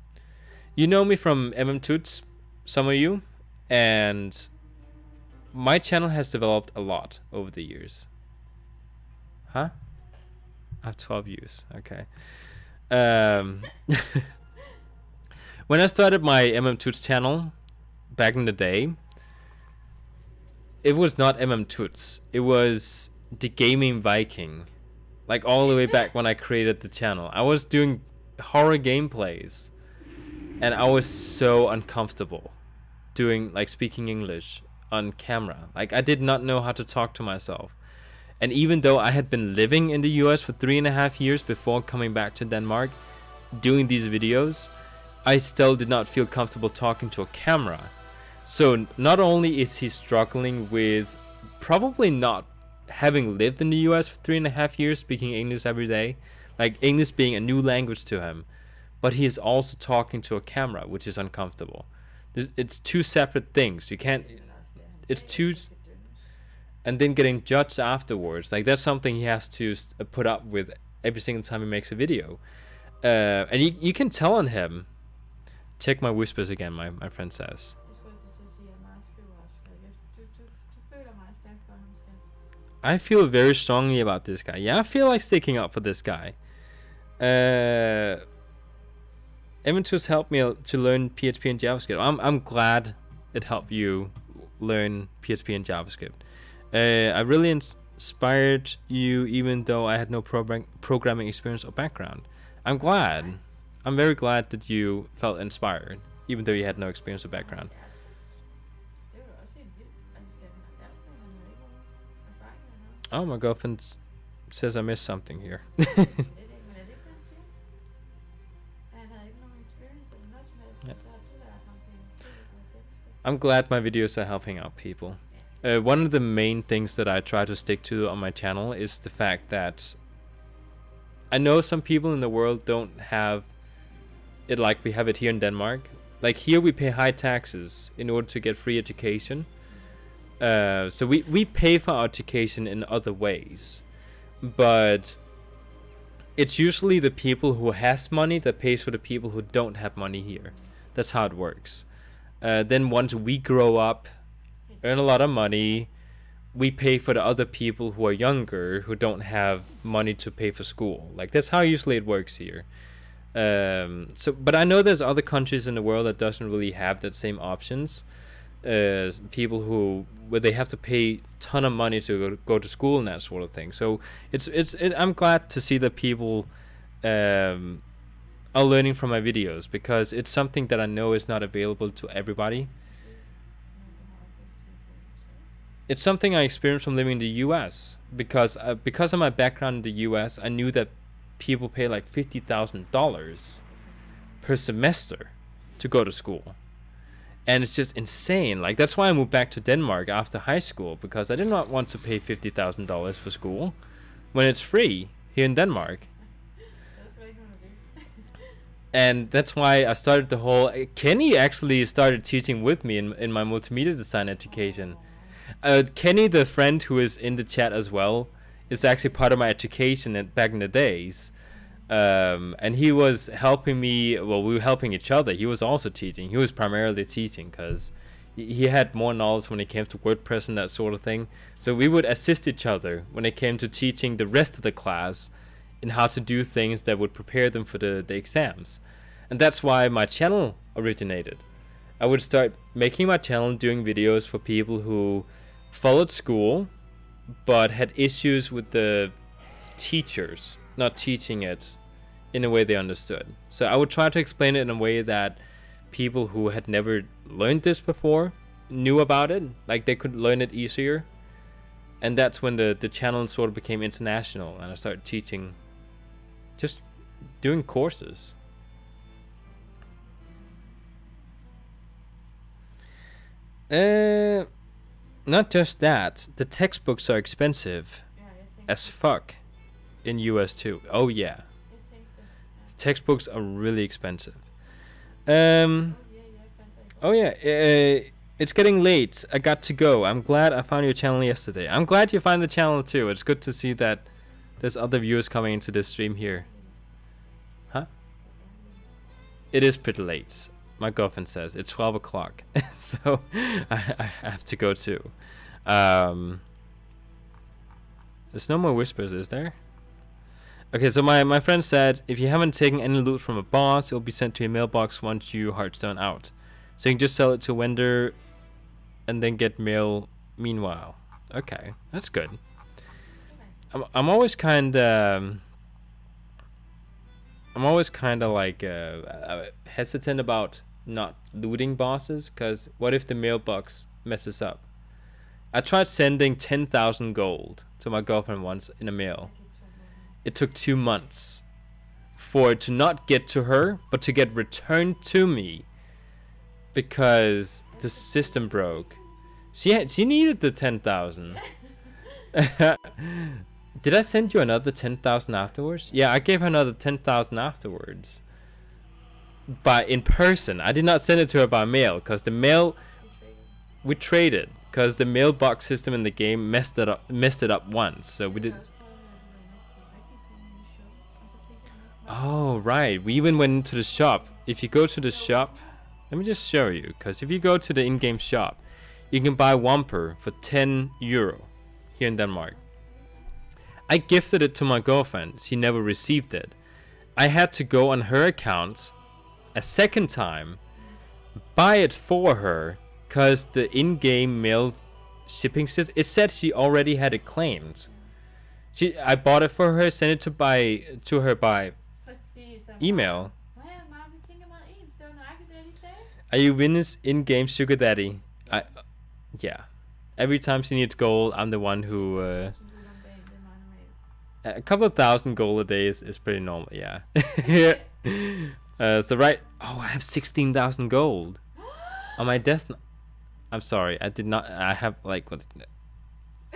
A: You know me from Toots, some of you, and my channel has developed a lot over the years. Huh? I have 12 views. Okay. When I started my Toots channel back in the day, it was not Toots. It was the Gaming Viking. Like all the way back when I created the channel. I was doing horror gameplays. And I was so uncomfortable doing, like, speaking English on camera. Like, I did not know how to talk to myself. And even though I had been living in the US for 3.5 years before coming back to Denmark, doing these videos, I still did not feel comfortable talking to a camera. So not only is he struggling with probably not having lived in the US for 3.5 years, speaking English every day, like English being a new language to him, but he is also talking to a camera, which is uncomfortable. It's two separate things. You can't. It's two, and then getting judged afterwards. Like, that's something he has to put up with every single time he makes a video. And you can tell on him. Check my whispers again, my friend says.
C: Jeg skulle til at sige, at jeg er meget skøv også. Du føler meget stærkt for ham, Stan.
A: I feel very strongly about this guy. Yeah, I feel like sticking up for this guy. Eventus helped me to learn PHP and JavaScript. I'm glad it helped you learn PHP and JavaScript. I really inspired you, even though I had no programming experience or background. I'm glad. I'm very glad that you felt inspired, even though you had no experience or background.
C: Det var også helt vildt. Altså, skal den have lært det? Han havde ikke nogen erfaring eller noget.
A: Oh, my girlfriend says I missed something here.
C: Det er det ikke, men er det ikke, hvad han siger? At han havde ikke nogen experience eller noget som helst, og så har du lært ham det.
A: I'm glad my videos are helping out people. One of the main things that I try to stick to on my channel is the fact that I know some people in the world don't have it like we have it here in Denmark. Like, here we pay high taxes in order to get free education. So we pay for our education in other ways. but it's usually the people who has money that pays for the people who don't have money here. That's how it works. Then once we grow up, earn a lot of money, we pay for the other people who are younger who don't have money to pay for school. Like that's how usually it works here. But I know there's other countries in the world that doesn't really have that same options. People where they have to pay ton of money to go to school and that sort of thing. So I'm glad to see that people are learning from my videos, because it's something that I know is not available to everybody. It's something I experienced from living in the US, because of my background in the US, I knew that people pay like $50,000 per semester to go to school. And it's just insane. Like that's why I moved back to Denmark after high school, because I did not want to pay $50,000 for school when it's free here in Denmark. And that's why I started the whole... Kenny actually started teaching with me in my multimedia design education. Kenny, the friend who is in the chat as well, is actually part of my education back in the days. And he was helping me. Well, we were helping each other. He was also teaching. He was primarily teaching because he had more knowledge when it came to WordPress and that sort of thing. So we would assist each other when it came to teaching the rest of the class in how to do things that would prepare them for the exams. And that's why my channel originated. I would start making my channel doing videos for people who followed school but had issues with the teachers not teaching it in a way they understood. So I would try to explain it in a way that people who had never learned this before knew about it, like they could learn it easier. And that's when the channel sort of became international, and I started teaching, just doing courses. Not just that, the textbooks are expensive as fuck in US too. Oh yeah, the textbooks are really expensive. Oh yeah, it's getting late. I got to go. I'm glad I found your channel yesterday. I'm glad you find the channel too. It's good to see that there's other viewers coming into this stream here. Huh? It is pretty late. My girlfriend says it's 12 o'clock. So I have to go too. There's no more whispers, is there? Okay, so my friend said if you haven't taken any loot from a boss, it'll be sent to your mailbox once you Hearthstone out. So you can just sell it to a vendor and then get mail meanwhile. Okay, that's good. I'm always kind of like hesitant about not looting bosses, because what if the mailbox messes up? I tried sending 10,000 gold to my girlfriend once in a mail. It took 2 months for it to not get to her, but to get returned to me, because the system broke. She needed the 10,000. Did I send you another 10,000 afterwards? Yeah, I gave her another 10,000 afterwards. But in person. I did not send it to her by mail, because the mail... We traded, because the mailbox system in the game messed it up once. So we did... Oh, right. We even went into the shop. If you go to the shop... Let me just show you, because if you go to the in-game shop, you can buy Whomper for 10 euro here in Denmark. I gifted it to my girlfriend. She never received it. I had to go on her account a second time, buy it for her, because the in-game mail shipping system, it said she already had it claimed. I bought it for her, sent it to her by email. Are you Winnie's in-game sugar daddy? Yeah. Every time she needs gold, I'm the one who... a couple of thousand gold a day is pretty normal, yeah. So right... Oh, I have 16,000 gold. On my death... I'm sorry, I did not... I have like... What?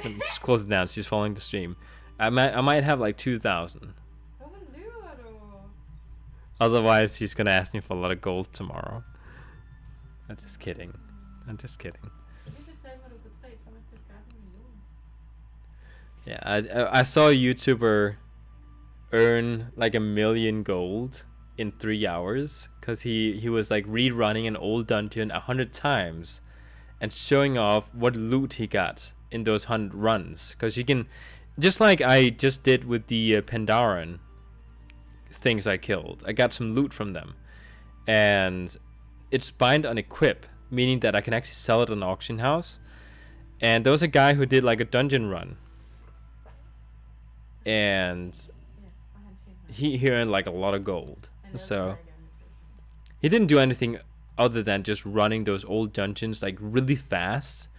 A: Just close it down, she's following the stream. I might have like 2,000. Otherwise, she's gonna ask me for a lot of gold tomorrow. I'm just kidding. I'm just kidding. Yeah, I saw a YouTuber earn like 1,000,000 gold in 3 hours because he was like rerunning an old dungeon 100 times and showing off what loot he got in those 100 runs. Because you can, just like I just did with the Pandaren things I killed, I got some loot from them, and it's bind on equip, meaning that I can actually sell it on auction house. And there was a guy who did like a dungeon run, and he earned like a lot of gold. So he didn't do anything other than just running those old dungeons like really fast.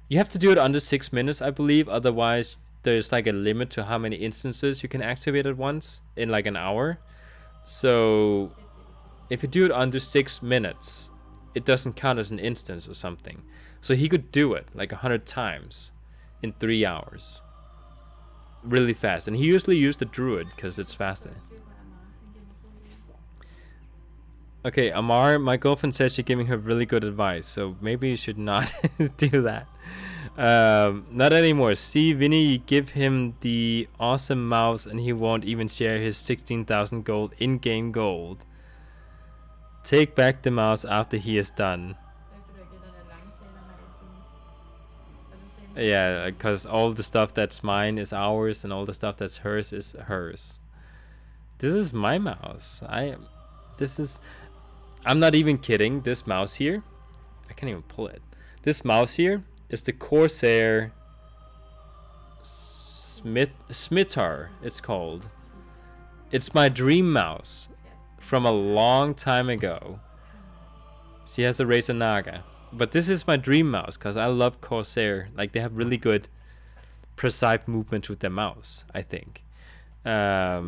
A: You have to do it under 6 minutes, I believe, otherwise there's like a limit to how many instances you can activate at once in like an hour. So if you do it under 6 minutes, it doesn't count as an instance or something. So he could do it like 100 times in 3 hours really fast, and he usually used the druid because it's faster. Okay, Amar, my girlfriend says you're giving her really good advice, so maybe you should not do that. Not anymore. See, Vinny, you give him the awesome mouse and he won't even share his 16,000 gold in-game gold. Take back the mouse after he is done. Yeah, because all the stuff that's mine is ours and all the stuff that's hers is hers. This is my mouse. I'm not even kidding. This mouse here, I can't even pull it. This mouse here is the Corsair Smithar, it's called. It's my dream mouse from a long time ago. She has a Razer Naga. But this is my dream mouse because I love Corsair. Like, they have really good precise movements with their mouse, I think. Yeah,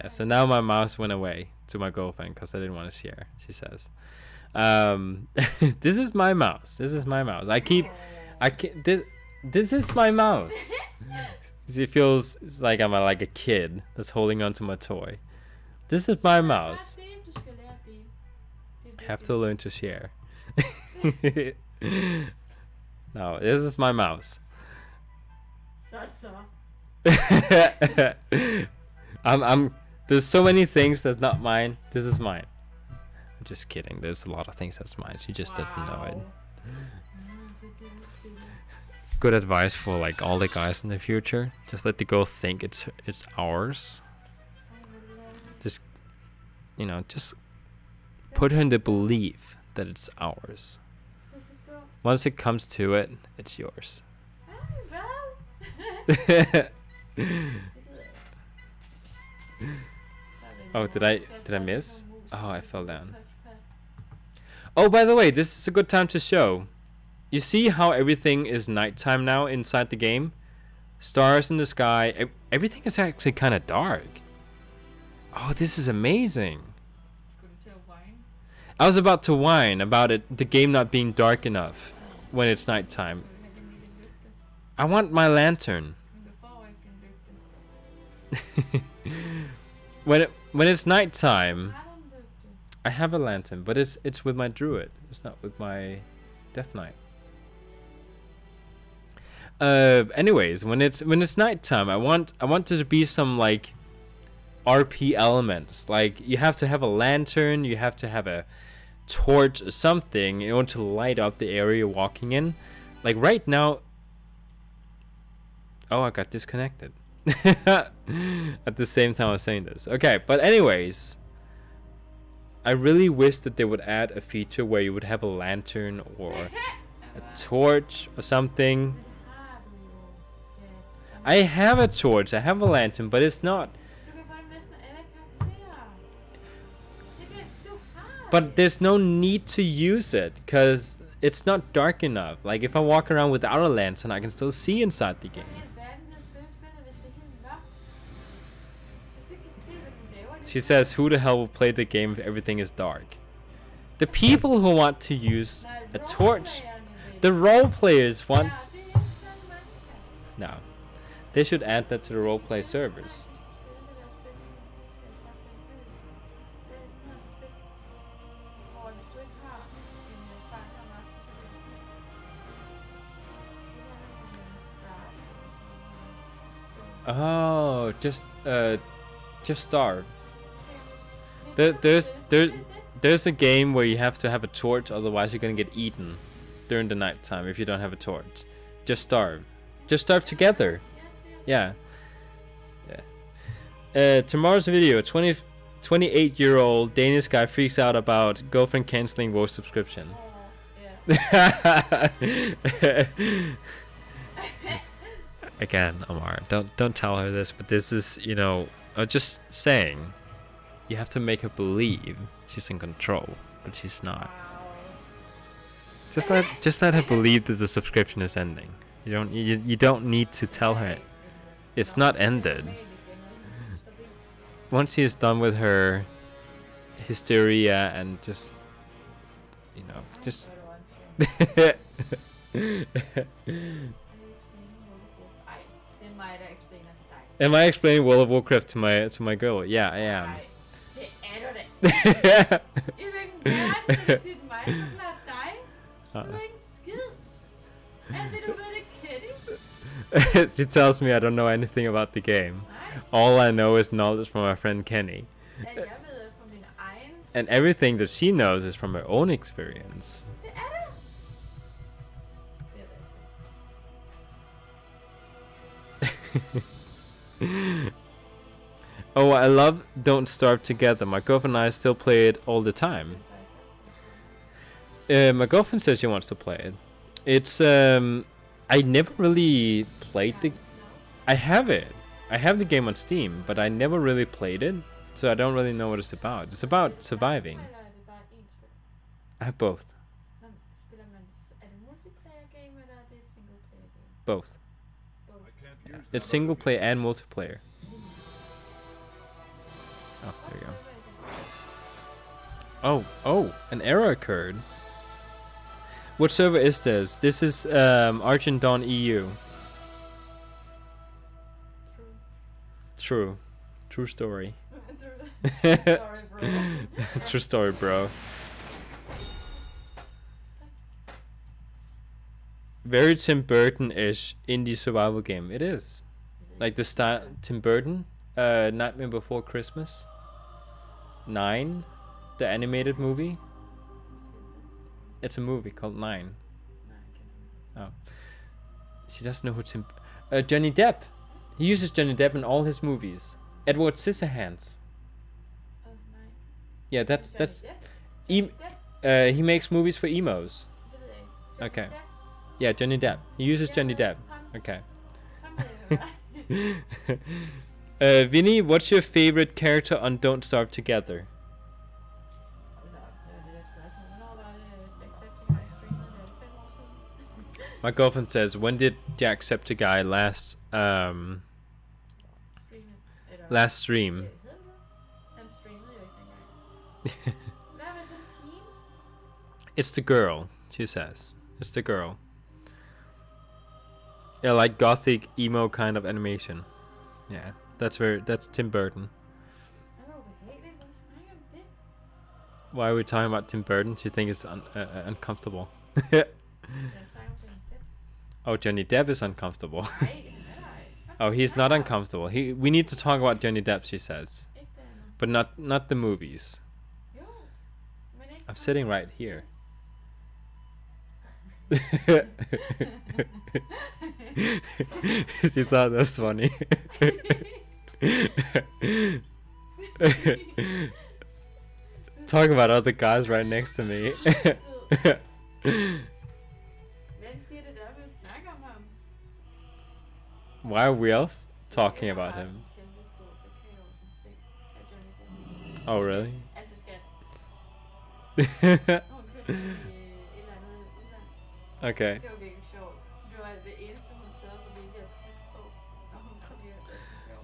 A: so now my mouse went away to my girlfriend because I didn't want to share, she says. This is my mouse. This is my mouse. This is my mouse. It feels like I'm like a kid that's holding onto my toy. This is my mouse. Have to learn to share. No, this is my mouse. There's so many things that's not mine. This is mine. I'm just kidding. There's a lot of things that's mine. She just doesn't know it. Good advice for like all the guys in the future. Just let the girl think it's ours. Just, you know, just put her in the belief that it's ours. Once it comes to it, it's yours. Oh, did I miss? Oh, I fell down. Oh, by the way, this is a good time to show. You see how everything is nighttime now inside the game? Stars in the sky. Everything is actually kind of dark. Oh, this is amazing. I was about to whine about the game not being dark enough when it's nighttime. I want my lantern. When it's nighttime, I have a lantern, but it's with my druid. It's not with my death knight. Anyways, when it's nighttime, I want there to be some like RP elements. Like, you have to have a lantern, you have to have a torch or something in order to light up the area you're walking in. Like right now, oh, I got disconnected at the same time I was saying this. Okay, but anyways, I really wish that they would add a feature where you would have a lantern or a torch or something. I have a torch, I have a lantern, but it's not. But there's no need to use it because it's not dark enough. Like, if I walk around without a lantern, I can still see inside the game. She says, who the hell will play the game if everything is dark? The people who want to use a torch. The role players want... No. They should add that to the roleplay servers. Oh, just starve. There's a game where you have to have a torch, otherwise you're gonna get eaten during the night time if you don't have a torch. Just starve. Just starve together. Yeah. Yeah. Tomorrow's video, 28-year-old Danish guy freaks out about girlfriend canceling WoW subscription. Again, Omar, don't tell her this, but this is, you know, I'm just saying, you have to make her believe she's in control, but she's not. Just let her believe that the subscription is ending. You don't need to tell her it's not ended. Once she is done with her hysteria and just, you know, just. Am I explaining World of Warcraft to my girl? Yeah, I am. She tells me I don't know anything about the game. All I know is knowledge from my friend Kenny. And everything that she knows is from her own experience. Oh, I love Don't Starve Together. My girlfriend and I still play it all the time. My girlfriend says she wants to play it. It's I never really played the. I have it. I have the game on Steam, but I never really played it, so I don't really know what it's about. It's about surviving. I have both. Both. Yeah. It's single player and multiplayer. Oh, there you go. Oh, an error occurred. What server is this? This is Argent Dawn EU. True story. True story, bro. Very Tim Burton-ish indie survival game. It is. Like the style Tim Burton, Nightmare Before Christmas. 9, the animated movie. It's a movie called 9. Oh. She doesn't know who Tim... Johnny Depp. He uses Johnny Depp in all his movies. Edward Scissorhands. Yeah, that's... He makes movies for emos. Okay. Yeah, Johnny Depp. He uses Johnny Depp. Okay. Vinny, what's your favorite character on Don't Starve Together? My girlfriend says, when did Jacksepticeye last stream? It's the girl, she says. It's the girl. Yeah, like gothic emo kind of animation. Yeah, that's Tim Burton. Why are we talking about Tim Burton? She thinks it's uncomfortable. Oh, Johnny Depp is uncomfortable. Oh, he's not uncomfortable. We need to talk about Johnny Depp, she says. But not the movies. I'm sitting right here. She thought that was funny. Talk about other guys right next to me. Why are we else talking about him? Oh, really? Okay.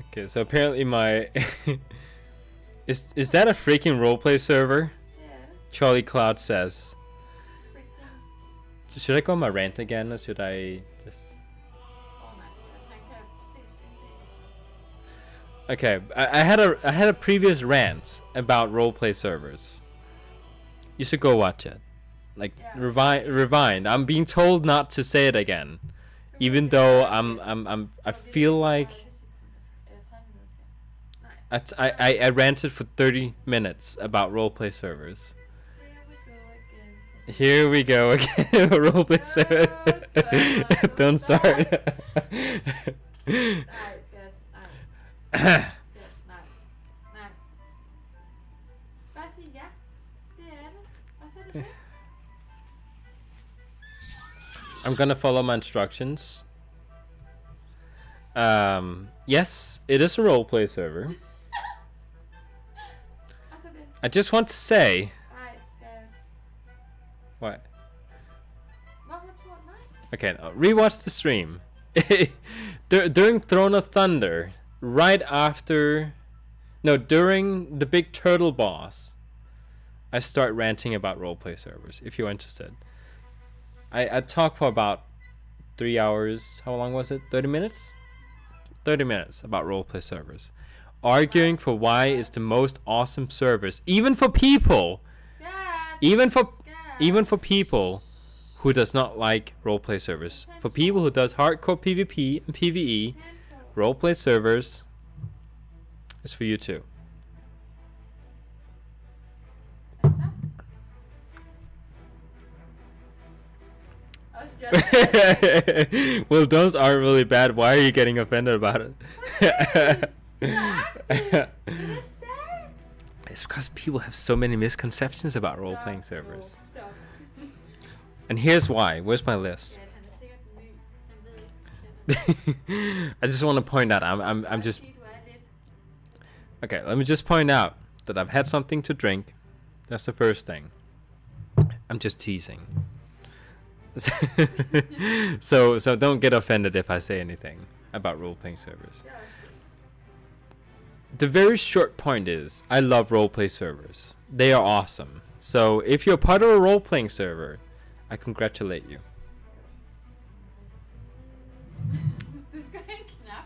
A: Okay, so apparently my is that a freaking roleplay server? Yeah. Charlie Cloud says. So should I go on my rant again, or should I just? Okay, I had a previous rant about roleplay servers. You should go watch it. Like, yeah. Rewind. I'm being told not to say it again, even though I feel like I ranted for 30 minutes about roleplay servers. Here we go again. Roleplay server. Don't start.
C: Nej, skat. Nej. Skat, nej. Nej. Bare sig ja. Det er det. Og så er det det.
A: I'm gonna follow my instructions. Yes, it is a roleplay server.
C: Og så det.
A: I just want to say.
C: Nej, skat.
A: What?
C: Hvorfor tror du nej?
A: Okay, now, rewatch the stream. During Throne of Thunder, right after, no, during the big turtle boss, I start ranting about roleplay servers. If you're interested, I talk for about 3 hours. How long was it? 30 minutes. 30 minutes about roleplay servers, arguing for why it's the most awesome servers, even for people,
C: Skat.
A: even for people who does not like roleplay servers. For people who does hardcore PvP and PvE, roleplay servers is for you too.
C: Også just.
A: Well, those aren't really bad. Why are you getting offended about it? It's because people have so many misconceptions about role-playing servers.
C: Stop.
A: And here's why. Where's my list?
C: Skat, han er sikkert ny. Han ved ikke.
A: I just want to point out I'm just
C: Fordi du er lidt.
A: okay, let me just point out that I've had something to drink. That's the first thing. I'm just teasing. So don't get offended if I say anything about role-playing servers.
C: Det er også.
A: The very short point is I love roleplay servers. They are awesome. So if you're part of a role-playing server, I congratulate you.
C: Du skal have en knap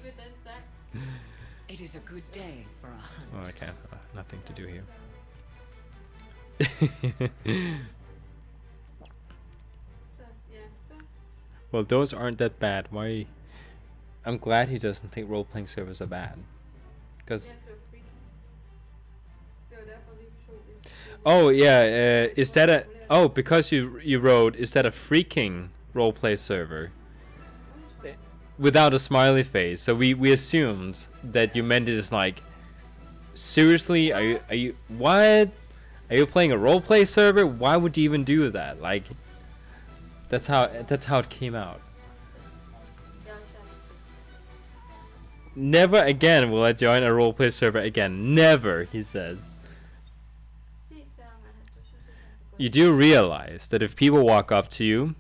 C: med den sang.
H: It is a good day for a hunt.
A: Oh, I can't. Nothing to do here.
C: Så, ja, så.
A: Well, those aren't that bad. Why? I'm glad he doesn't think role-playing servers are bad. Because
C: Jeg skrev freak. Det var derfor, vi tog det.
A: oh yeah, is that a because you wrote is that a freaking roleplay server without a smiley face? So we assumed that you meant it as like seriously. Are you what? Are you playing a roleplay server? Why would you even do that? Like that's how it came out.
C: Jeg er også færdig til.
A: Never again will I join a roleplay server again. Never, he says.
C: Sig til ham, at du synes ikke, han skal gå.
A: You do realize that if people walk up to you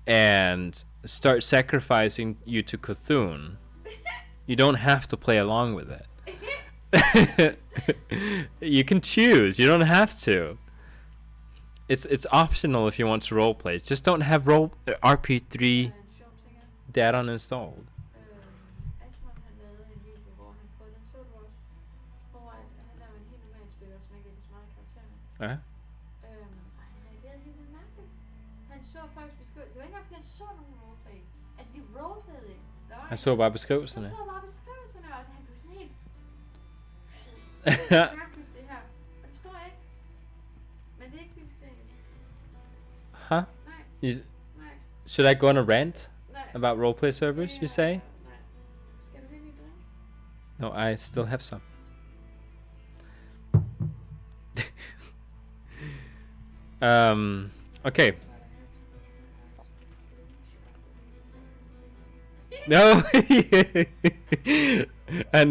A: and start sacrificing you to Cthulhu, you don't have to play along with it. You can choose. You don't have to. It's optional if you want to roleplay. Just don't have RP3
C: En sjov ting er,
A: data uninstalled.
C: Asmund han lavede en video, hvor han prøvede, den så du også, hvor han lavede en helt normal spiller, som ikke er så meget karaktererne.
A: Ja.
C: Og han reagerede helt vildt mærkeligt. Han så faktisk beskrivelser. Det var ikke engang, fordi han så nogen roleplay. Altså, de roleplayede ikke. Der var
A: Han
C: ikke-
A: så bare
C: Han
A: beskrivelserne.
C: så bare beskrivelserne, og han blev sådan helt... Det er mærkeligt, det her. Og det forstår jeg ikke. Men det er ikke, fordi vi skal se det.
A: Huh?
C: Nej, nej,
A: Should I go on a rant
C: nej.
A: about roleplay servers, you say?
C: Nej. Skal du have en ny drink?
A: No, I still have some. Okay. No, I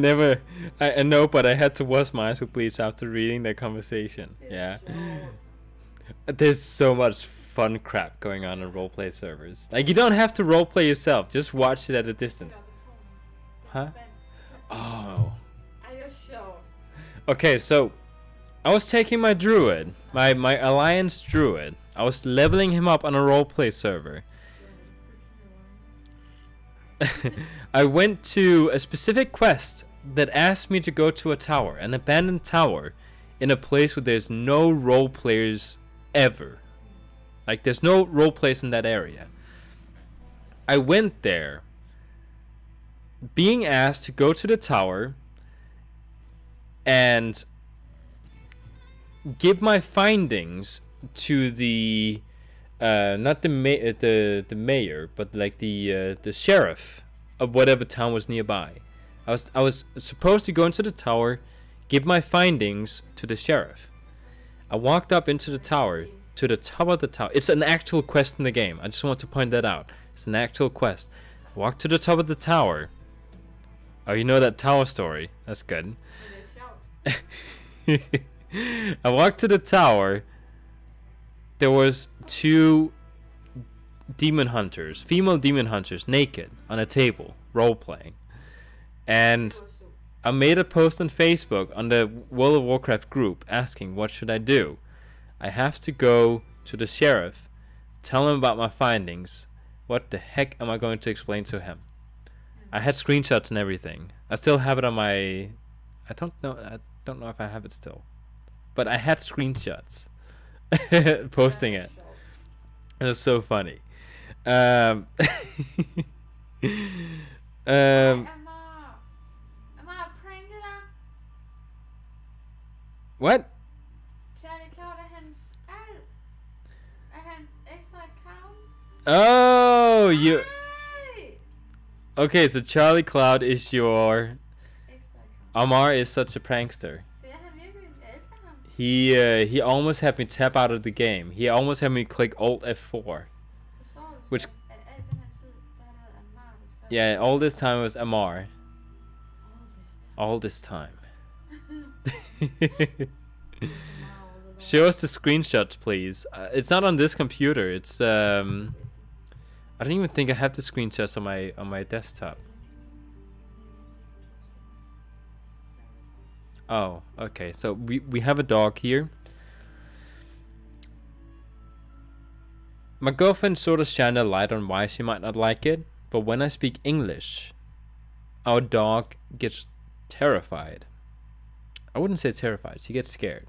A: know, but I had to wash my eyes with bleach after reading their conversation. Yeah. There's so much fun crap going on in roleplay servers. Like, you don't have to roleplay yourself, just watch it at a distance. Huh? Oh.
C: Ej, det er sjovt.
A: Okay, so I was taking my druid, my alliance druid. I was leveling him up on a roleplay server. I went to a specific quest that asked me to go to a tower, an abandoned tower, in a place where there's no role players ever. Like, there's no role players in that area. I went there, being asked to go to the tower and give my findings to the not the mayor, but like the sheriff of whatever town was nearby. I was supposed to go into the tower, give my findings to the sheriff. I walked up into the tower, to the top of the tower. It's an actual quest in the game. I just want to point that out. It's an actual quest. I walked to the top of the tower. Oh, you know that tower story. That's good. I walked to the tower. There was 2 demon hunters, female demon hunters, naked on a table, role playing. And I made a post on Facebook on the World of Warcraft group asking, what should I do? I have to go to the sheriff, tell him about my findings. What the heck am I going to explain to him? I had screenshots and everything. I still have it on my... I don't know if I have it still. But I had screenshots. Posting it. It was so funny.
C: Emma, pranket dig.
A: What?
C: Charlie Cloud er hans alt. Er hans ekstra account.
A: Oh, you...
C: Nej!
A: Okay, so Charlie Cloud is your...
C: Ekstra account.
A: Amar is such a prankster.
C: Det er han virkelig. Jeg elsker ham.
A: He almost had me tap out of the game. He almost had me click Alt F4.
C: Forstår du?
A: Which-
C: At alt den her tid, der har det været Amar, der skrev.
A: Yeah, all this time was Amar.
C: All this time.
A: All this time. Show us the screenshots, please. It's not on this computer. It's I don't even think I have the screenshots on my desktop. Oh, okay. So we have a dog here. My girlfriend sort of shined a light on why she might not like it, but when I speak English, our dog gets terrified. I wouldn't say terrified. She gets scared,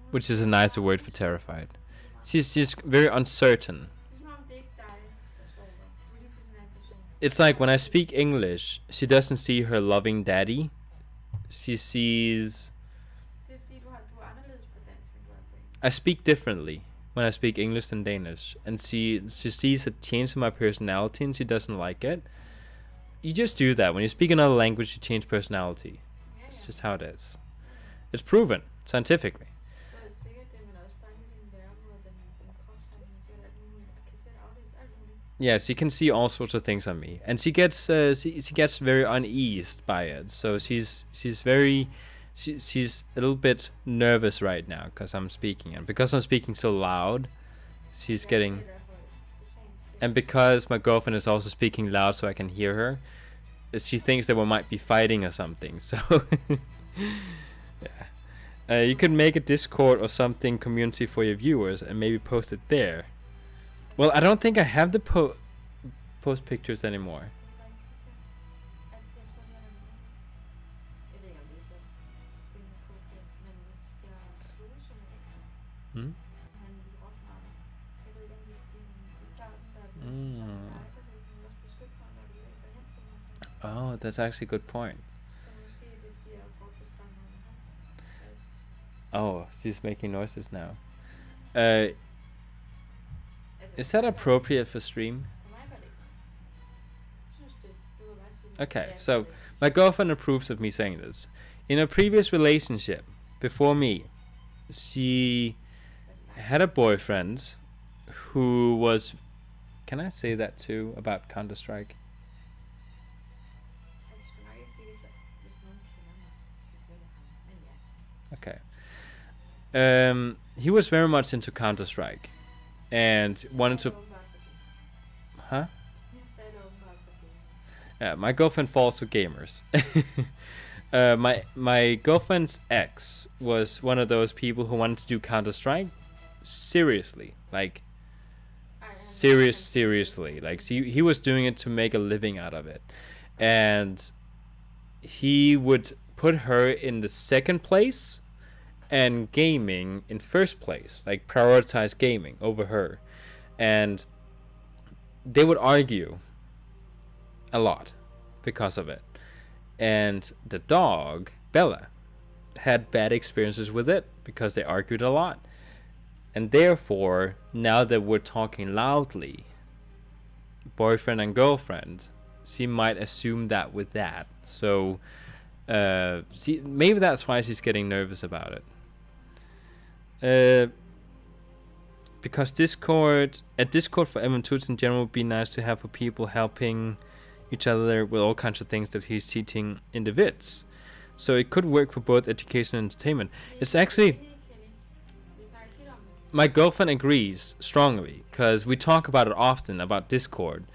A: which is a nicer word for terrified. She's very uncertain.
C: Det er som om det ikke er dig, der står der. Du er lige pludselig en anden person.
A: It's like when I speak English, she doesn't see her loving daddy. She sees...
C: Det er fordi, du er anderledes på dansk, end du er på engelsk.
A: I speak differently when I speak English than Danish, and she sees a change in my personality and she doesn't like it. You just do that. When you speak another language, you change personality. It's just how it is. It's proven scientifically.
C: Det er sikkert det, men også bare hele din væremåde, din kropsholdning, og alt muligt. Jeg kan selv aflæse alt muligt.
A: Yeah, she can see all sorts of things on me, and she gets very uneased by it. So she's a little bit nervous right now because I'm speaking, and because I'm speaking so loud, she's getting.
C: Det er højt. Så tror hun,
A: And because my girlfriend is also speaking loud so I can hear her, she thinks that we might be fighting or something. So yeah, you could make a Discord or something community for your viewers and maybe post it there. Well, I don't think I have the post pictures anymore. Hmm? Oh, that's actually a good point. Oh, she's making noises now. Is that appropriate for stream? Okay, so my girlfriend approves of me saying this. In a previous relationship, before me, she had a boyfriend who was... Can I say that too about Counter-Strike? Okay. He was very much into Counter-Strike and wanted to... Huh? Yeah, my girlfriend falls for gamers. My girlfriend's ex was one of those people who wanted to do Counter-Strike seriously, like seriously. Like he was doing it to make a living out of it, and he would put her in the second place and gaming in first place, like prioritize gaming over her, and they would argue a lot. because of it. And the dog, Bella, had bad experiences with it because they argued a lot. And therefore, now that we're talking loudly, boyfriend and girlfriend, she might assume that with that. So maybe that's why she's getting nervous about it. Because Discord for MM2s in general would be nice to have for people helping each other with all kinds of things that he's teaching in the vids. So it could work for both education and entertainment. It's actually, my girlfriend agrees strongly because we talk about it often about Discord.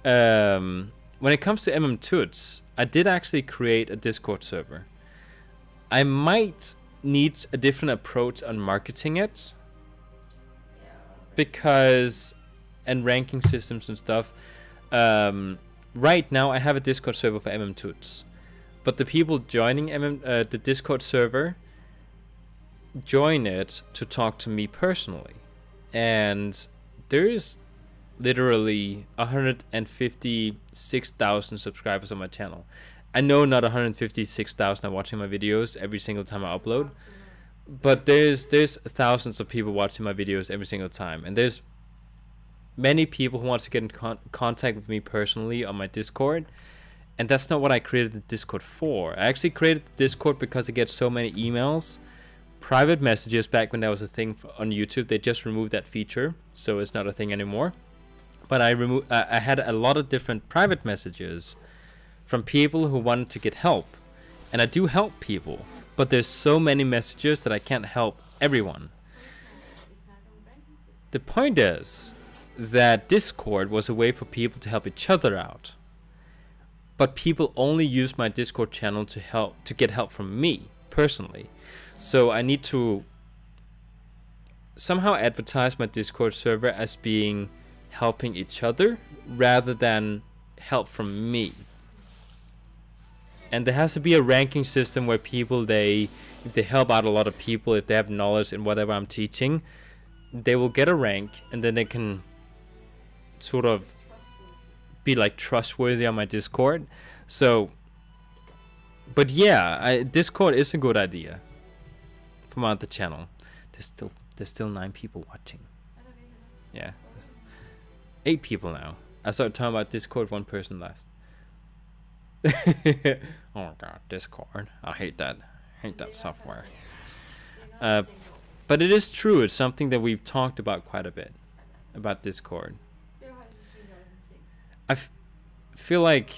A: When it comes to MM2s, I did actually create a Discord server. I might need a different approach on marketing it, because and ranking systems and stuff. Right now I have a Discord server for MM2s, but the people joining the Discord server join it to talk to me personally, and there is literally 156,000 subscribers on my channel. I know not 156,000 are watching my videos every single time I upload, but there's thousands of people watching my videos every single time, and there's many people who want to get in contact with me personally on my Discord, and that's not what I created the Discord for. I actually created the Discord because I get so many emails, private messages. Back when that was a thing on YouTube, they just removed that feature, so it's not a thing anymore. But I had a lot of different private messages from people who wanted to get help, and I do help people, but there's so many messages that I can't help everyone. The point is that Discord was a way for people to help each other out, but people only use my Discord channel to get help from me personally. So I need to somehow advertise my Discord server as being helping each other rather than help from me. And there has to be a ranking system where people, if they help out a lot of people, if they have knowledge in whatever I'm teaching, they will get a rank, and then they can sort of be like trustworthy on my Discord. So, but yeah, Discord is a good idea from out the channel. There's still 9 people watching. Yeah, 8 people now. I started talking about Discord, 1 person left. Oh my god, Discord. I hate that. I hate that software. But it is true. It's something that we've talked about quite a bit, about Discord. I feel like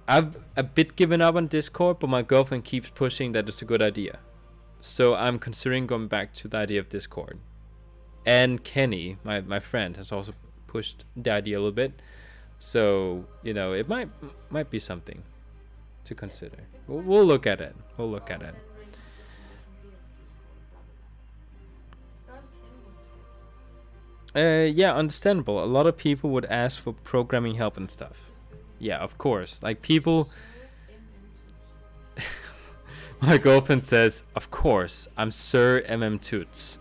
A: I've a bit given up on Discord, but my girlfriend keeps pushing that it's a good idea. So I'm considering going back to the idea of Discord. And Kenny, my friend, has also pushed the idea a little bit. So, you know, it might be something to consider. We'll look at it. We'll look at it. Yeah, understandable. A lot of people would ask for programming help and stuff. Yeah, of course. Like people... My girlfriend says, of course, I'm Sir MM Toots.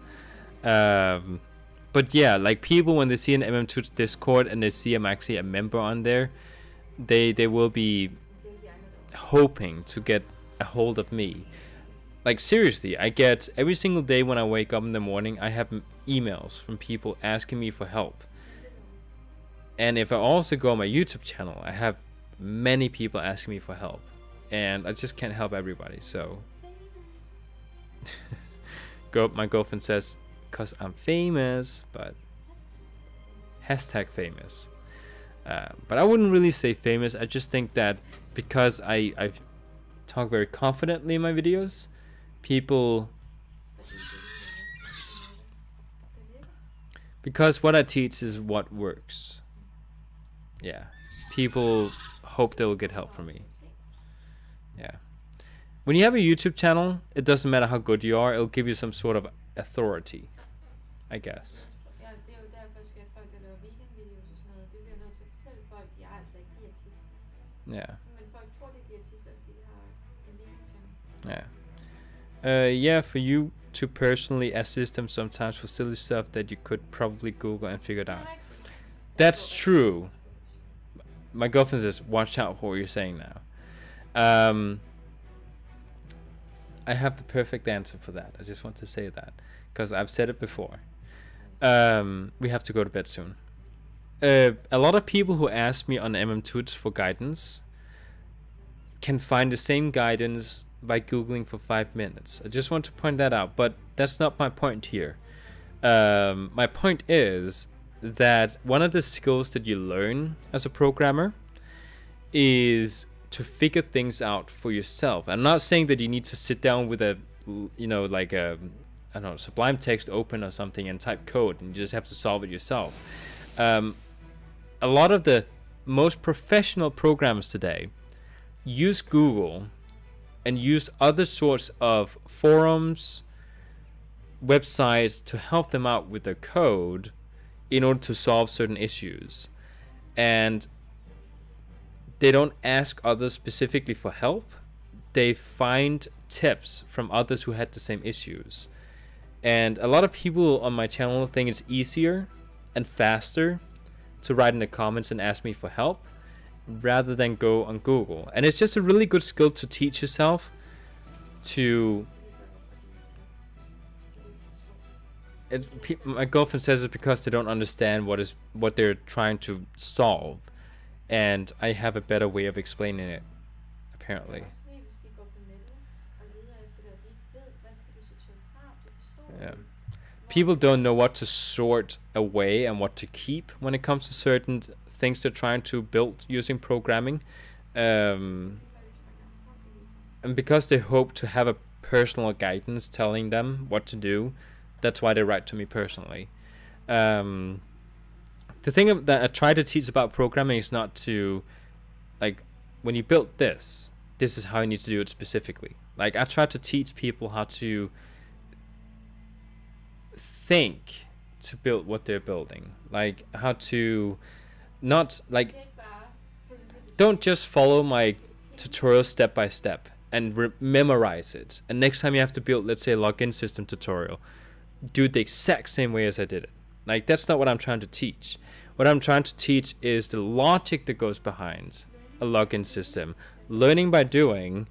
A: But yeah, like people, when they see an MM Toots Discord and they see I'm actually a member on there, they will be hoping to get a hold of me. Like seriously, I get every single day when I wake up in the morning, I have emails from people asking me for help. And if I also go on my YouTube channel, I have many people asking me for help, and I just can't help everybody. So my girlfriend says, because I'm famous, but hashtag famous. But I wouldn't really say famous. I just think that because I talk very confidently in my videos, people, because what I teach is what works. Yeah, people hope they'll get help from me. Yeah, when you have a YouTube channel, it doesn't matter how good you are, it'll give you some sort of authority, I guess. Yeah. Yeah, for you to personally assist them sometimes for silly stuff that you could probably Google and figure it out. That's true. My girlfriend says, watch out for what you're saying now. I have the perfect answer for that. I just want to say that because I've said it before. We have to go to bed soon. A lot of people who ask me on MM for guidance can find the same guidance by Googling for 5 minutes. I just want to point that out, but that's not my point here. My point is that one of the skills that you learn as a programmer is to figure things out for yourself. I'm not saying that you need to sit down with a, like a, I don't know, Sublime Text open or something and type code and you just have to solve it yourself. A lot of the most professional programs today use Google and use other sorts of forums, websites to help them out with their code in order to solve certain issues. And they don't ask others specifically for help. They find tips from others who had the same issues. And a lot of people on my channel think it's easier and faster to write in the comments and ask me for help rather than go on Google. And it's just a really good skill to teach yourself to... My girlfriend says it's because they don't understand what they're trying to solve. And I have a better way of explaining it, apparently. Yeah. People don't know what to sort away and what to keep when it comes to certain things they're trying to build using programming. And because they hope to have a personal guidance telling them what to do, that's why they write to me personally. The thing that I try to teach about programming is not to, like, when you build this is how you need to do it specifically. Like, I try to teach people how to think to build what they're building. Like, how to not, like, don't just follow my tutorial step by step and memorize it. And next time you have to build, let's say, a login system tutorial, do it the exact same way as I did it. Like, that's not what I'm trying to teach. What I'm trying to teach is the logic that goes behind a login system. Learning by doing.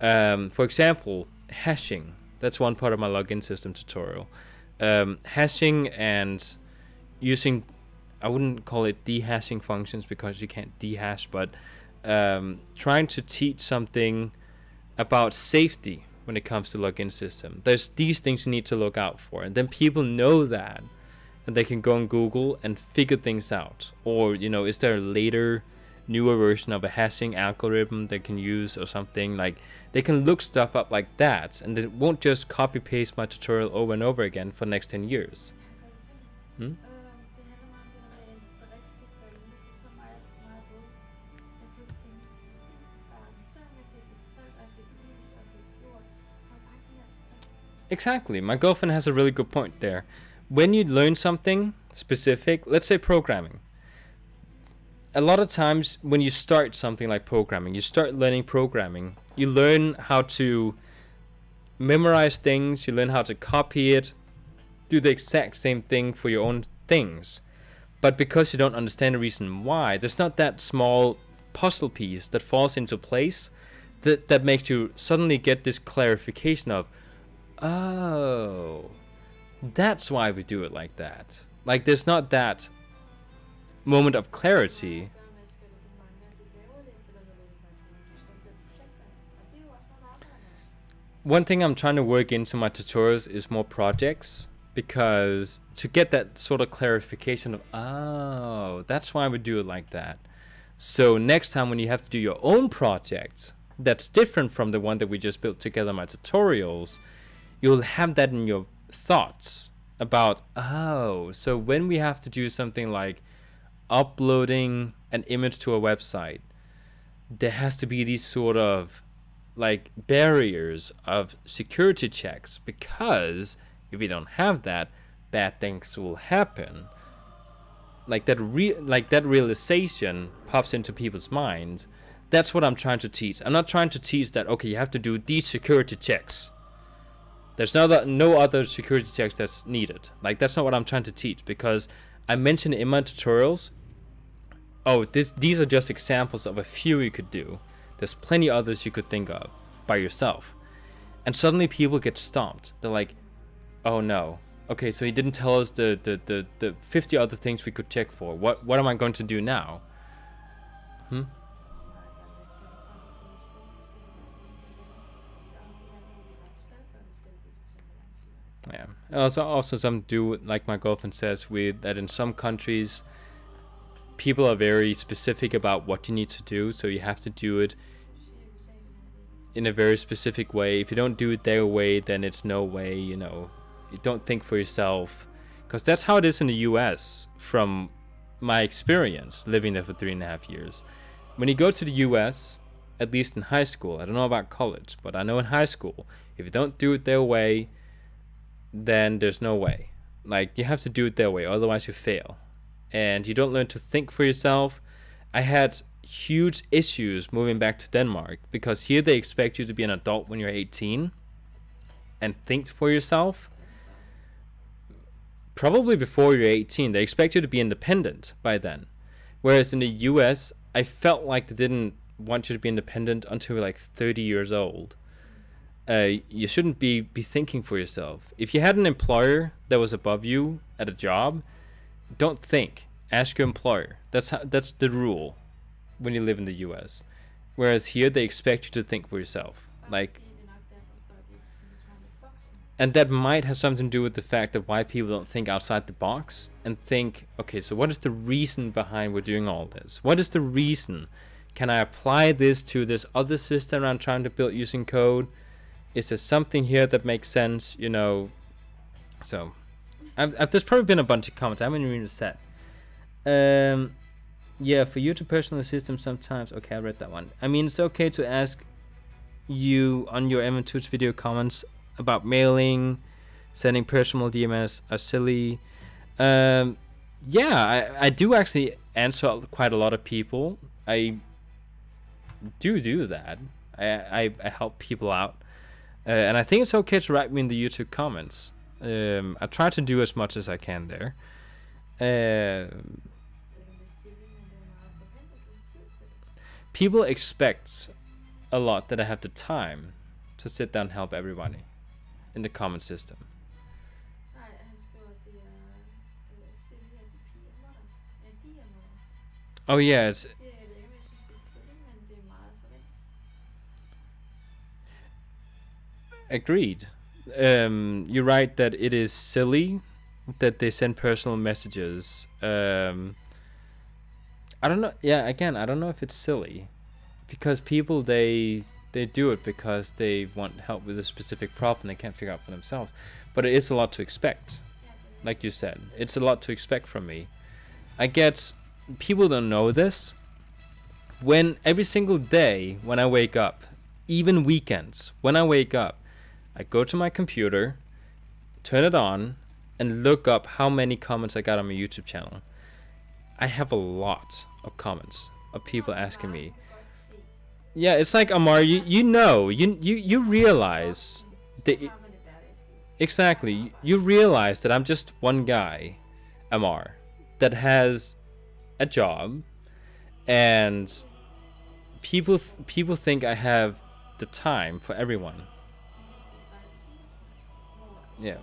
A: For example, hashing. That's one part of my login system tutorial. Hashing and using, I wouldn't call it dehashing functions because you can't dehash, but trying to teach something about safety when it comes to login system. There's these things you need to look out for, and then people know that, and they can go on Google and figure things out. Or, is there a later, newer version of a hashing algorithm they can use or something? Like, they can look stuff up like that, and they won't just copy paste my tutorial over and over again for the next 10 years. Hmm? Exactly. My girlfriend has a really good point there. When you learn something specific, let's say programming. A lot of times when you start something like programming, you start learning programming, you learn how to memorize things, you learn how to copy it, do the exact same thing for your own things. But because you don't understand the reason why, there's not that small puzzle piece that falls into place that makes you suddenly get this clarification of, oh, that's why we do it like that. Like, there's not that moment of clarity. One thing I'm trying to work into my tutorials is more projects, because to get that sort of clarification of, oh, that's why we do it like that. So next time when you have to do your own project that's different from the one that we just built together, my tutorials, you'll have that in your thoughts about, oh, so when we have to do something like uploading an image to a website, there has to be these sort of like barriers of security checks, because if you don't have that, bad things will happen. Like that realization pops into people's minds. That's what I'm trying to teach. I'm not trying to teach that, okay, you have to do these security checks. There's no other security checks that's needed. Like, that's not what I'm trying to teach, because I mentioned in my tutorials, oh, these are just examples of a few you could do. There's plenty others you could think of by yourself. And suddenly people get stomped. They're like, oh no. Okay, so he didn't tell us the 50 other things we could check for. What am I going to do now? Yeah. Also something to do with, like my girlfriend says, with that in some countries people are very specific about what you need to do, so you have to do it in a very specific way. If you don't do it their way, then it's no way, you know. You don't think for yourself, because that's how it is in the US from my experience living there for 3.5 years. When you go to the US, at least in high school, I don't know about college, but I know in high school, if you don't do it their way, then there's no way. Like, you have to do it their way, otherwise you fail. And you don't learn to think for yourself. I had huge issues moving back to Denmark, because here they expect you to be an adult when you're 18 and think for yourself. Probably before you're 18, they expect you to be independent by then. Whereas in the US, I felt like they didn't want you to be independent until you're like 30 years old. You shouldn't be thinking for yourself. If you had an employer that was above you at a job, don't think. Ask your employer. That's the rule when you live in the US. Whereas here they expect you to think for yourself. Like, and that might have something to do with the fact that why people don't think outside the box and think, okay, so what is the reason behind we're doing all this? What is the reason? Can I apply this to this other system I'm trying to build using code? Is there something here that makes sense, you know? So, there's probably been a bunch of comments. I haven't even set. Yeah, for you to personal assist sometimes. Okay, I read that one. I mean, it's okay to ask you on your M2's video comments about mailing, sending personal DMS are silly. Yeah, I do actually answer quite a lot of people. I do that. I help people out. And I think it's okay to write me in the YouTube comments. I try to do as much as I can there. People expect a lot that I have the time to sit down and help everybody in the comment system. Oh yeah, it's agreed. You're right that it is silly that they send personal messages. I don't know. Yeah, again, I don't know if it's silly, because people they do it because they want help with a specific problem they can't figure out for themselves. But it is a lot to expect. Like you said, it's a lot to expect from me. I get people don't know this. When every single day when I wake up, even weekends, when I wake up, I go to my computer, turn it on, and look up how many comments I got on my YouTube channel. I have a lot of comments of people asking me. Yeah, it's like, Amar, you realize that exactly, you realize that I'm just one guy, Amar, that has a job, and people think I have the time for everyone. Yeah.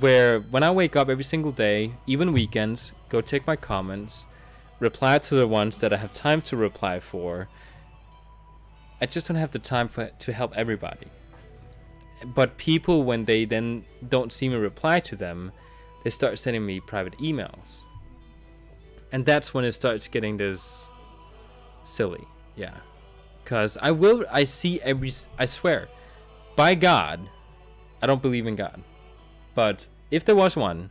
A: Where when I wake up every single day, even weekends, go check my comments, reply to the ones that I have time to reply for. I just don't have the time to help everybody. But people, when they then don't see me reply to them, they start sending me private emails. And that's when it starts getting this silly. Yeah. Because I swear, by God, I don't believe in God. But if there's one,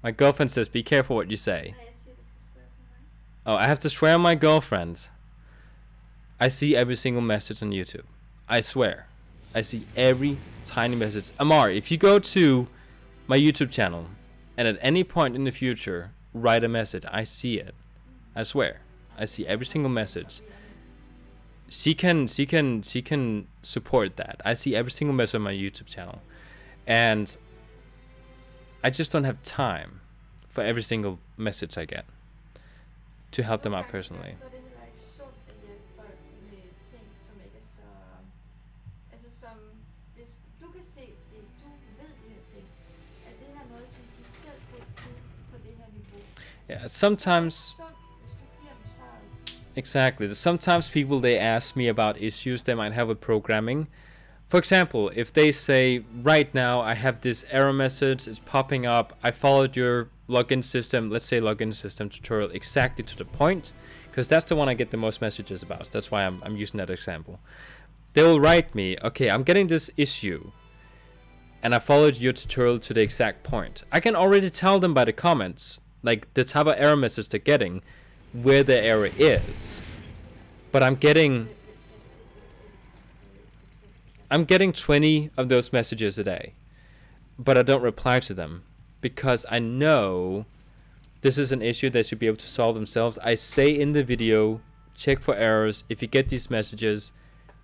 A: my girlfriend says, be careful what you say. Oh, I have to swear on my girlfriend. I see every single message on YouTube. I swear. I see every tiny message. Amar, if you go to my YouTube channel and at any point in the future write a message, I see it. I swear. I see every single message. She can support that. I see every single message on my YouTube channel. And I just don't have time for every single message I get. to help them out personally.
C: Så er det heller ikke sundt at hjælpe folk med ting, som ikke er så... Altså som... Hvis du kan se, fordi du ved de her ting, er det her noget, som de selv burde kunne på det her niveau?
A: Yeah, sometimes...
C: Sundt, hvis du giver dem svaret.
A: Exactly. Sometimes people, they ask me about issues they might have with programming. For example, if they say, right now I have this error message, it's popping up, I followed your login system, let's say login system tutorial exactly to the point, because that's the one I get the most messages about. That's why I'm using that example. They will write me, okay, I'm getting this issue, and I followed your tutorial to the exact point. I can already tell them by the comments, like the type of error message they're getting, where the error is. But I'm getting 20 of those messages a day, but I don't reply to them because I know this is an issue they should be able to solve themselves. I say in the video, check for errors. If you get these messages,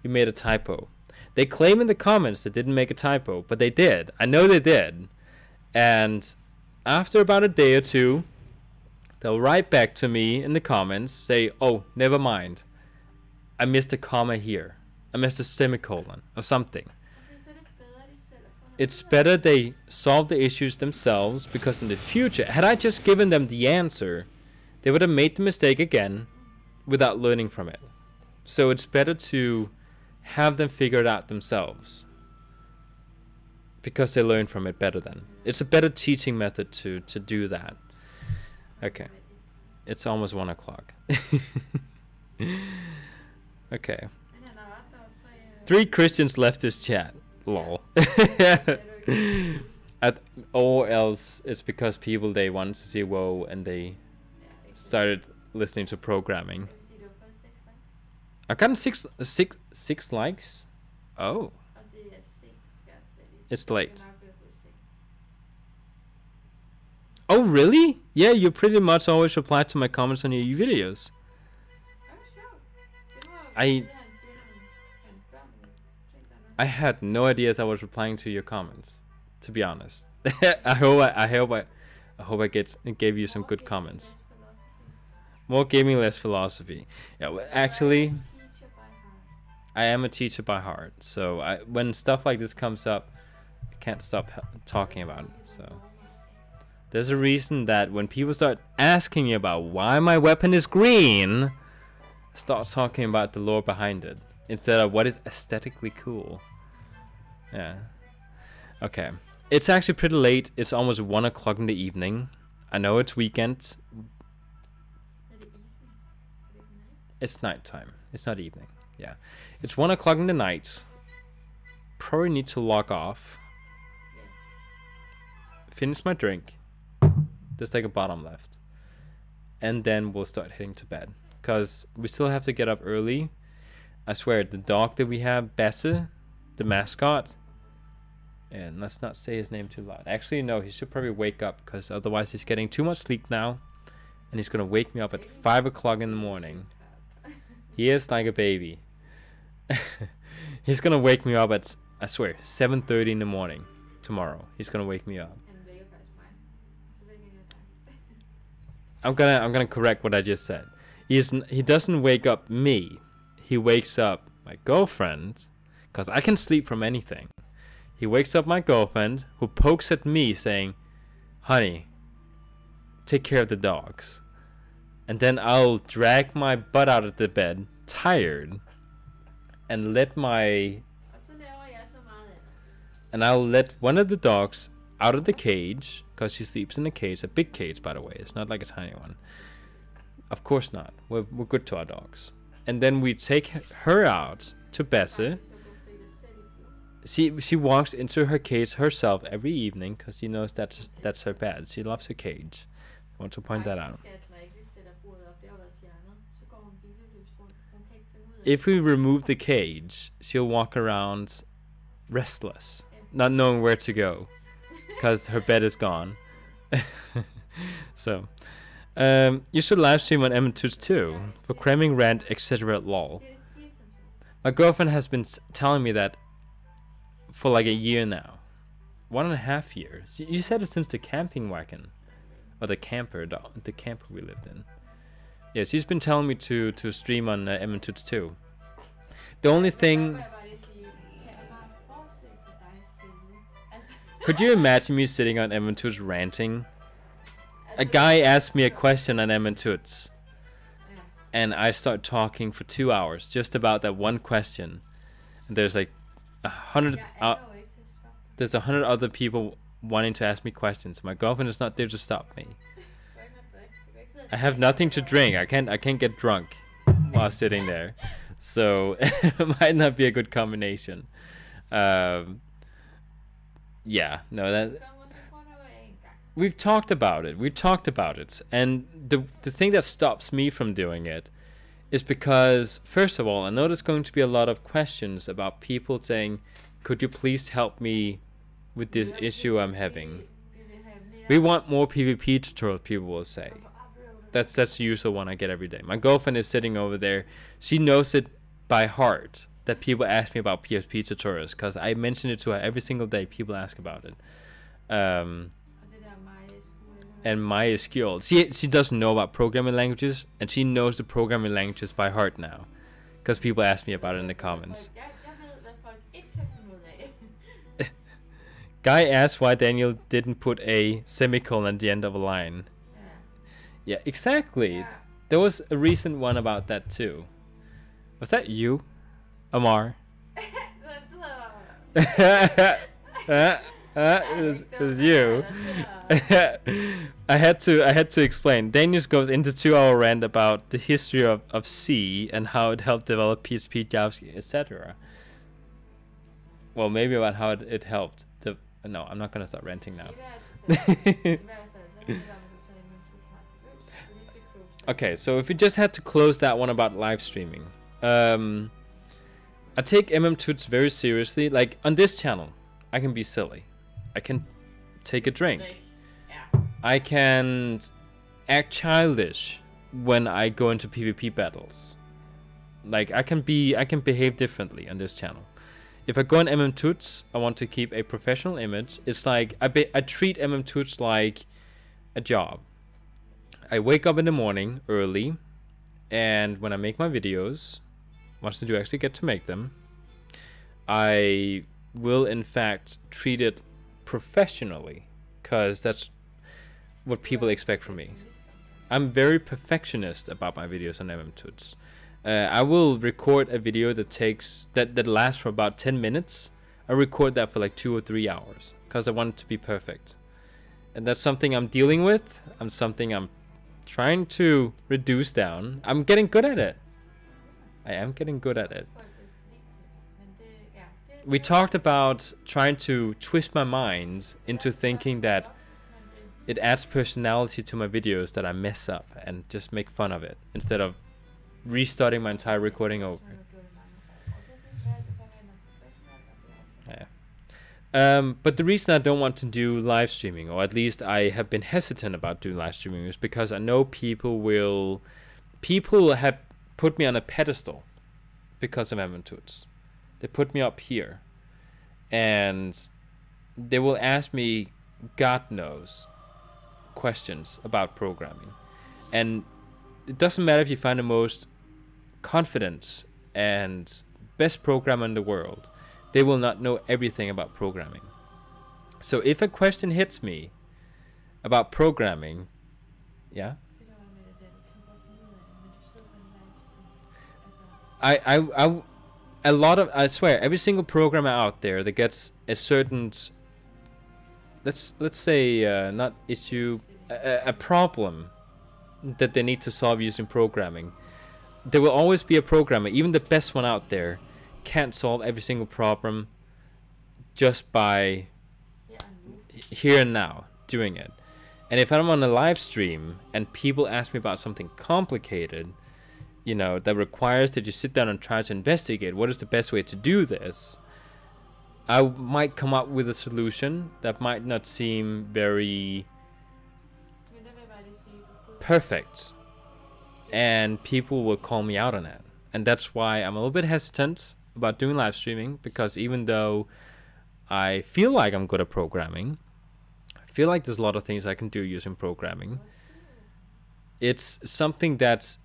A: you made a typo. They claim in the comments they didn't make a typo, but they did. I know they did. And after about a day or two, they'll write back to me in the comments, say, oh, never mind, I missed a comma here. I missed a semicolon or something. It's better they solve the issues themselves, because in the future, had I just given them the answer, they would have made the mistake again without learning from it. So it's better to have them figure it out themselves, because they learn from it better then. It's a better teaching method to do that. Okay. It's almost 1 o'clock. Okay. 3 Christians left this chat. Lol. Or else it's because people, they wanted to see WoW and they started listening to programming. I've gotten six likes. Oh. It's late. Oh really? Yeah, you pretty much always reply to my comments on your videos. I had no idea I was replying to your comments, to be honest. I hope I gave you some good comments. More gaming, less philosophy. Yeah, well, actually, I am a teacher by heart, so when stuff like this comes up, I can't stop talking about it. So there's a reason that when people start asking me about why my weapon is green, I start talking about the lore behind it, instead of what is aesthetically cool. Yeah. Okay. It's actually pretty late. It's almost 1 o'clock in the evening. I know it's weekend. It's nighttime. It's not evening. Yeah. It's 1 o'clock in the night. Probably need to log off. Finish my drink. There's like a bottom left. And then we'll start heading to bed, because we still have to get up early. I swear, the dog that we have, Basse, the mascot, and let's not say his name too loud. Actually, no, he should probably wake up, because otherwise he's getting too much sleep now, and he's gonna wake me up at 5 o'clock in the morning. He is like a baby. He's gonna wake me up at, I swear, 7:30 in the morning tomorrow. He's gonna wake me up. I'm gonna correct what I just said. He doesn't wake up me. He wakes up my girlfriend, because I can sleep from anything. He wakes up my girlfriend, who pokes at me saying, honey, take care of the dogs. And then I'll drag my butt out of the bed, tired, and I'll let one of the dogs out of the cage, because she sleeps in a cage, a big cage by the way, it's not like a tiny one. Of course not, we're good to our dogs. And then we take her out to Basse. She walks into her cage herself every evening, because she knows that's her bed. She loves her cage. I want to point that out. If we remove the cage, she'll walk around restless, not knowing where to go, because her bed is gone. So, you should live stream on M2 too, for cramming, rant, etc. lol. My girlfriend has been telling me that for like a year now. 1.5 years. You said it since the camping wagon. Or the camper we lived in. Yeah, she's been telling me to stream on Emmentuts too. The only thing. Could you imagine me sitting on Emmentuts ranting? A guy asked me a question on Emmentuts, and I start talking for 2 hours just about that one question. And there's like 100. There's 100 other people wanting to ask me questions. My girlfriend is not there to stop me. I have nothing to drink. I can't get drunk while sitting there, so it might not be a good combination. Yeah, no, that we've talked about it. And the thing that stops me from doing it is because, first of all, I know there's going to be a lot of questions about people saying, could you please help me with this issue I'm having? We want more PvP tutorials, people will say. That's the usual one I get every day. My girlfriend is sitting over there. She knows it by heart that people ask me about PvP tutorials, because I mention it to her every single day. People ask about it. And MySQL. She doesn't know about programming languages, and she knows the programming languages by heart now, because people ask me about it in the comments. Guy asked why Daniel didn't put a semicolon at the end of a line. Yeah, exactly. There was a recent one about that too. Was that you, Amar? It was you. I had to explain. Daniel goes into 2-hour rant about the history of C and how it helped develop PHP, JavaScript, etc. Well, maybe about how it helped. No, I'm not gonna start ranting now. Okay, so if you just had to close that one about live streaming, I take Tuts very seriously. Like on this channel, I can be silly. I can take a drink. I can act childish when I go into PvP battles. Like I can behave differently on this channel. If I go on Tuts, I want to keep a professional image. It's like I treat Tuts like a job. I wake up in the morning early, and when I make my videos, once I do actually get to make them, I will in fact treat it professionally, because that's what people expect from me. I'm very perfectionist about my videos on Tuts. I will record a video that lasts for about 10 minutes. I record that for like 2 or 3 hours because I want it to be perfect, and that's something I'm dealing with. Something I'm trying to reduce down. I'm getting good at it. I am getting good at it. We talked about trying to twist my mind into thinking that it adds personality to my videos that I mess up and just make fun of it instead of restarting my entire recording over. Yeah. But the reason I don't want to do live streaming, or at least I have been hesitant about doing live streaming, is because I know people have put me on a pedestal because of Tuts. They put me up here, and they will ask me God knows questions about programming, and it doesn't matter if you find the most confident and best programmer in the world, they will not know everything about programming. So if a question hits me about programming, yeah, I swear every single programmer out there that gets a certain, let's say not issue, a problem that they need to solve using programming, there will always be a programmer, even the best one out there, can't solve every single problem just by here and now doing it. And if I'm on a live stream and people ask me about something complicated, you know, that requires that you sit down and try to investigate what is the best way to do this, I might come up with a solution that might not seem very perfect, and people will call me out on it. And that's why I'm a little bit hesitant about doing live streaming, because even though I feel like I'm good at programming, I feel like there's a lot of things I can do using programming, it's something that's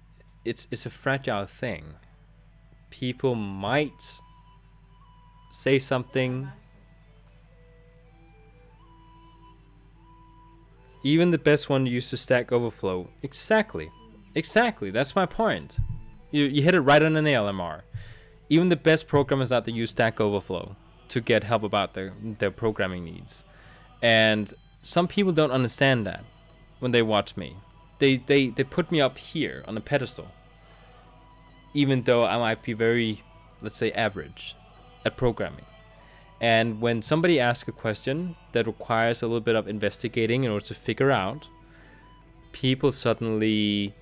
A: it's a fragile thing. People might say something. Even the best one used to Stack Overflow. Exactly. Exactly. That's my point. You hit it right on the nail, MR. Even the best programmers out there use Stack Overflow to get help about their programming needs. And some people don't understand that when they watch me. They put me up here on a pedestal. Even though I might be very, let's say, average at programming. And when somebody asks a question that requires a little bit of investigating in order to figure out, people suddenly,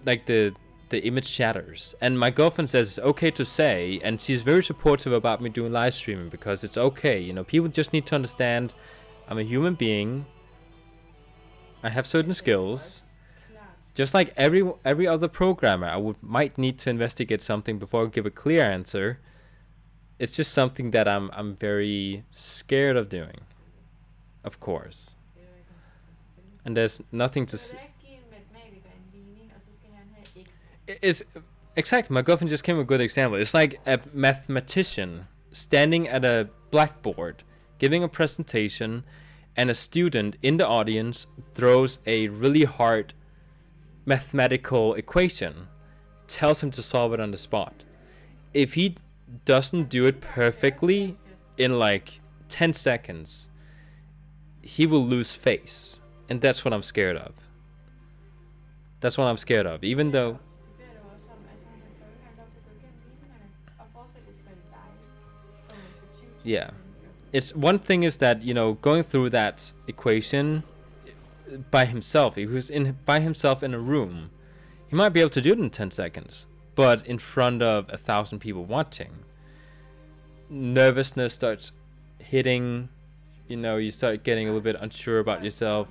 A: like the image shatters. And my girlfriend says it's okay to say, and she's very supportive about me doing live streaming because it's okay. You know, people just need to understand I'm a human being. I have certain skills. Just like every other programmer, I might need to investigate something before I give a clear answer. It's just something that I'm very scared of doing, of course. And there's nothing to it's exactly, my girlfriend just gave a good example. It's like a mathematician standing at a blackboard giving a presentation, and a student in the audience throws a really hard mathematical equation, tells him to solve it on the spot. If he doesn't do it perfectly in like 10 seconds, he will lose face. And that's what I'm scared of. That's what I'm scared of. Even though yeah, it's one thing is that, you know, going through that equation by himself, if he was by himself in a room, he might be able to do it in 10 seconds. But in front of 1,000 people watching, nervousness starts hitting. You know, you start getting a little bit unsure about yourself.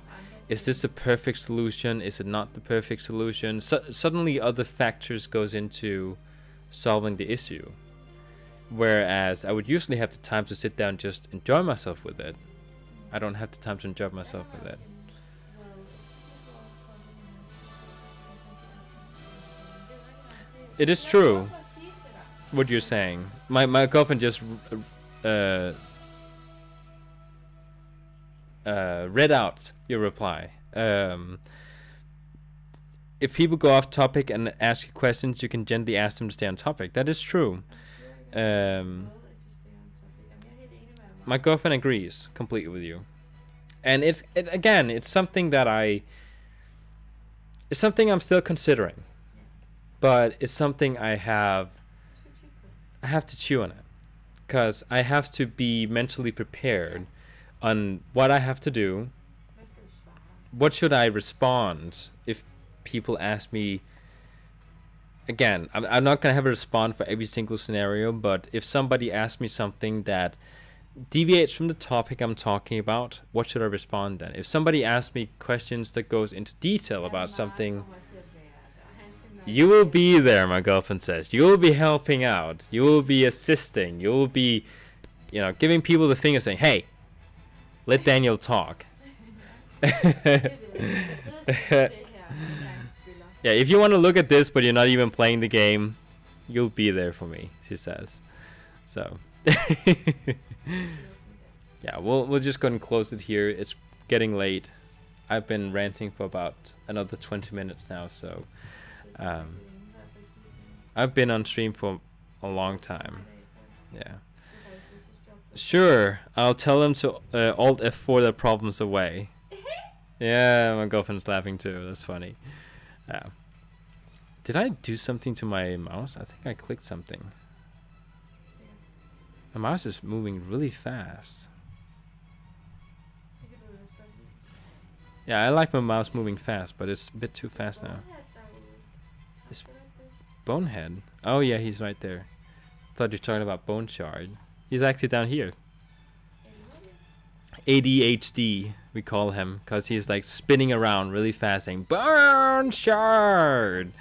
A: Is this the perfect solution? Is it not the perfect solution? Suddenly other factors goes into solving the issue. Whereas I would usually have the time to sit down and just enjoy myself with it. I don't have the time to enjoy myself with it. It is true what you're saying. My girlfriend just read out your reply. If people go off topic and ask you questions, you can gently ask them to stay on topic. That is true. My girlfriend agrees completely with you, and it's something that it's something I'm still considering, but it's something I have to chew on it, because I have to be mentally prepared on what I have to do. What should I respond if people ask me? Again, I'm not going to have a response for every single scenario, but if somebody asks me something that deviates from the topic I'm talking about, what should I respond then? If somebody asks me questions that goes into detail about something, you will be there, my girlfriend says. You will be helping out. You will be assisting. You will be, you know, giving people the finger saying, hey, let Daniel talk. Yeah, if you want to look at this but you're not even playing the game, you'll be there for me, she says. So yeah, we'll just go and close it here. It's getting late. I've been ranting for about another 20 minutes now, so I've been on stream for a long time. Yeah. Sure, I'll tell them to Alt F4 their problems away. Yeah, my girlfriend's laughing too. That's funny. Did I do something to my mouse? I think I clicked something. My mouse is moving really fast. Yeah, I like my mouse moving fast, but it's a bit too fast now. It's Bonehead. Oh yeah, he's right there. Thought you were talking about Bone Shard. He's actually down here. ADHD, we call him, because he's like spinning around really fast saying Bone Shard.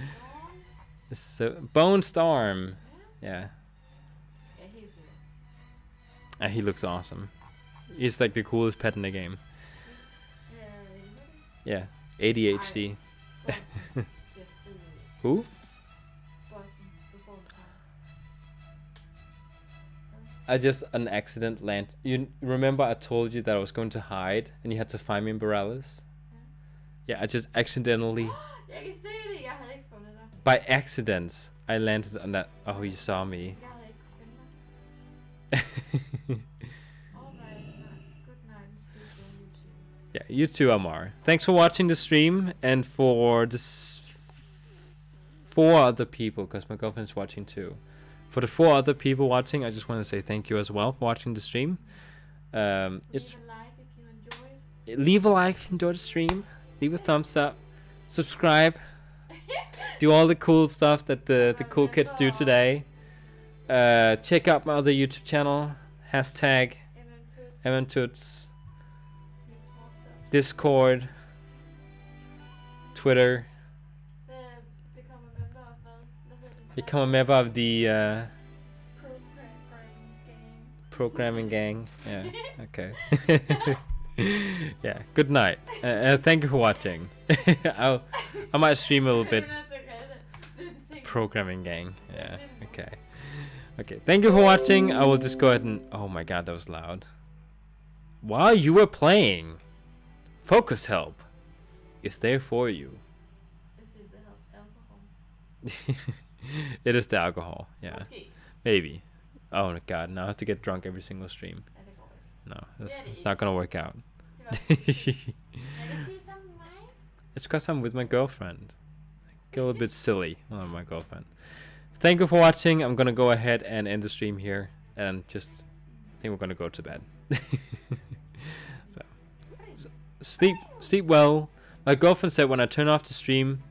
A: So Bone Storm. Yeah. And he looks awesome. He's like the coolest pet in the game. Yeah. ADHD.
C: Bossen ser fed ud.
A: Who?
C: Bossen, du får en par.
A: I just an accident land. You remember I told you that I was going to hide and you had to find me in Borales? Yeah, I just accidentally,
C: Jeg kan se det, jeg havde ikke fundet dig.
A: by accident, I landed on that. Oh, you saw me.
C: Jeg havde ikke kunne finde dig. Alright, good night. Sleep well, you too.
A: Yeah, you too, Amar. Thanks for watching the stream, and for this 4 other people, because my girlfriend's watching too. For the 4 other people watching, I just want to say thank you as well for watching the stream. It's
C: Leave a like if you enjoyed.
A: leave a like if you enjoyed the stream. Leave a thumbs up. Subscribe. Do all the cool stuff that the cool kids do today. Check out my other YouTube channel. Hashtag MMToots. Discord. Twitter. Become a member of the programming gang. Yeah. Okay. Yeah. Good night. Thank you for watching. I might stream a little bit. Programming gang. Yeah. Okay. Okay. Thank you for watching. I will just go ahead and. Oh my god, that was loud. While you were playing, Focus Help is there for you.
C: Is it the alcohol?
A: It is the alcohol. Yeah. Maybe. Oh my god, now I have to get drunk every single stream. No, it's not gonna work out. It's because I'm with my girlfriend. I get a little bit silly when I'm with my girlfriend. Thank you for watching. I'm gonna go ahead and end the stream here, and just think we're gonna go to bed. so sleep well. My girlfriend said when I turn off the stream,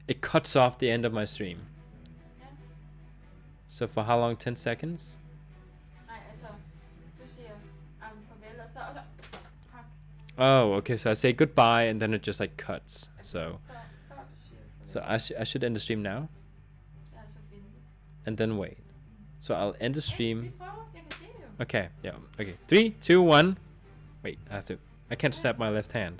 A: it cuts off the end of my stream. So for how long? 10 seconds?
C: Nej, altså, du siger farvel, og så hak.
A: Oh, okay. So I say goodbye, and then it just like cuts. So,
C: Før du siger farvel.
A: I should end the stream now,
C: Ja, så vente.
A: and then wait. So I'll end the stream.
C: Vi prøver, jeg kan se det jo.
A: Okay. Yeah. Okay. 3, 2, 1. Wait. I can't snap my left hand.